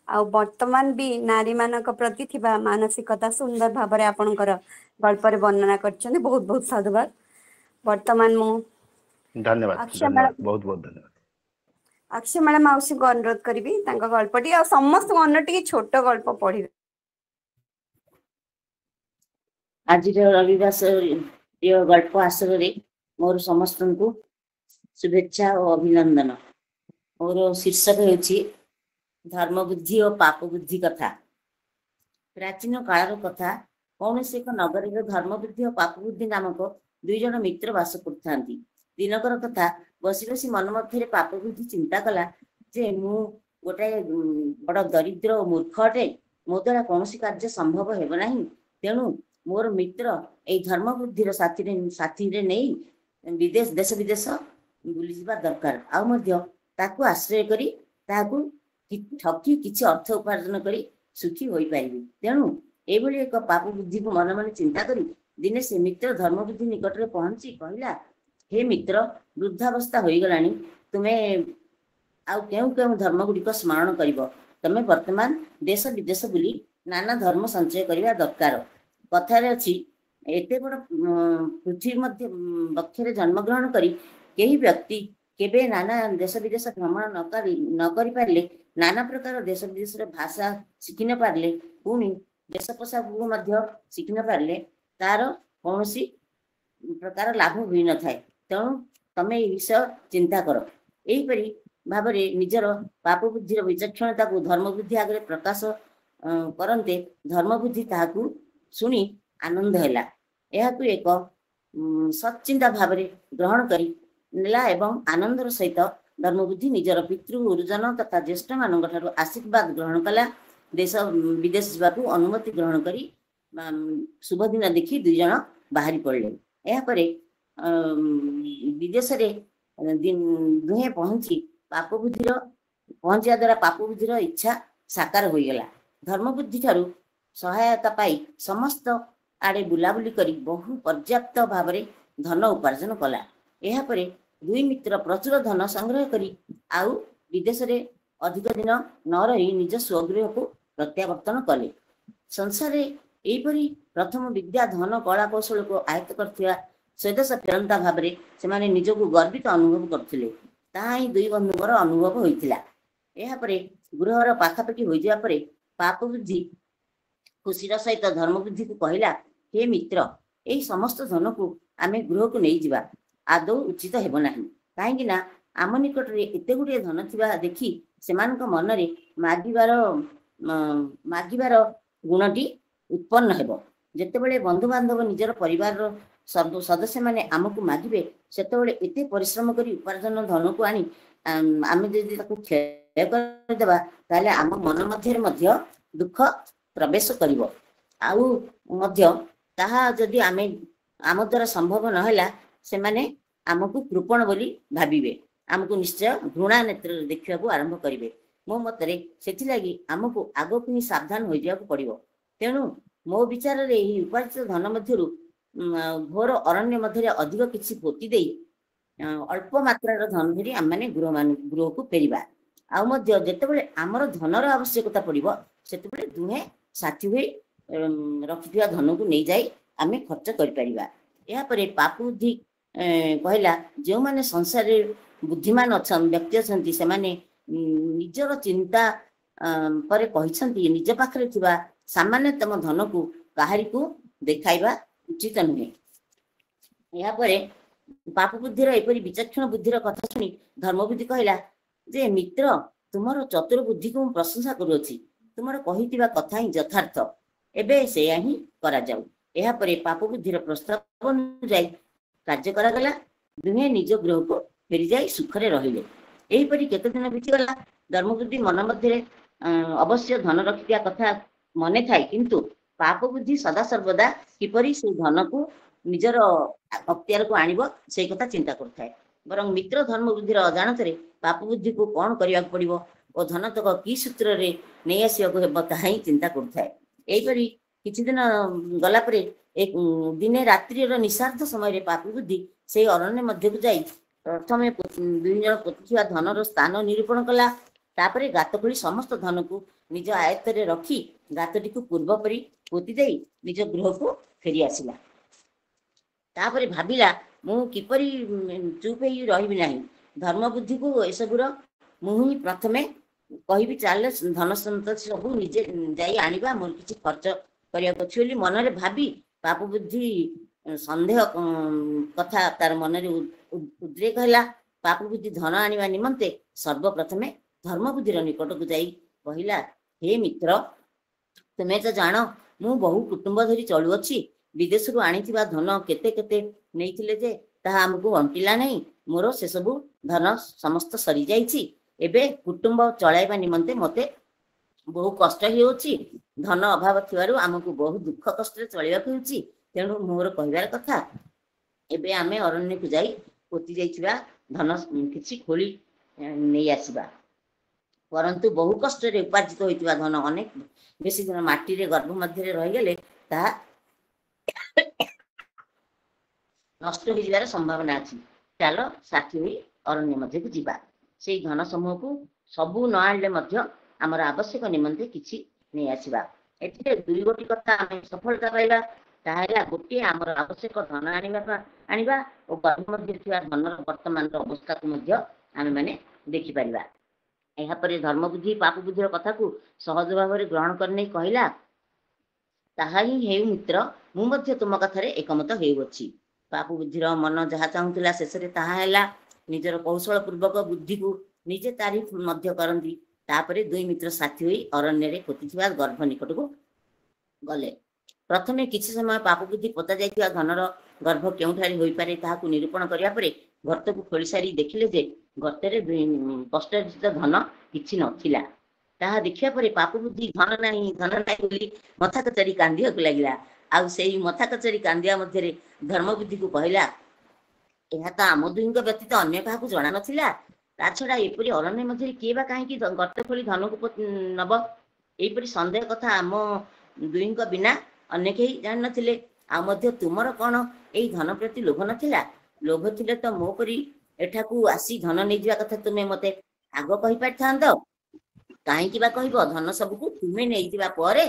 ଆଉ ବର୍ତ୍ତମାନ ବି ନାରୀ ମାନଙ୍କ ପ୍ରତି ଥିବା ମାନସିକତା ସୁନ୍ଦର ଭାବରେ ଆପଣଙ୍କର ଗଳ୍ପରେ ବର୍ଣ୍ଣନା କରିଛନ୍ତି। ବହୁତ ବହୁତ ସାଧୁବାଦ। ବର୍ତ୍ତମାନ ମୁଁ ଧନ୍ୟବାଦ, ବହୁତ ବହୁତ ଧନ୍ୟବାଦ। ଅକ୍ଷୟ ମ୍ୟାଡାମ ମାଉସୀଙ୍କୁ ଅନୁରୋଧ କରିବି ତାଙ୍କ ଗଳ୍ପଟି ଆଉ ସମସ୍ତଙ୍କୁ ଅନ୍ୟ ଟିକେ ଛୋଟ ଗଳ୍ପ ପଢିବେ। ଆଜିର ରବିବାର ଗଳ୍ପ ଆସରରେ ମୋର ସମସ୍ତଙ୍କୁ शुभेच्छा और अभिनंदन। और शीर्षक हेउछि धर्म बुद्धि और पाप बुद्धि कथा। प्राचीन कालर कथा, कौन से एक नगर धर्म बुद्धि और पाप बुद्धि नामक 2 जन मित्र बास करथांती। दिनकर कथा बसी बसी मन मध्य पाप बुद्धि चिंता कला जे मु गोटे बड़ दरिद्र और मूर्ख अटे, मो द्वारा कौन कार्य संभव हेब नहीं, तेणु मोर मित्र ए धर्म बुद्धिर साथी रे नहीं विदेश देश विदेश बुली जा दरकार, ताकू आश्रय करी ताकू ठकी किछि अर्थ उपार्जन करी सुखी होई पारिबे। तेणु एभली एक पाप बुद्धि को मन मन चिंता करी दिने से मित्र धर्म बुद्धि निकट रे पहुंची कहला, हे मित्र, वृद्धावस्था होई गलानी, तुमे आउ केउ केउ धर्म गुडी को स्मरण करिवो। तमे वर्तमान देश विदेश बुली नाना धर्म संचय करिवा दरकार। कथारे अछि एते बड़ पृथ्वी मध्य बक्षरे जन्म ग्रहण करी केही व्यक्ति केबे नाना देश विदेश भ्रमण न करि पारले नाना प्रकार देश विदेश भाषा शिखि न पारले पुणी देश पोषाक मध्य शिखि न पारले तार कौनसी प्रकार लाभ हुई न थाए। तेणु तमे ए विषय चिंता कर। एहीपरि भावरे निजर पाप बुद्धिर विचक्षणता को धर्म बुद्धि आगे प्रकाश करन्ते धर्म बुद्धि ताहाकु सुनी आनंद हैला। एहाकु एक सच्चिंता भावरे ग्रहण करी नेला एवं आनंदर सहित धर्म बुद्धि निजर पितृ गुरुजन तथा ज्येष्ठ मानक ठारू आशीर्वाद ग्रहण कला। देश विदेश जावाकु अनुमति ग्रहण करी शुभ दिन देखी दुई जन बाहरी पड़ले। एहापरे विदेश रे दुहे पहुंची पाप बुद्धिर पहुंचा द्वारा पाप बुद्धिर इच्छा साकार होईगला। धर्म बुद्धि ठारू सहायता पाई समस्त आड़े बुलाबुली करी बहु पर्याप्त भाव धन उपार्जन कला। एहापरे दुई मित्र प्रचुर धन संग्रह करी आउ विदेश रे अधिक दिन न रही निज स्वगृह को प्रत्यावर्तन कले। संसार एपरी प्रथम विद्या धन कला कौशल को आयत्त करथिया स्वदेश फेरंता भाव से निजको गर्वित अनुभव करथिले। ताहा ही दुई बंधुकर अनुभव होइथिला। एहापरे गृहर पाखापाखि होई जिया परे पाप बुद्धि खुशीर सहित धर्म बुद्धि को कहला, हे मित्र एही समस्त धन को आमे गृह को नहीं जिबा आदौ उचित हेब नाही। काहेकि ना आम निकट रे एते गुडे धन थिबा देखि सेमानक मन रे मागिबार गुणटी उत्पन्न हेब। जेतेबेले बंधु बांधव निजर परिवार सदस्य माने आमको मागिबे सेतेबेले एते परिश्रम करी उपार्जन धन को आनी आमे जदि ताको क्षय कर देबा ताले आम मन मध्य दुख प्रवेश करिवो। आउ मध्य ताहा जदि आमे आम द्वारा संभव नहला सेमाने आमको कृपण बोली भाबिबे, आमको निश्चय घृणा नेत्र देखिया को आरंभ करिवे। मो मतरे सेथिलागी आमको आगो ही सावधान हो जाया पड़िवो। तेणु मो विचार रे एही उपार्जित धन मध्यरु घोर अरण्य मध्य अधिक किछि पोती देई अल्प मात्रार धन धरी आम माने गृह को फेरिबा। आउ मध्य जेतेबेले आमर धनर आवश्यकता पड़िवो सेतेबेले दुहे साथी होई रखिथिया धन को नहीं जाई आमे खर्च करि परिबा। या परे पाप बुद्धि कहला जो माने संसार बुद्धिमान अछन व्यक्ति अछंती से माने निजर चिंता परे कहिसंती निज पाखरे थिबा सामान्यतम धन को काहारी को देखाइबा उचित नुहे। या परे पाप बुद्धिर एपरि विचक्षण बुद्धिर कथा सुनी धर्म बुद्धि कहला जे मित्र तुमर चतुर बुद्धि को प्रशंसा करूछि, तुमर कहितिबा कथा ही यथार्थ, एबे सेया ही करा जाऊ। या परे पाप बुद्धिर प्रस्ताव अनुଯାयी कार्य करागला। दुहे निज गृह को फेरी जाई सुखरे रहिले। एहीपरि केते दिन बीतीगला। धर्म बुद्धि मन मध्य अवश्य धन रखिया कथा मने थाए, किंतु पाप बुद्धि सदा सर्वदा किपरि से धन को निजर अख्तियार को आनिब से कथा चिंता करथाए। बरं मित्र धर्म बुद्धिर अजाणतरे पाप बुद्धि को कौन करिया पड़िबो और धन तक कि सूत्र रे नै आसिया को हेब ताहा ही चिंता करथाए। एहीपरि किछि दिन गला परे एक दिने रात्रि निशार्थ समय पाप बुद्धि से अरण्य मध्य को जाई प्रथमे दुई जन पोतिथिया धनर स्थान निरूपण कला। तापरे गात खोली समस्त धन को निज आयत्त रे रखी गातटी को पूर्व परी पोति देई निज गृह को फेरी आसिला। तापरे भाबिला मु किपरि चुप हेई रहिबि नाही। धर्म बुद्धि को एसबुर मुहि प्रथमे कहिबि चाले धन संपत्ति सब निजे जाई आनिबा मोर किछि खर्च करिया अछि बोली मनरे भाबी पाप बुद्धि संदेह कथा तार मन उद्रेक है। पाप बुद्धि धन आनिबा निमंते सर्वप्रथमे धर्म बुद्धिर निकट को जाई कहला, हे मित्र तुमे तो जान मु बहु कुटुंब धरी चलुअछि। विदेश रू आनिथिबा धन केते केते नैथिले जे ताहा हमकु अंटिला नहीं। मोर से सबु धन समस्त सरी जाइछि। एबे कुटुंब चलाइबा निमंते मते बहु कष्ट हेउछि। धन अभाव थिबारु हमकु बहु दुख कष्ट चलिबाकु हेउछि। तेणु मोर कहबार कथा एबे आमे अरण्य को जाई पोती जाइथिबा धन किछि खोली नै आसीबा। परंतु बहु कष्ट रे उपार्जित होइतिबा धन अनेक बेसी दिन माटी रे गर्भ मध्य रे रहि गेले ता नष्ट हो जिबार संभावना अछि। चलो साथी होई अरण्य मध्य को जिबा। सेई धन समूह को सबु न आनले मध्य हमर आवश्यक निमंते किछि नै आसीबा। एथिरे दुई गोटी कथा आमे सफलता पाइबा। ତାହା ହେଲା ଗୋଟିଏ ଆମର ଆବଶ୍ୟକ ଧନ ଆଣିବା ଓ ଗର୍ଭ ମଧ୍ୟରେ ଥିବା ଧନର ବର୍ତ୍ତମାନର ଅବସ୍ଥାକୁ ମଧ୍ୟ ଆମେମାନେ ଦେଖିପାରିବା। ଏହାପରେ ଧର୍ମ ବୁଦ୍ଧି ପାପ ବୁଦ୍ଧିର କଥାକୁ ସହଜ ଭାବରେ ଗ୍ରହଣ କରିନେଇ କହିଲା, ତାହା ହିଁ ହେଉ ମିତ୍ର, ମୁଁ ମଧ୍ୟ ତୁମ କଥାରେ ଏକମତ ହେଉଅଛି। ପାପ ବୁଦ୍ଧିର ମନ ଯାହା ଚାହୁଁଥିଲା ଶେଷରେ ତାହା ହେଲା। ନିଜର କୌଶଳ ପୂର୍ବକ ବୁଦ୍ଧିକୁ ନିଜେ ତାରିଫ ମଧ୍ୟ କରନ୍ତି। ତାପରେ ଦୁଇ ମିତ୍ର ସାଥୀ ହୋଇ ଅରଣ୍ୟରେ ପୋତିଥିବା ଗର୍ଭ ନିକଟକୁ ଗଲେ। ପ୍ରଥମେ କିଛି ସମୟ ପାପ ବୁଦ୍ଧି ପୋତା ଯାଇଥିବା ଧନର ଗର୍ଭ କେଉଁଠାରେ ହୋଇପାରେ ତାହାକୁ ନିରୂପଣ କରିବା ପରେ ଗର୍ତ୍ତକୁ ଖୋଳିସାରି ଦେଖିଲେ ଯେ ଗର୍ତ୍ତରେ କଷ୍ଟର୍ଜିତ ଧନ କିଛି ନଥିଲା। ତାହା ଦେଖିବା ପରେ ପାପ ବୁଦ୍ଧି ଧନ ନାହିଁ ବୋଲି ମଥା କଚାରି କାନ୍ଦିବାକୁ ଲାଗିଲା। ଆଉ ସେଇ ମଥା କଚାରି କାନ୍ଦିବା ମଧ୍ୟରେ ଧର୍ମ ବୁଦ୍ଧିକୁ କହିଲା, ଏହା ତ ଆମ ଦୁହିଁଙ୍କ ବ୍ୟତୀତ ଅନ୍ୟ କାହାକୁ ଜଣା ନଥିଲା। ତା ଛଡ଼ା ଏପରି ଅରଣ୍ୟ ମଧ୍ୟରେ କିଏ ବା କାହିଁକି ଗର୍ତ୍ତ ଖୋଳି ଧନକୁ ନବ? ଏହିପରି ସନ୍ଦେହ କଥା ଆମ ଦୁହିଁଙ୍କ ବିନା ଅନ୍ୟ କେହି ଜାଣିନଥିଲେ। ଆଉ ମଧ୍ୟ ତୁମର କ'ଣ ଏଇ ଧନ ପ୍ରତି ଲୋଭ ନଥିଲା? ଲୋଭ ଥିଲେ ତ ମୋ ପରି ଏଠାକୁ ଆସି ଧନ ନେଇଯିବା କଥା ତୁମେ ମତେ ଆଗ କହିପାରିଥାନ୍ତ। କାହିଁକି ବା କହିବ? ଧନ ସବୁକୁ ତୁମେ ନେଇଯିବା ପରେ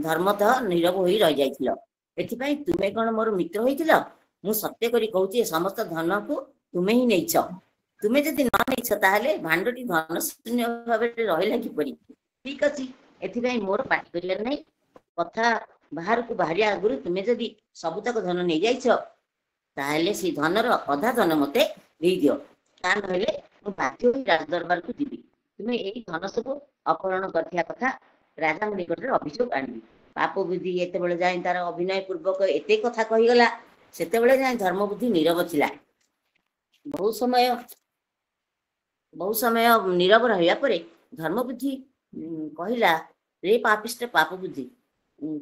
ଧର୍ମତଃ ନୀରବ ହୋଇ ରହିଯାଇଥିଲ। ଏଥିପାଇଁ ତୁମେ କ'ଣ ମୋର ମିତ୍ର ହୋଇଥିଲ? ମୁଁ ସତ୍ୟ କରି କହୁଛି, ଏ ସମସ୍ତ ଧନକୁ ତୁମେ ହିଁ ନେଇଛ। ତୁମେ ଯଦି ନ ନେଇଛ ତାହେଲେ ଭାଣ୍ଡଟି ଧନ ଶୂନ୍ୟ ଭାବରେ ରହିଲା କିପରି? ଠିକ ଅଛି, ଏଥିପାଇଁ ମୋର ପାଟି କରିବାର ନାହିଁ। କଥା ବାହାରକୁ ବାହାରିବା ଆଗରୁ ତୁମେ ଯଦି ସବୁତକ ଧନ ନେଇଯାଇଛ ତାହେଲେ ସେଇ ଧନର ଅଧା ଧନ ମତେ ଦେଇଦିଅ। ତା ନହେଲେ ମୁଁ ବାଧ୍ୟ ହୋଇ ରାଜଦରବାରକୁ ଯିବି। ତୁମେ ଏଇ ଧନ ସବୁ ଅପହରଣ କରିଥିବା କଥା ରାଜାଙ୍କ ନିକଟରେ ଅଭିଯୋଗ ଆଣିବି। ପାପ ବୁଦ୍ଧି ଏତେବେଳେ ଯାଏଁ ତାର ଅଭିନୟ ପୂର୍ବକ ଏତେ କଥା କହିଗଲା। ସେତେବେଳେ ଯାଏଁ ଧର୍ମ ବୁଦ୍ଧି ନୀରବ ଥିଲା। ବହୁ ସମୟ ନୀରବ ରହିବା ପରେ ଧର୍ମ ବୁଦ୍ଧି କହିଲା, ରେ ପାପିଷ୍ଟ ପାପ ବୁଦ୍ଧି,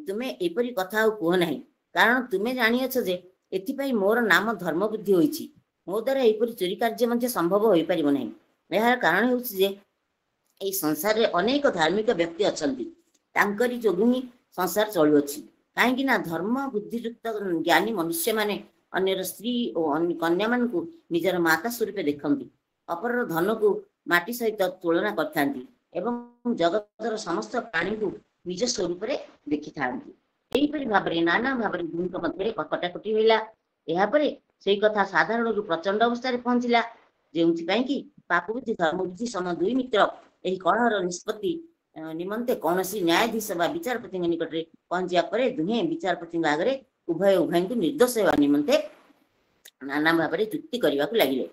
ତୁମେ ଏପରି କଥା ଆଉ କୁହ ନାହିଁ। କାରଣ ତୁମେ ଜାଣିଅଛ ଯେ ଏଥିପାଇଁ ମୋର ନାମ ଧର୍ମ ବୁଦ୍ଧି ହୋଇଛି। ମୋ ଦ୍ୱାରା ଏପରି ଚୋରି କାର୍ଯ୍ୟ ମଧ୍ୟ ସମ୍ଭବ ହୋଇପାରିବ ନାହିଁ। ଏହାର କାରଣ ହେଉଛି ଯେ ଏହି ସଂସାରରେ ଅନେକ ଧାର୍ମିକ ବ୍ୟକ୍ତି ଅଛନ୍ତି। ତାଙ୍କରି ଯୋଗୁଁ ହିଁ ସଂସାର ଚଳୁଅଛି। କାହିଁକି ନା ଧର୍ମ ବୁଦ୍ଧିଯୁକ୍ତ ଜ୍ଞାନୀ ମନୁଷ୍ୟମାନେ ଅନ୍ୟର ସ୍ତ୍ରୀ ଓ କନ୍ୟାମାନଙ୍କୁ ନିଜର ମାତା ସ୍ୱରୂପେ ଦେଖନ୍ତି। ଅପରର ଧନକୁ ମାଟି ସହିତ ତୁଳନା କରିଥାନ୍ତି ଏବଂ ଜଗତର ସମସ୍ତ ପ୍ରାଣୀଙ୍କୁ ନିଜ ସ୍ୱରୂପରେ ଦେଖିଥାନ୍ତି। ଏହିପରି ଭାବରେ ନାନା ଭାବରେ ଦୁହିଁଙ୍କ ମଧ୍ୟରେ କଟାକଟି ହେଲା। ଏହାପରେ ସେଇ କଥା ସାଧାରଣରୁ ପ୍ରଚଣ୍ଡ ଅବସ୍ଥାରେ ପହଞ୍ଚିଲା, ଯେଉଁଥିପାଇଁ କି ପାପ ବୁଦ୍ଧି ଧର୍ମ ବୁଦ୍ଧି ସମ ଦୁଇ ମିତ୍ର ଏହି କଳହର ନିଷ୍ପତ୍ତି ନିମନ୍ତେ କୌଣସି ନ୍ୟାୟାଧୀଶ ବା ବିଚାରପତିଙ୍କ ନିକଟରେ ପହଞ୍ଚିବା ପରେ ଦୁହେଁ ବିଚାରପତିଙ୍କ ଆଗରେ ଉଭୟଙ୍କୁ ନିର୍ଦ୍ଦୋଷ ହେବା ନିମନ୍ତେ ନାନା ଭାବରେ ଯୁକ୍ତି କରିବାକୁ ଲାଗିଲେ।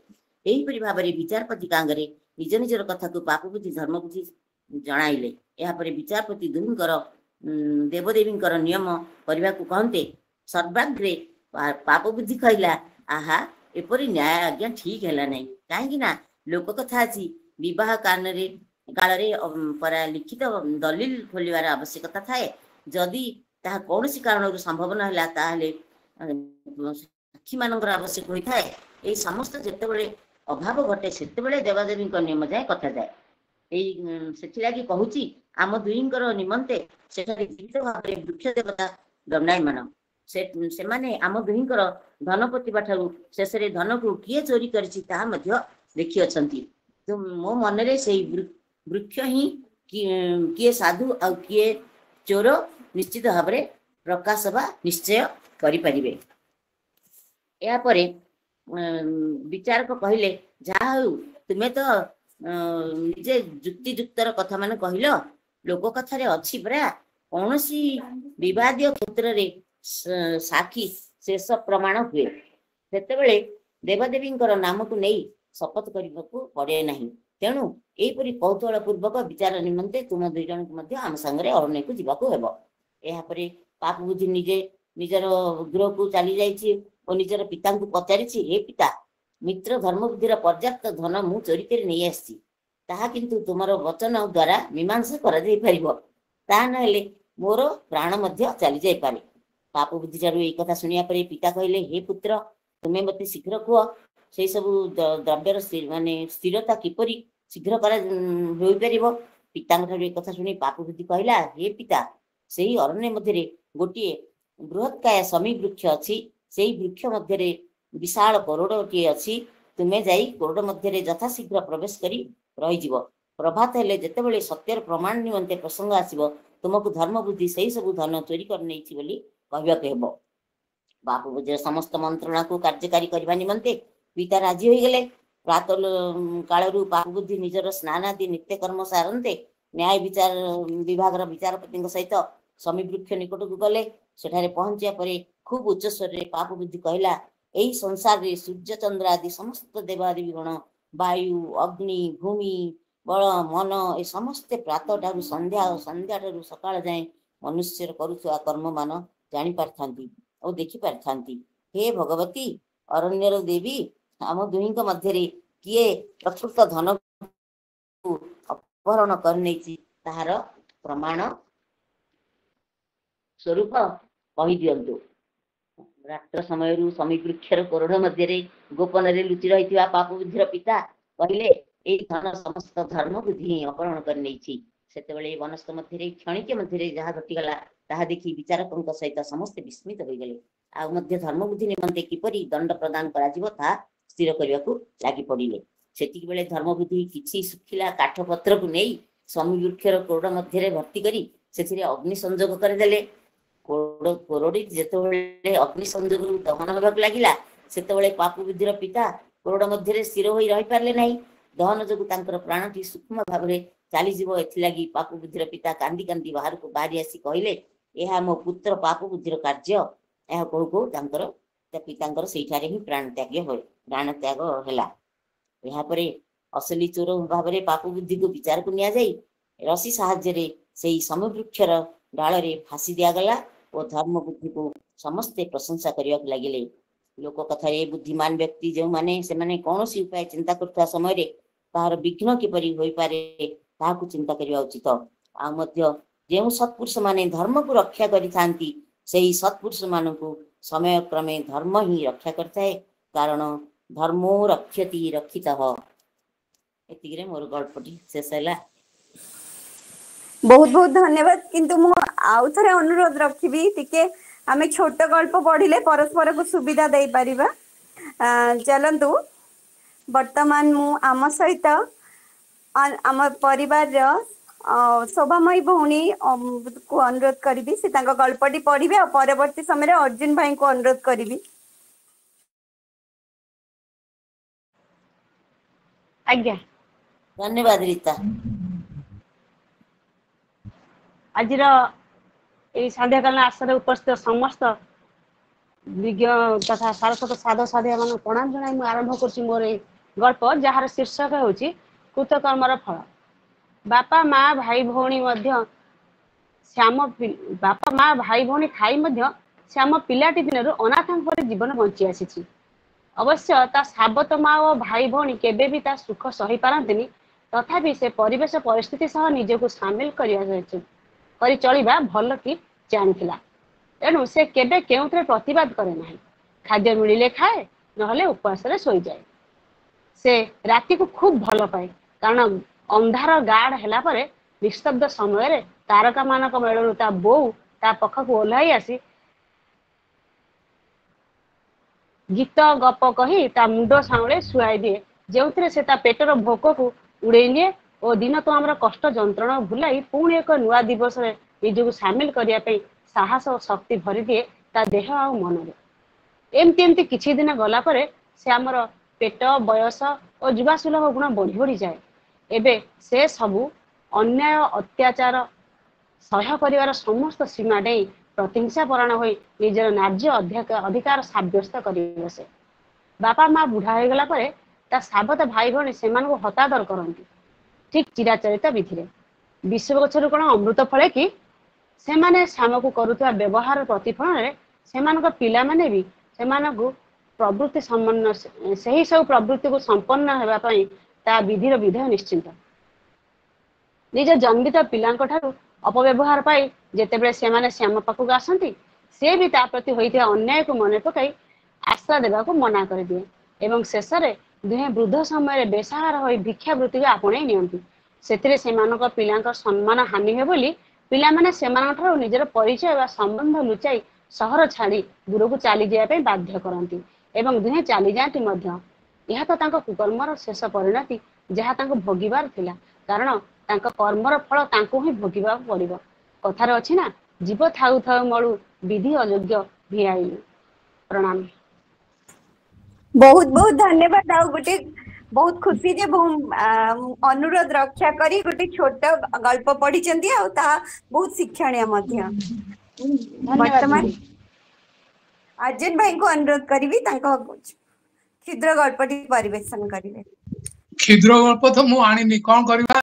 ଏହିପରି ଭାବରେ ବିଚାରପତିଙ୍କ ଆଗରେ ନିଜ ନିଜର କଥାକୁ ପାପ ବୁଦ୍ଧି ଧର୍ମ ବୁଦ୍ଧି ଜଣାଇଲେ। ଏହାପରେ ବିଚାରପତି ଦୁହିଁଙ୍କର ଦେବଦେବୀଙ୍କର ନିୟମ କରିବାକୁ କହନ୍ତେ ସର୍ବାଗ୍ରେ ପାପ ବୁଦ୍ଧି କହିଲା, ଆହା, ଏପରି ନ୍ୟାୟ ଆଜ୍ଞା ଠିକ ହେଲା ନାହିଁ। କାହିଁକି ନା ଲୋକ କଥା ଅଛି, ବିବାହ କାଳରେ ପରା ଲିଖିତ ଦଲିଲ ଖୋଲିବାର ଆବଶ୍ୟକତା ଥାଏ। ଯଦି ତାହା କୌଣସି କାରଣରୁ ସମ୍ଭବ ନ ହେଲା ତାହେଲେ ସାକ୍ଷୀମାନଙ୍କର ଆବଶ୍ୟକ ହୋଇଥାଏ। ଏହି ସମସ୍ତ ଯେତେବେଳେ ଅଭାବ ଘଟେ ସେତେବେଳେ ଦେବାଦେବୀଙ୍କ ନିୟମ ଯାଏ କଥାଯାଏ। ସେଥିଲାଗି କହୁଛି, ଆମ ଦୁହିଁଙ୍କର ନିମନ୍ତେ ସେଠାରେ ଜୀବିତ ଭାବରେ ବୃକ୍ଷ ଦେବତା ଦଣ୍ଡାୟମାନ। ସେମାନେ ଆମ ଦୁହିଁଙ୍କର ଧନ ପୋତିବା ଠାରୁ ଶେଷରେ ଧନକୁ କିଏ ଚୋରି କରିଛି ତାହା ମଧ୍ୟ ଦେଖିଅଛନ୍ତି। ମୋ ମନରେ ସେଇ ବୃକ୍ଷ ହିଁ କିଏ ସାଧୁ ଆଉ କିଏ ଚୋର ନିଶ୍ଚିତ ଭାବରେ ପ୍ରକାଶ ବା ନିଶ୍ଚୟ କରିପାରିବେ। ଏହାପରେ ବିଚାରକ କହିଲେ, ଯାହା ହେଉ ତୁମେ ତ ନିଜେ ଯୁକ୍ତିଯୁକ୍ତର କଥା ମାନେ କହିଲ। ଲୋକ କଥାରେ ଅଛି ପରା, କୌଣସି ବିବାଦୀୟ କ୍ଷେତ୍ରରେ ସାକ୍ଷୀ ଶେଷ ପ୍ରମାଣ ହୁଏ। ସେତେବେଳେ ଦେବଦେବୀଙ୍କର ନାମକୁ ନେଇ ଶପଥ କରିବାକୁ ପଡେ ନାହିଁ। ତେଣୁ ଏହିପରି କୌତୂହଳ ପୂର୍ବକ ବିଚାର ନିମନ୍ତେ ତୁମ ଦୁଇ ଜଣଙ୍କୁ ମଧ୍ୟ ଆମ ସାଙ୍ଗରେ ଅରଣ୍ୟକୁ ଯିବାକୁ ହେବ। ଏହାପରେ ପାପ ବୁଦ୍ଧି ନିଜର ଗୃହକୁ ଚାଲି ଯାଇଛି ଓ ନିଜର ପିତାଙ୍କୁ ପଚାରିଛି, ହେ ପିତା, ମିତ୍ର ଧର୍ମ ବୁଦ୍ଧିର ପର୍ଯ୍ୟାପ୍ତ ଧନ ମୁଁ ଚୋରି କରି ନେଇ ଆସିଛି। ତାହା କିନ୍ତୁ ତୁମର ବଚନ ଦ୍ୱାରା ମୀମାଂସା କରାଯାଇ ପାରିବ। ତାହା ନହେଲେ ମୋର ପ୍ରାଣ ମଧ୍ୟ ଚାଲିଯାଇପାରେ। ପାପ ବୁଦ୍ଧି ଠାରୁ ଏଇ କଥା ଶୁଣିବା ପରେ ପିତା କହିଲେ, ହେ ପୁତ୍ର, ତୁମେ ମୋତେ ଶୀଘ୍ର କୁହ, ସେଇ ସବୁ ଦ୍ରବ୍ୟର ସ୍ଥିରତା କିପରି ଶୀଘ୍ର ହୋଇପାରିବ? ପିତାଙ୍କ ଠାରୁ ଏ କଥା ଶୁଣି ପାପ ବୁଦ୍ଧି କହିଲା, ହେ ପିତା, ସେହି ଅରଣ୍ୟ ମଧ୍ୟରେ ଗୋଟିଏ ବୃହତ୍କାୟ ସମୀ ବୃକ୍ଷ ଅଛି। ସେଇ ବୃକ୍ଷ ମଧ୍ୟରେ ବିଶାଳ କୋରଡ଼ଟିଏ ଅଛି। ତୁମେ ଯାଇ କୋରଡ଼ ମଧ୍ୟରେ ଯଥାଶୀଘ୍ର ପ୍ରବେଶ କରି ରହିଯିବ। ପ୍ରଭାତ ହେଲେ ଯେତେବେଳେ ସତ୍ୟର ପ୍ରମାଣ ନିମନ୍ତେ ପ୍ରସଙ୍ଗ ଆସିବ, ତୁମକୁ ଧର୍ମ ବୁଦ୍ଧି ସେଇ ସବୁ ଧନ ଚୋରି କରି ନେଇଛି ବୋଲି କହିବାକୁ ହେବ। ବାପ ବୁଦ୍ଧିର ସମସ୍ତ ମନ୍ତ୍ରଣାକୁ କାର୍ଯ୍ୟକାରୀ କରିବା ନିମନ୍ତେ ପିତା ରାଜି ହୋଇଗଲେ। ପ୍ରାତଃ କାଳରୁ ବାପ ବୁଦ୍ଧି ନିଜର ସ୍ନାନ ଆଦି ନିତ୍ୟକର୍ମ ସାରନ୍ତେ ନ୍ୟାୟ ବିଚାର ବିଭାଗର ବିଚାରପତିଙ୍କ ସହିତ ସମୀବୃକ୍ଷ ନିକଟକୁ ଗଲେ। ସେଠାରେ ପହଞ୍ଚିବା ପରେ ଖୁବ ଉଚ୍ଚ ସ୍ୱରରେ ବାପ ବୁଦ୍ଧି କହିଲା, ଏହି ସଂସାରରେ ସୂର୍ଯ୍ୟ ଚନ୍ଦ୍ର ଆଦି ସମସ୍ତ ଦେବାଦେବୀ ଗଣ, ବାୟୁ, ଅଗ୍ନି, ଭୂମି, ବଳ, ମନ ଏ ସମସ୍ତେ ପ୍ରାତଃ ଠାରୁ ସନ୍ଧ୍ୟା ଠାରୁ ସକାଳ ଯାଏଁ ମନୁଷ୍ୟର କରୁଥିବା କର୍ମମାନ ଜାଣିପାରିଥାନ୍ତି ଓ ଦେଖିପାରିଥାନ୍ତି। ହେ ଭଗବତୀ ଅରଣ୍ୟର ଦେବୀ, ଆମ ଦୁହିଁଙ୍କ ମଧ୍ୟରେ କିଏ ପ୍ରକୃତ ଧନକୁ ଅପହରଣ କରିନେଇଛି ତାହାର ପ୍ରମାଣ ସ୍ୱରୂପ କହିଦିଅନ୍ତୁ। ରାତ୍ର ସମୟରୁ ସମୀବୃକ୍ଷର କୋରଡ଼ ମଧ୍ୟରେ ଗୋପନରେ ଲୁଚି ରହିଥିବା ପାପ ବୁଦ୍ଧିର ପିତା କହିଲେ, ଏଇ ଧନ ସମସ୍ତ ଧର୍ମ ବୁଦ୍ଧି ହିଁ ଅପହରଣ କରିନେଇଛି। ସେତେବେଳେ ବନସ୍ଥ ମଧ୍ୟରେ କ୍ଷଣିକ ମଧ୍ୟରେ ଯାହା ଘଟିଗଲା ତାହା ଦେଖି ବିଚାରକଙ୍କ ସହିତ ସମସ୍ତେ ବିସ୍ମିତ ହୋଇଗଲେ। ଆଉ ମଧ୍ୟ ଧର୍ମ ବୁଦ୍ଧି ନିମନ୍ତେ କିପରି ଦଣ୍ଡ ପ୍ରଦାନ କରାଯିବ ତାହା ସ୍ଥିର କରିବାକୁ ଲାଗି ପଡ଼ିଲେ। ସେତିକି ବେଳେ ଧର୍ମ ବୁଦ୍ଧି କିଛି ଶୁଖିଲା କାଠ ପତ୍ରକୁ ନେଇ ସମୀବୃକ୍ଷର କୋରଡ଼ ମଧ୍ୟରେ ଭର୍ତ୍ତି କରି ସେଥିରେ ଅଗ୍ନି ସଂଯୋଗ କରିଦେଲେ। କୋରଡ଼ି ଯେତେବେଳେ ଅଗ୍ନି ସଂଯୋଗରୁ ଦହନ ହେବାକୁ ଲାଗିଲା, ସେତେବେଳେ ପାପ ବୁଦ୍ଧିର ପିତା କୋରଡ଼ ମଧ୍ୟରେ ସ୍ଥିର ହୋଇ ରହିପାରିଲେ ନାହିଁ। ଦହନ ଯୋଗୁଁ ତାଙ୍କର ପ୍ରାଣଟି ସୂକ୍ଷ୍ମ ଭାବରେ ଚାଲିଯିବ। ଏଥିଲାଗି ପାପ ବୁଦ୍ଧିର ପିତା କାନ୍ଦି କାନ୍ଦି ବାହାରକୁ ବାହାରି ଆସି କହିଲେ, ଏହା ମୋ ପୁତ୍ର ପାପ ବୁଦ୍ଧିର କାର୍ଯ୍ୟ। ଏହା କହୁ କହୁ ତାଙ୍କର ପିତାଙ୍କର ସେଇଠାରେ ହିଁ ପ୍ରାଣତ୍ୟାଗ ହେଲା। ଏହାପରେ ଅସଲି ଚୋର ଭାବରେ ପାପ ବୁଦ୍ଧିକୁ ବିଚାରକୁ ନିଆଯାଇ ରଶି ସାହାଯ୍ୟରେ ସେଇ ସମବୃକ୍ଷର ଡାଳରେ ଫାଶୀ ଦିଆଗଲା ଓ ଧର୍ମ ବୁଦ୍ଧିକୁ ସମସ୍ତେ ପ୍ରଶଂସା କରିବାକୁ ଲାଗିଲେ। ଲୋକ କଥାରେ ବୁଦ୍ଧିମାନ ବ୍ୟକ୍ତି ଯେଉଁମାନେ ସେମାନେ କୌଣସି ଉପାୟ ଚିନ୍ତା କରୁଥିବା ସମୟରେ ତାହାର ବିଘ୍ନ କିପରି ହୋଇପାରେ ତାହାକୁ ଚିନ୍ତା କରିବା ଉଚିତ। ଆଉ ମଧ୍ୟ ଯେଉଁ ସତ୍ପୁରୁଷ ମାନେ ଧର୍ମକୁ ରକ୍ଷା କରିଥାନ୍ତି ସେହି ସତ୍ପୁରୁଷ ମାନଙ୍କୁ ସମୟ କ୍ରମେ ଧର୍ମ ହିଁ ରକ୍ଷା କରିଥାଏ, କାରଣ ଧର୍ମୋ ରକ୍ଷତି ରକ୍ଷିତଃ। ଏତିକିରେ ମୋର ଗଳ୍ପଟି ଶେଷ ହେଲା। ବହୁତ ବହୁତ ଧନ୍ୟବାଦ। କିନ୍ତୁ ମୁଁ ଆଉ ଥରେ ଅନୁରୋଧ ରଖିବି, ଟିକେ ଆମେ ଛୋଟ ଗଳ୍ପ ପଢିଲେ ପରସ୍ପରକୁ ସୁବିଧା ଦେଇପାରିବା। ଚାଲନ୍ତୁ, ବର୍ତ୍ତମାନ ମୁଁ ଆମ ସହିତ ଆମ ପରିବାରର ଶୋଭାମୟୀ ଭଉଣୀ କୁ ଅନୁରୋଧ କରିବି, ସେ ତାଙ୍କ ଗଳ୍ପଟି ପଢିବେ। ଆଉ ପରବର୍ତ୍ତୀ ସମୟରେ ଅର୍ଜୁନ ଭାଇଙ୍କୁ ଅନୁରୋଧ କରିବି। ଆଜ୍ଞା, ଧନ୍ୟବାଦ ରୀତା। ଆଜିର এই ସନ୍ଧ୍ୟାକାଳୀନ ଆସନରେ ଉପସ୍ଥିତ ସମସ୍ତ ବିଜ୍ଞ ତଥା ସାରସ୍ୱତ ସାଧୁ ସାଧିକା ମାନଙ୍କୁ ପ୍ରଣାମ ଜଣାଇ ମୁଁ ଆରମ୍ଭ କରୁଛି ମୋର ଏଇ ଗଳ୍ପ, ଯାହାର ଶୀର୍ଷକ ହେଉଛି କୃତକର୍ମର ଫଳ। ବାପା ମା ଭାଇ ଭଉଣୀ ଥାଇ ମଧ୍ୟ ଶ୍ୟାମ ପିଲାଟି ଦିନରୁ ଅନାଥଙ୍କ ପରି ଜୀବନ ବଞ୍ଚି ଆସିଛି। ଅବଶ୍ୟ ତା ସାବତ ମା ଓ ଭାଇ ଭଉଣୀ କେବେ ବି ତା ସୁଖ ସହିପାରନ୍ତିନି, ତଥାପି ସେ ପରିବେଶ ପରିସ୍ଥିତି ସହ ନିଜକୁ ସାମିଲ କରି ଚଳିବା ଭଲ କି ଜାଣିଥିଲା। ଏଣୁ ସେ କେବେ କେଉଁଥିରେ ପ୍ରତିବାଦ କରେ ନାହିଁ। ଖାଦ୍ୟ ମିଳିଲେ ଖାଏ, ନହେଲେ ଉପବାସରେ ଶୋଇଯାଏ। ସେ ରାତିକୁ ଖୁବ୍ ଭଲ ପାଏ, କାରଣ ଅନ୍ଧାର ଗାଢ଼ ହେଲା ପରେ ନିସ୍ତବ୍ଧ ସମୟରେ ତାରକାମାନଙ୍କ ମେଳରୁ ତା ବୋଉ ତା ପାଖକୁ ଓହ୍ଲାଇ ଆସି ଗୀତ ଗପ କହି ତା ମୁଣ୍ଡ ସାଉଁଳେ ଶୁଆଇ ଦିଏ, ଯେଉଁଥିରେ ସେ ତା ପେଟର ଭୋକକୁ ଉଡ଼େଇ ନିଏ ଓ ଦିନତମାମର କଷ୍ଟ ଯନ୍ତ୍ରଣା ଭୁଲାଇ ପୁଣି ଏକ ନୂଆ ଦିବସରେ ନିଜକୁ ସାମିଲ କରିବା ପାଇଁ ସାହସ ଓ ଶକ୍ତି ଭରିଦିଏ ତା ଦେହ ଆଉ ମନରେ। ଏମିତି କିଛି ଦିନ ଗଲା ପରେ ସେ ଆମର ପେଟ, ବୟସ ଓ ଯୁବାସୁଲଭ ଗୁଣ ବଢ଼ି ବଢ଼ିଯାଏ। ଏବେ ସେ ସବୁ ଅନ୍ୟାୟ ଅତ୍ୟାଚାର ସହ୍ୟ କରିବାର ସମସ୍ତ ସୀମା ଡେଇଁ ପ୍ରତିହିଂସା ପରାୟଣ ହୋଇ ନିଜର ନ୍ୟାଯ୍ୟ ଅଧିକାର ସାବ୍ୟସ୍ତ କରି ବସେ। ବାପା ମା ବୁଢ଼ା ହୋଇଗଲା ପରେ ତା ସାବତ ଭାଇ ଭଉଣୀ ସେମାନଙ୍କୁ ହତାଦର କରନ୍ତି, ଠିକ୍ ଚିରାଚରିତ ବିଧିରେ। ବିଷମ ଗଛରୁ କ'ଣ ଅମୃତ ଫଳେ କି? ସେମାନେ ଶ୍ୟାମକୁ କରୁଥିବା ବ୍ୟବହାର ପ୍ରତିଫଳନରେ ସେମାନଙ୍କ ପିଲାମାନେ ବି ସେମାନଙ୍କୁ ସେହି ସବୁ ପ୍ରବୃତ୍ତିକୁ ସମ୍ପନ୍ନ ହେବା ପାଇଁ ତା ବିଧିର ବିଧେୟ ନିଶ୍ଚିନ୍ତ। ନିଜ ଜନ୍ମିତ ପିଲାଙ୍କ ଠାରୁ ଅପବ୍ୟବହାର ପାଇ ଯେତେବେଳେ ସେମାନେ ଶ୍ୟାମ ପାଖକୁ ଆସନ୍ତି, ସେ ବି ତା ପ୍ରତି ହୋଇଥିବା ଅନ୍ୟାୟକୁ ମନେ ପକାଇ ଆଶ୍ରା ଦେବାକୁ ମନା କରିଦିଏ ଏବଂ ଶେଷରେ ଦୁହେଁ ବୃଦ୍ଧ ସମୟରେ ବେସାହାର ହୋଇ ଭିକ୍ଷାବୃତ୍ତିକୁ ଆପଣେଇ ନିଅନ୍ତି। ସେଥିରେ ସେମାନଙ୍କ ପିଲାଙ୍କ ସମ୍ମାନ ହାନି ହୁଏ ବୋଲି ପିଲାମାନେ ସେମାନଙ୍କ ଠାରୁ ନିଜର ପରିଚୟ ବା ସମ୍ବନ୍ଧ ଲୁଚାଇ ସହର ଛାଡ଼ି ଦୂରକୁ ଚାଲିଯିବା ପାଇଁ ବାଧ୍ୟ କରନ୍ତି ଏବଂ ଦୁହେଁ ଚାଲିଯାଆନ୍ତି ମଧ୍ୟ। ଏହା ତ ତାଙ୍କ କୁକର୍ମର ଶେଷ ପରିଣତି, ଯାହା ତାଙ୍କୁ ଭୋଗିବାର ଥିଲା, କାରଣ ତାଙ୍କ କର୍ମର ଫଳ ତାଙ୍କୁ ହିଁ ଭୋଗିବାକୁ ପଡ଼ିବ। କଥାରେ ଅଛି ନା, जीव थाउ थाउ मळु विधि अयोग्य भिआई। प्रणाम। बहुत बहुत धन्यवाद। आउ गोटे बहुत खुशी जे अनुरोध रक्षा करी गोटे छोट गल्प पढ़ी आ बहुत शिक्षणीय मध्य। धन्यवाद वर्तमान दीदी। अर्जुन भाई को अनुरोध करी क्षुद्र गल्पटी परिवेशन करेंगे। क्षुद्र गल्प तो मु आनी कौन करवा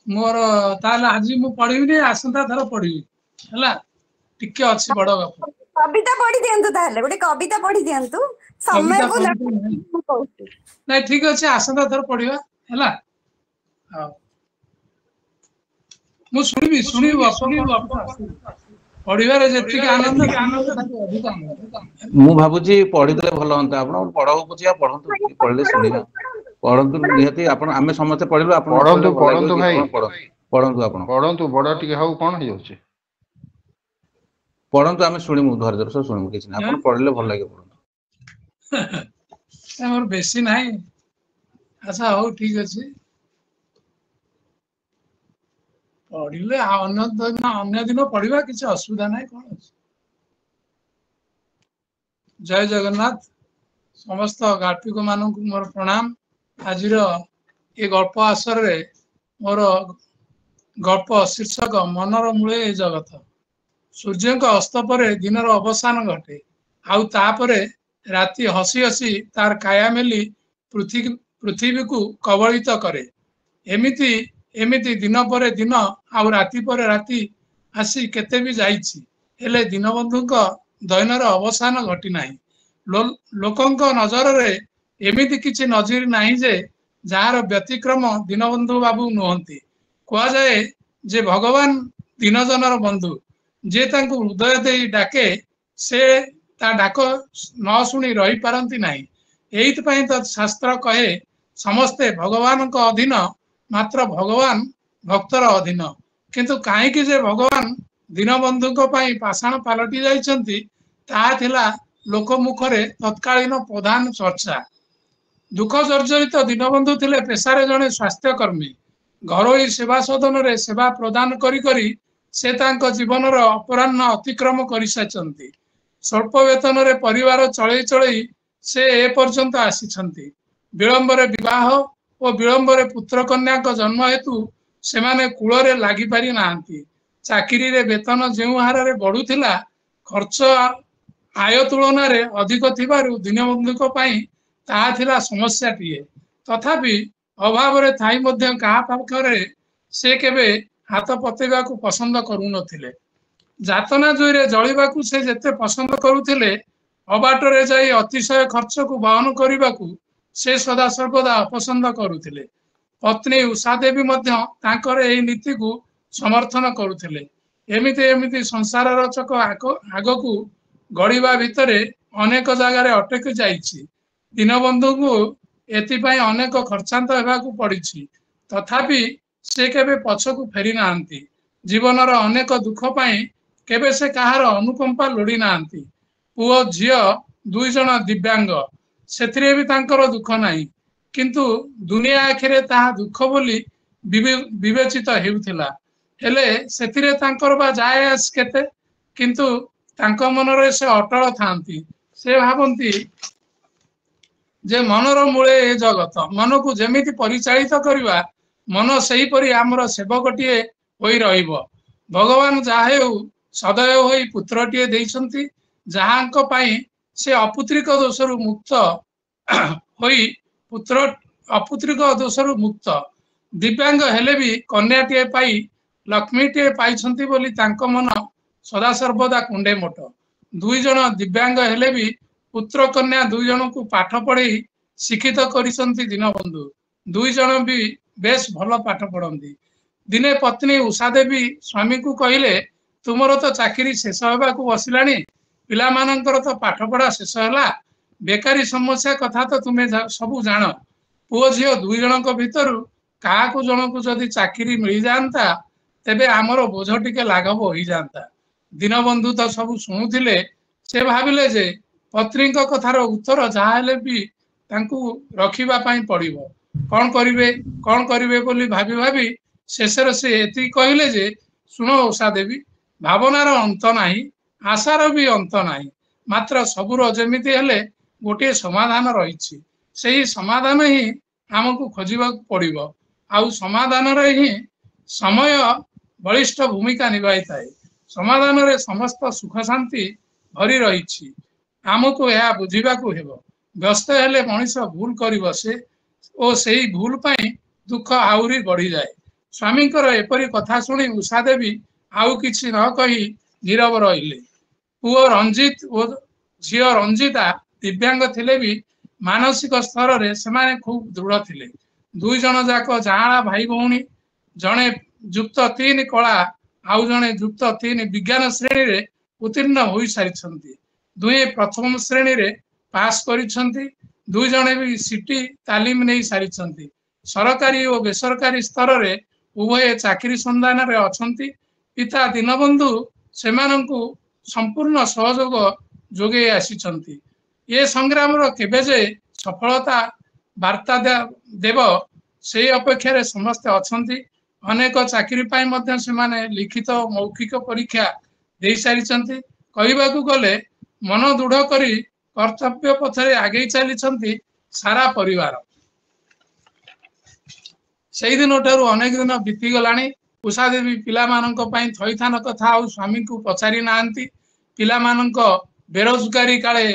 मोर ताल आज मु पढ़ी आसंता थर पढ़ी है टिके अच्छी बड़ गप। कविता पढ़ी दियंतु ताले गोटे कविता पढ़ी दियंतु समय को नहीं ठीक अच्छे आसंता थर पढ़िबा हैला। मु सुनिबी पढ़िबारे जेतिक आनंद अधिक आनंद। मु भाबुची पढ़ी देले भलो होंता आपण पढ़ाऊ पुछिया पढ़ंतु पढ़ले सुनिबा पढ़ंतु निहति आपण आमे समस्त पढ़िलो आपण पढ़ंतु भाई पढ़ंतु आपण पढ़ंतु बड़ टिके हाउ कोन हो जाउची पढ़ंतु आमे सुनिमु धैर्य से सुनिमु किछ ना आपण पढ़ले भल लागे पढ़ंतु हमर बेसी नाही। अच्छा हो ठीक अछि पढ़िले अन्य दिन पढ़िबा किछ असुविधा नाही कोन अछि। जय जगन्नाथ समस्त गार्पिक मानक मोर प्रणाम। आजिर ये गल्प आसर रे मोर गल्प शीर्षक मनर मूले ए जगत। सूर्य का अस्त पर दिनर अवसान घटे आउ तापरे राति हसी हसी तार काया मेली पृथ्वी को कबलित करे। एमिति एमिति दिन पर दिन आउ राति पर राति आसी केते भी जाइछि हेले दीनबंधुक दैनर अवसान घटी नाही। लोकंक नजर रे एमिति किछि नजर नाही जे जार व्यतिक्रम दीनबंधु बाबू नुहंती। कुआ जाए जे भगवान दीनजनर बंधु जे तांको हृदय देई डाके से ता डाक न शुणी रही पारंती नाही। एइथ पई त शास्त्र कहे समस्ते भगवान को अधीन मात्र भगवान भक्तर अधीन। किंतु काहेकि जे भगवान दीनबंधु को पई पाषाण पालटी जाइछंती ता थिला लोक मुखरे तत्कालीन प्रधान चर्चा। दुख जर्जरित दीनबंधु थिले पेशारे जने स्वास्थ्य कर्मी। घरोई सेवा सदन रे सेवा प्रदान करी करी से तांको जीवनर अपराह्न अतिक्रम करि साचंती। स्वल्प वेतन रे परिवार चलई चलई से ए पर्यंत आसीछंती। विलंबरे विवाह और विलंबरे पुत्र कन्या को जन्म हेतु सेमाने कूलरे लागि पारि नांती। चाकरी रे वेतन जेउ हार रे बढ़ुथिला खर्च आय तुलन रे अधिक थिबारु दीनबंधु पई ता थिला समस्या टिए। तथापि अभाव रे थाई मध्य कहा पाखरे से केबे हाथ पतेबा को पसंद करू नथिले। जातना जोइरे जळिबा को से जेते पसंद करूथिले अबाट रे जाई अतिशय खर्च को वहन करबा को से सदा सर्वदा अपसंद करूथिले। पत्नी उषा देवी मध्य तांकर एही नीति को समर्थन करूथिले। एमिति एमिति संसार रचक आगो को गड़िबा भितरे अनेक जगार अटक जाइछि। दीनबंधु को एथिपाई अनेक खर्चांत हेबा को पड़िछि। तथापि से केबे पछकु फेरी नांती। जीवनर अनेक दुख पाई केबे से कहार अनुकंपा लोड़ी नांती। पुओ झियो दुई जण दिव्यांग सेथिरे भी तांकर दुख नाही। किंतु दुनिया आखिरे ताहा दुख बोली विवेचित हेउथिला। हेले सेथिरे तांकर बा जाय आस केते। किंतु तांको मनरे से अटल थांती। से भाबंती जे मनर मूले ए जगत। मन को जेमिति परिचालित करिवा मन सही परि आमर सेवकटिए होई रहिबो। भगवान जाहेउ सदैव होई पुत्रटिए देइछंती जहांक पई से अपुत्रिक दोषरु मुक्त होई पुत्र अपुत्रिक दोषरु मुक्त। दिव्यांग हेले भी कन्याटिए पाई लक्ष्मीटिए पाइछंती बोली तांको मन सदा सर्वदा कुंडे मोट। दुई जण दिव्यांग हेले भी पुत्र कन्या दुई जण को पाठ पढ़ी शिक्षित करिसंती दीनबंधु। दुई जण भी बेस भल पाठ पढ़ंती। दिने पत्नी उषा देवी स्वामी को कहिले तुमर तो चाकरी शेष होगा को बसिलानी पिला मानकर तो पाठ पढ़ा शेष होला बेकारी समस्या कथा तो तुम्हें सबू जान। पुओ झियो दुई जनक भितरु क्या जन को जदि चाकरी मिल जाता तेबे आमर बोझ टिके लाघव हो जाता। दीनबंधु तो सब शुणुथिले से भाविले जे पत्नी कथार उत्तर जहाँ हेले भी तांकू रखिबा पई पड़िबो। कौन करिवे बोली भाभी भाभी शेषर से एति कहले जे सुनो उषा देवी ଭାବନାର ଅନ୍ତ ନାହିଁ, ଆଶାର ବି ଅନ୍ତ ନାହିଁ। ମାତ୍ର ସବୁର ଯେମିତି ହେଲେ ଗୋଟିଏ ସମାଧାନ ରହିଛି। ସେହି ସମାଧାନ ହିଁ ଆମକୁ ଖୋଜିବାକୁ ପଡିବ। ଆଉ ସମାଧାନରେ ହିଁ ସମୟ ବଳିଷ୍ଠ ଭୂମିକା ନିଭାଇଥାଏ। ସମାଧାନରେ ସମସ୍ତ ସୁଖ ଶାନ୍ତି ଭରି ରହିଛି। ଆମକୁ ଏହା ବୁଝିବାକୁ ହେବ। ବ୍ୟସ୍ତ ହେଲେ ମଣିଷ ଭୁଲ କରି ବସେ ଓ ସେଇ ଭୁଲ ପାଇଁ ଦୁଃଖ ଆହୁରି ବଢିଯାଏ। ସ୍ୱାମୀଙ୍କର ଏପରି କଥା ଶୁଣି ଉଷା ଦେବୀ ଆଉ କିଛି ନ କହି ନୀରବ ରହିଲେ। ପୁଅ ରଞ୍ଜିତ ଓ ଝିଅ ରଞ୍ଜିତା ଦିବ୍ୟାଙ୍ଗ ଥିଲେ ବି ମାନସିକ ସ୍ତରରେ ସେମାନେ ଖୁବ ଦୃଢ ଥିଲେ। ଦୁଇ ଜଣ ଯାକ ଯାଆଁଳା ଭାଇ ଭଉଣୀ। ଜଣେ ଯୁକ୍ତ 3 କଳା ଆଉ ଜଣେ ଯୁକ୍ତ 3 ବିଜ୍ଞାନ ଶ୍ରେଣୀରେ ଉତ୍ତୀର୍ଣ୍ଣ ହୋଇସାରିଛନ୍ତି। ଦୁହେଁ ପ୍ରଥମ ଶ୍ରେଣୀରେ ପାସ୍ କରିଛନ୍ତି। ଦୁଇ ଜଣ ବି ସିଟି ତାଲିମ ନେଇ ସାରିଛନ୍ତି। ସରକାରୀ ଓ ବେସରକାରୀ ସ୍ତରରେ ଉଭୟ ଚାକିରି ସନ୍ଧାନରେ ଅଛନ୍ତି। ପିତା ଦୀନବନ୍ଧୁ ସେମାନଙ୍କୁ ସମ୍ପୂର୍ଣ୍ଣ ସହଯୋଗ ଯୋଗେଇ ଆସିଛନ୍ତି। ଏ ସଂଗ୍ରାମର କେବେ ଯେ ସଫଳତା ବାର୍ତ୍ତା ଦେବ ସେଇ ଅପେକ୍ଷାରେ ସମସ୍ତେ ଅଛନ୍ତି। ଅନେକ ଚାକିରି ପାଇଁ ମଧ୍ୟ ସେମାନେ ଲିଖିତ ମୌଖିକ ପରୀକ୍ଷା ଦେଇ ସାରିଛନ୍ତି। କହିବାକୁ ଗଲେ ମନ ଦୃଢ କରି କର୍ତ୍ତବ୍ୟ ପଥରେ ଆଗେଇ ଚାଲିଛନ୍ତି ସାରା ପରିବାର। ସେଇଦିନ ଠାରୁ ଅନେକ ଦିନ ବିତିଗଲାଣି। ଉଷା ଦେବୀ ପିଲାମାନଙ୍କ ପାଇଁ ଥଇଥାନ କଥା ଆଉ ସ୍ୱାମୀଙ୍କୁ ପଚାରି ନାହାନ୍ତି। ପିଲାମାନଙ୍କ ବେରୋଜଗାରୀ କାଳେ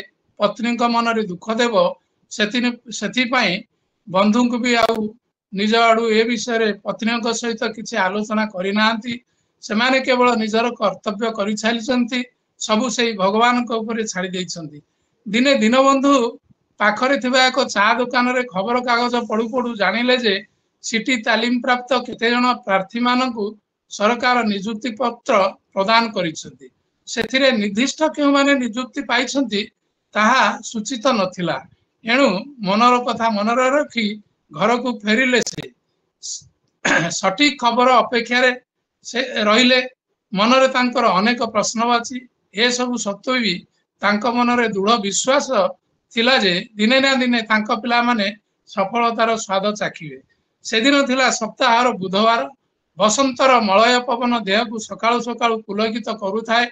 ପତ୍ନୀଙ୍କ ମନରେ ଦୁଃଖ ଦେବ ସେଥିପାଇଁ ବନ୍ଧୁଙ୍କୁ ବି ଆଉ ନିଜ ଆଡୁ ଏ ବିଷୟରେ ପତ୍ନୀଙ୍କ ସହିତ କିଛି ଆଲୋଚନା କରିନାହାନ୍ତି। ସେମାନେ କେବଳ ନିଜର କର୍ତ୍ତବ୍ୟ କରିଚାଲିଛନ୍ତି। ସବୁ ସେଇ ଭଗବାନଙ୍କ ଉପରେ ଛାଡି ଦେଇଛନ୍ତି। ଦିନେ ଦୀନବନ୍ଧୁ ପାଖରେ ଥିବା ଏକ ଚା ଦୋକାନରେ ଖବର କାଗଜ ପଢୁ ପଢୁ ଜାଣିଲେ ଯେ ସିଟି ତାଲିମ ପ୍ରାପ୍ତ କେତେ ଜଣ ପ୍ରାର୍ଥୀ ମାନଙ୍କୁ ସରକାର ନିଯୁକ୍ତି ପତ୍ର ପ୍ରଦାନ କରିଛନ୍ତି। ସେଥିରେ ନିର୍ଦ୍ଦିଷ୍ଟ କେଉଁମାନେ ନିଯୁକ୍ତି ପାଇଛନ୍ତି ତାହା ସୂଚିତ ନଥିଲା। ଏଣୁ ମନର କଥା ମନରେ ରଖି ଘରକୁ ଫେରିଲେ ସେ। ସଠିକ ଖବର ଅପେକ୍ଷାରେ ସେ ରହିଲେ। ମନରେ ତାଙ୍କର ଅନେକ ପ୍ରଶ୍ନବାଚୀ। ଏସବୁ ସତ୍ତ୍ୱେ ବି ତାଙ୍କ ମନରେ ଦୃଢ ବିଶ୍ୱାସ ଥିଲା ଯେ ଦିନେ ନା ଦିନେ ତାଙ୍କ ପିଲାମାନେ ସଫଳତାର ସ୍ୱାଦ ଚାଖିବେ। ସେଦିନ ଥିଲା ସପ୍ତାହର ବୁଧବାର। ବସନ୍ତର ମଳୟ ପବନ ଦେହକୁ ସକାଳୁ ସକାଳୁ ପୁଲକିତ କରୁଥାଏ।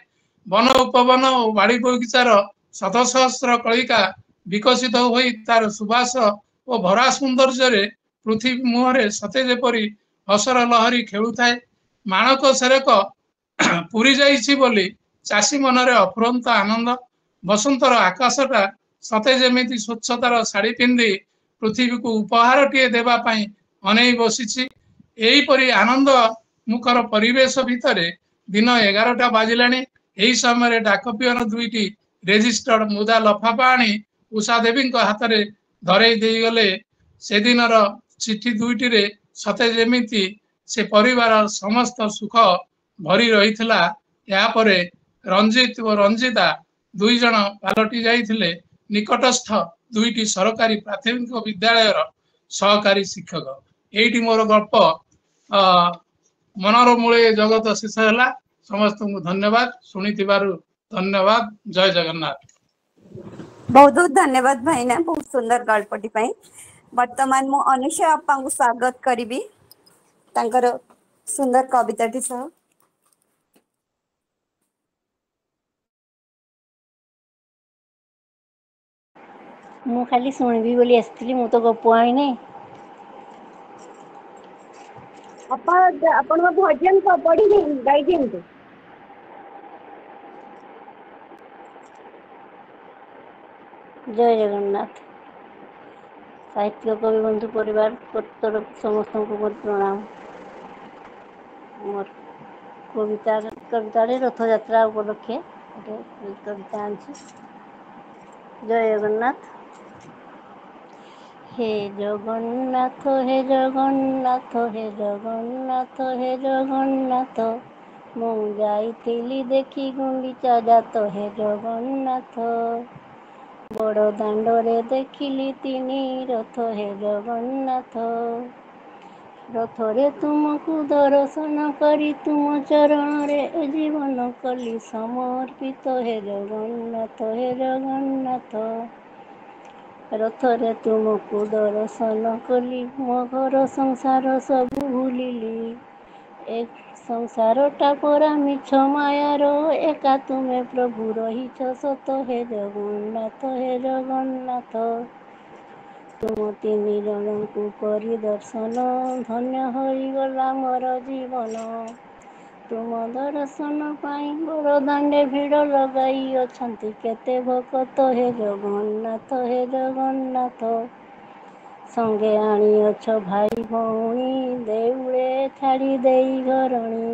ବନ ଉପବନ ଓ ବାଡି ବଗିଚାର ଶତ ସହସ୍ର କଳିକା ବିକଶିତ ହୋଇ ତାର ସୁବାସ ଓ ଭରା ସୌନ୍ଦର୍ଯ୍ୟରେ ପୃଥିବୀ ମୁହଁରେ ସତେ ଯେପରି ହସର ଲହରୀ ଖେଳୁଥାଏ। ମାଣକ ସେରକ ପୁରୀ ଯାଇଛି ବୋଲି ଚାଷୀ ମନରେ ଅଫୁରନ୍ତ ଆନନ୍ଦ। ବସନ୍ତର ଆକାଶଟା ସତେ ଯେମିତି ସ୍ୱଚ୍ଛତାର ଶାଢୀ ପିନ୍ଧି ପୃଥିବୀକୁ ଉପହାରଟିଏ ଦେବା ପାଇଁ ଅନେଇ ବସିଛି। ଏହିପରି ଆନନ୍ଦ ମୁଖର ପରିବେଶ ଭିତରେ ଦିନ 11ଟା ବାଜିଲାଣି। ଏହି ସମୟରେ ଡାକ ପିଅନ ଦୁଇଟି ରେଜିଷ୍ଟର୍ଡ ମୁଦା ଲଫାଫା ଆଣି ଉଷା ଦେବୀଙ୍କ ହାତରେ ଧରେଇ ଦେଇଗଲେ। ସେଦିନର ଚିଠି ଦୁଇଟିରେ ସତେ ଯେମିତି ସେ ପରିବାର ସମସ୍ତ ସୁଖ ଭରି ରହିଥିଲା। ଏହାପରେ ରଞ୍ଜିତ ଓ ରଞ୍ଜିତା ଦୁଇ ଜଣ ପାଲଟି ଯାଇଥିଲେ ନିକଟସ୍ଥ ଦୁଇଟି ସରକାରୀ ପ୍ରାଥମିକ ବିଦ୍ୟାଳୟର ସହକାରୀ ଶିକ୍ଷକ। ଏଇଠି ମୋର ଗଳ୍ପ ମନର ମୂଳେ ଜଗତ ଶେଷ ହେଲା। ସମସ୍ତଙ୍କୁ ଧନ୍ୟବାଦ। ଶୁଣିଥିବାରୁ ଧନ୍ୟବାଦ। ଜୟ ଜଗନ୍ନାଥ। ବହୁତ ବହୁତ ଧନ୍ୟବାଦ ଭାଇନା, ବହୁତ ସୁନ୍ଦର ଗଳ୍ପଟି ପାଇଁ। ବର୍ତ୍ତମାନ ମୁଁ ଅନୁଷା ଅପାଙ୍କୁ ସ୍ୱାଗତ କରିବି ତାଙ୍କର ସୁନ୍ଦର କବିତାଟି ସହ। ମୁଁ ଖାଲି ଶୁଣିବି ବୋଲି ଆସିଥିଲି, ମୁଁ ତ ଗପ ଆଣିନି। ଆପଣଙ୍କ ଭଜନ ପଢି ଗାଇ ଦିଅନ୍ତୁ। ଜୟ ଜଗନ୍ନାଥ। ସାହିତ୍ୟ କବି ବନ୍ଧୁ ପରିବାର ତରଫ ସମସ୍ତଙ୍କୁ ମୋର ପ୍ରଣାମ। ମୋର କବିତାରେ ରଥଯାତ୍ରା ଉପଲକ୍ଷେ ଗୋଟେ କବିତା ଆଣିଛି। ଜୟ ଜଗନ୍ନାଥ। হে জগন্নাথ হে জগন্নাଥ হে ଜଗନ୍ନାଥ হে ଜଗନ୍ନାଥ, ମୁଁ ଯାଇଥିଲି ଦେଖି ଗୁଣ୍ଡିଚା ଜାତ ହେ ଜଗନ୍ନାଥ। ବଡ଼ ଦାଣ୍ଡରେ ଦେଖିଲି ତିନି ରଥ ହେ ଜଗନ୍ନାଥ। ରଥରେ ତୁମକୁ ଦର୍ଶନ କରି ତୁମ ଚରଣରେ ଜୀବନ କଲି ସମର୍ପିତ ହେ ଜଗନ୍ନାଥ ହେ ଜଗନ୍ନାଥ। ରଥରେ ତୁମକୁ ଦର୍ଶନ କଲି ମୋ ଘର ସଂସାର ସବୁ ଭୁଲିଲି। ଏ ସଂସାରଟା ପରା ମିଛ ମାୟାର ଏକା ତୁମେ ପ୍ରଭୁ ରହିଛ ସତ ହେ ଜଗନ୍ନାଥ ହେ ଜଗନ୍ନାଥ। ତୁମ ତିନି ଜଣଙ୍କୁ କରି ଦର୍ଶନ ଧନ୍ୟ ହୋଇଗଲା ମୋର ଜୀବନ। ତୁମ ଦର୍ଶନ ପାଇଁ ବଡ଼ ଦାଣ୍ଡେ ଭିଡ଼ ଲଗାଇ ଅଛନ୍ତି କେତେ ଭକତ ହେ ଜଗନ୍ନାଥ ହେ ଜଗନ୍ନାଥ। ସଙ୍ଗେ ଆଣିଅଛ ଭାଇ ଭଉଣୀ ଦେଉଳେ ଛାଡ଼ି ଦେଇ ଘରଣୀ।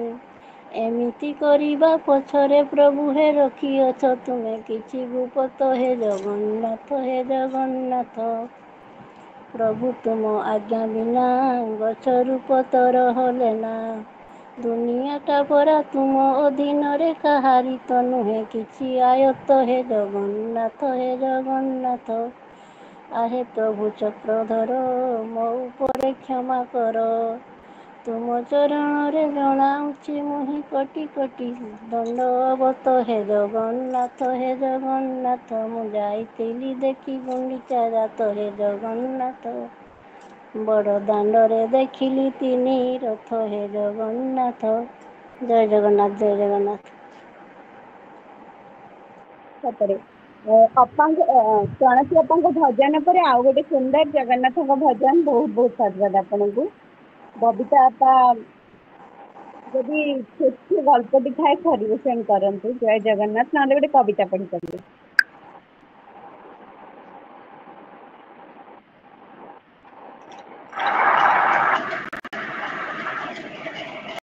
ଏମିତି କରିବା ପଛରେ ପ୍ରଭୁ ହେ ରଖିଅଛ ତୁମେ କିଛି ଗୁପତ ହେ ଜଗନ୍ନାଥ ହେ ଜଗନ୍ନାଥ। ପ୍ରଭୁ ତୁମ ଆଜ୍ଞା ବିନା ଗଛରୁ ପତର ହଲେ ନା। ଦୁନିଆଟା ପରା ତୁମ ଅଧୀନରେ କାହାରି ତ ନୁହେଁ କିଛି ଆୟତ୍ତ ହେ ଜଗନ୍ନାଥ ହେ ଜଗନ୍ନାଥ। ଆହେ ପ୍ରଭୁ ଚକ୍ରଧର ମୋ ଉପରେ କ୍ଷମା କର। ତୁମ ଚରଣରେ ଜଣାଉଛି ମୁହିଁ କୋଟି କୋଟି ଦଣ୍ଡବତ ହେ ଜଗନ୍ନାଥ ହେ ଜଗନ୍ନାଥ। ମୁଁ ଯାଇଥିଲି ଦେଖି ଗୁଣ୍ଡିଚା ଯାତ ହେ ଜଗନ୍ନାଥ। ବଡ଼ ଦାଣ୍ଡରେ ଦେଖିଲି ତିନି ରଥ ହେ ଜଗନ୍ନାଥ। ଜୟ ଜଗନ୍ନାଥ ଜୟ ଜଗନ୍ନାଥ। ସତରେ ଅପାଙ୍କ ଗଣେଶ ବାପାଙ୍କ ଭଜନ ପରେ ଆଉ ଗୋଟେ ସୁନ୍ଦର ଜଗନ୍ନାଥଙ୍କ ଭଜନ। ବହୁତ ବହୁତ ଧନ୍ୟବାଦ ଆପଣଙ୍କୁ। ବବିତା ବାପା ଯଦି ଛୋଟ ଗଳ୍ପଟି ଥାଏ ପରିବେଷଣ କରନ୍ତୁ। ଜୟ ଜଗନ୍ନାଥ, ନହେଲେ ଗୋଟେ କବିତା ପଢିପାରିବେ।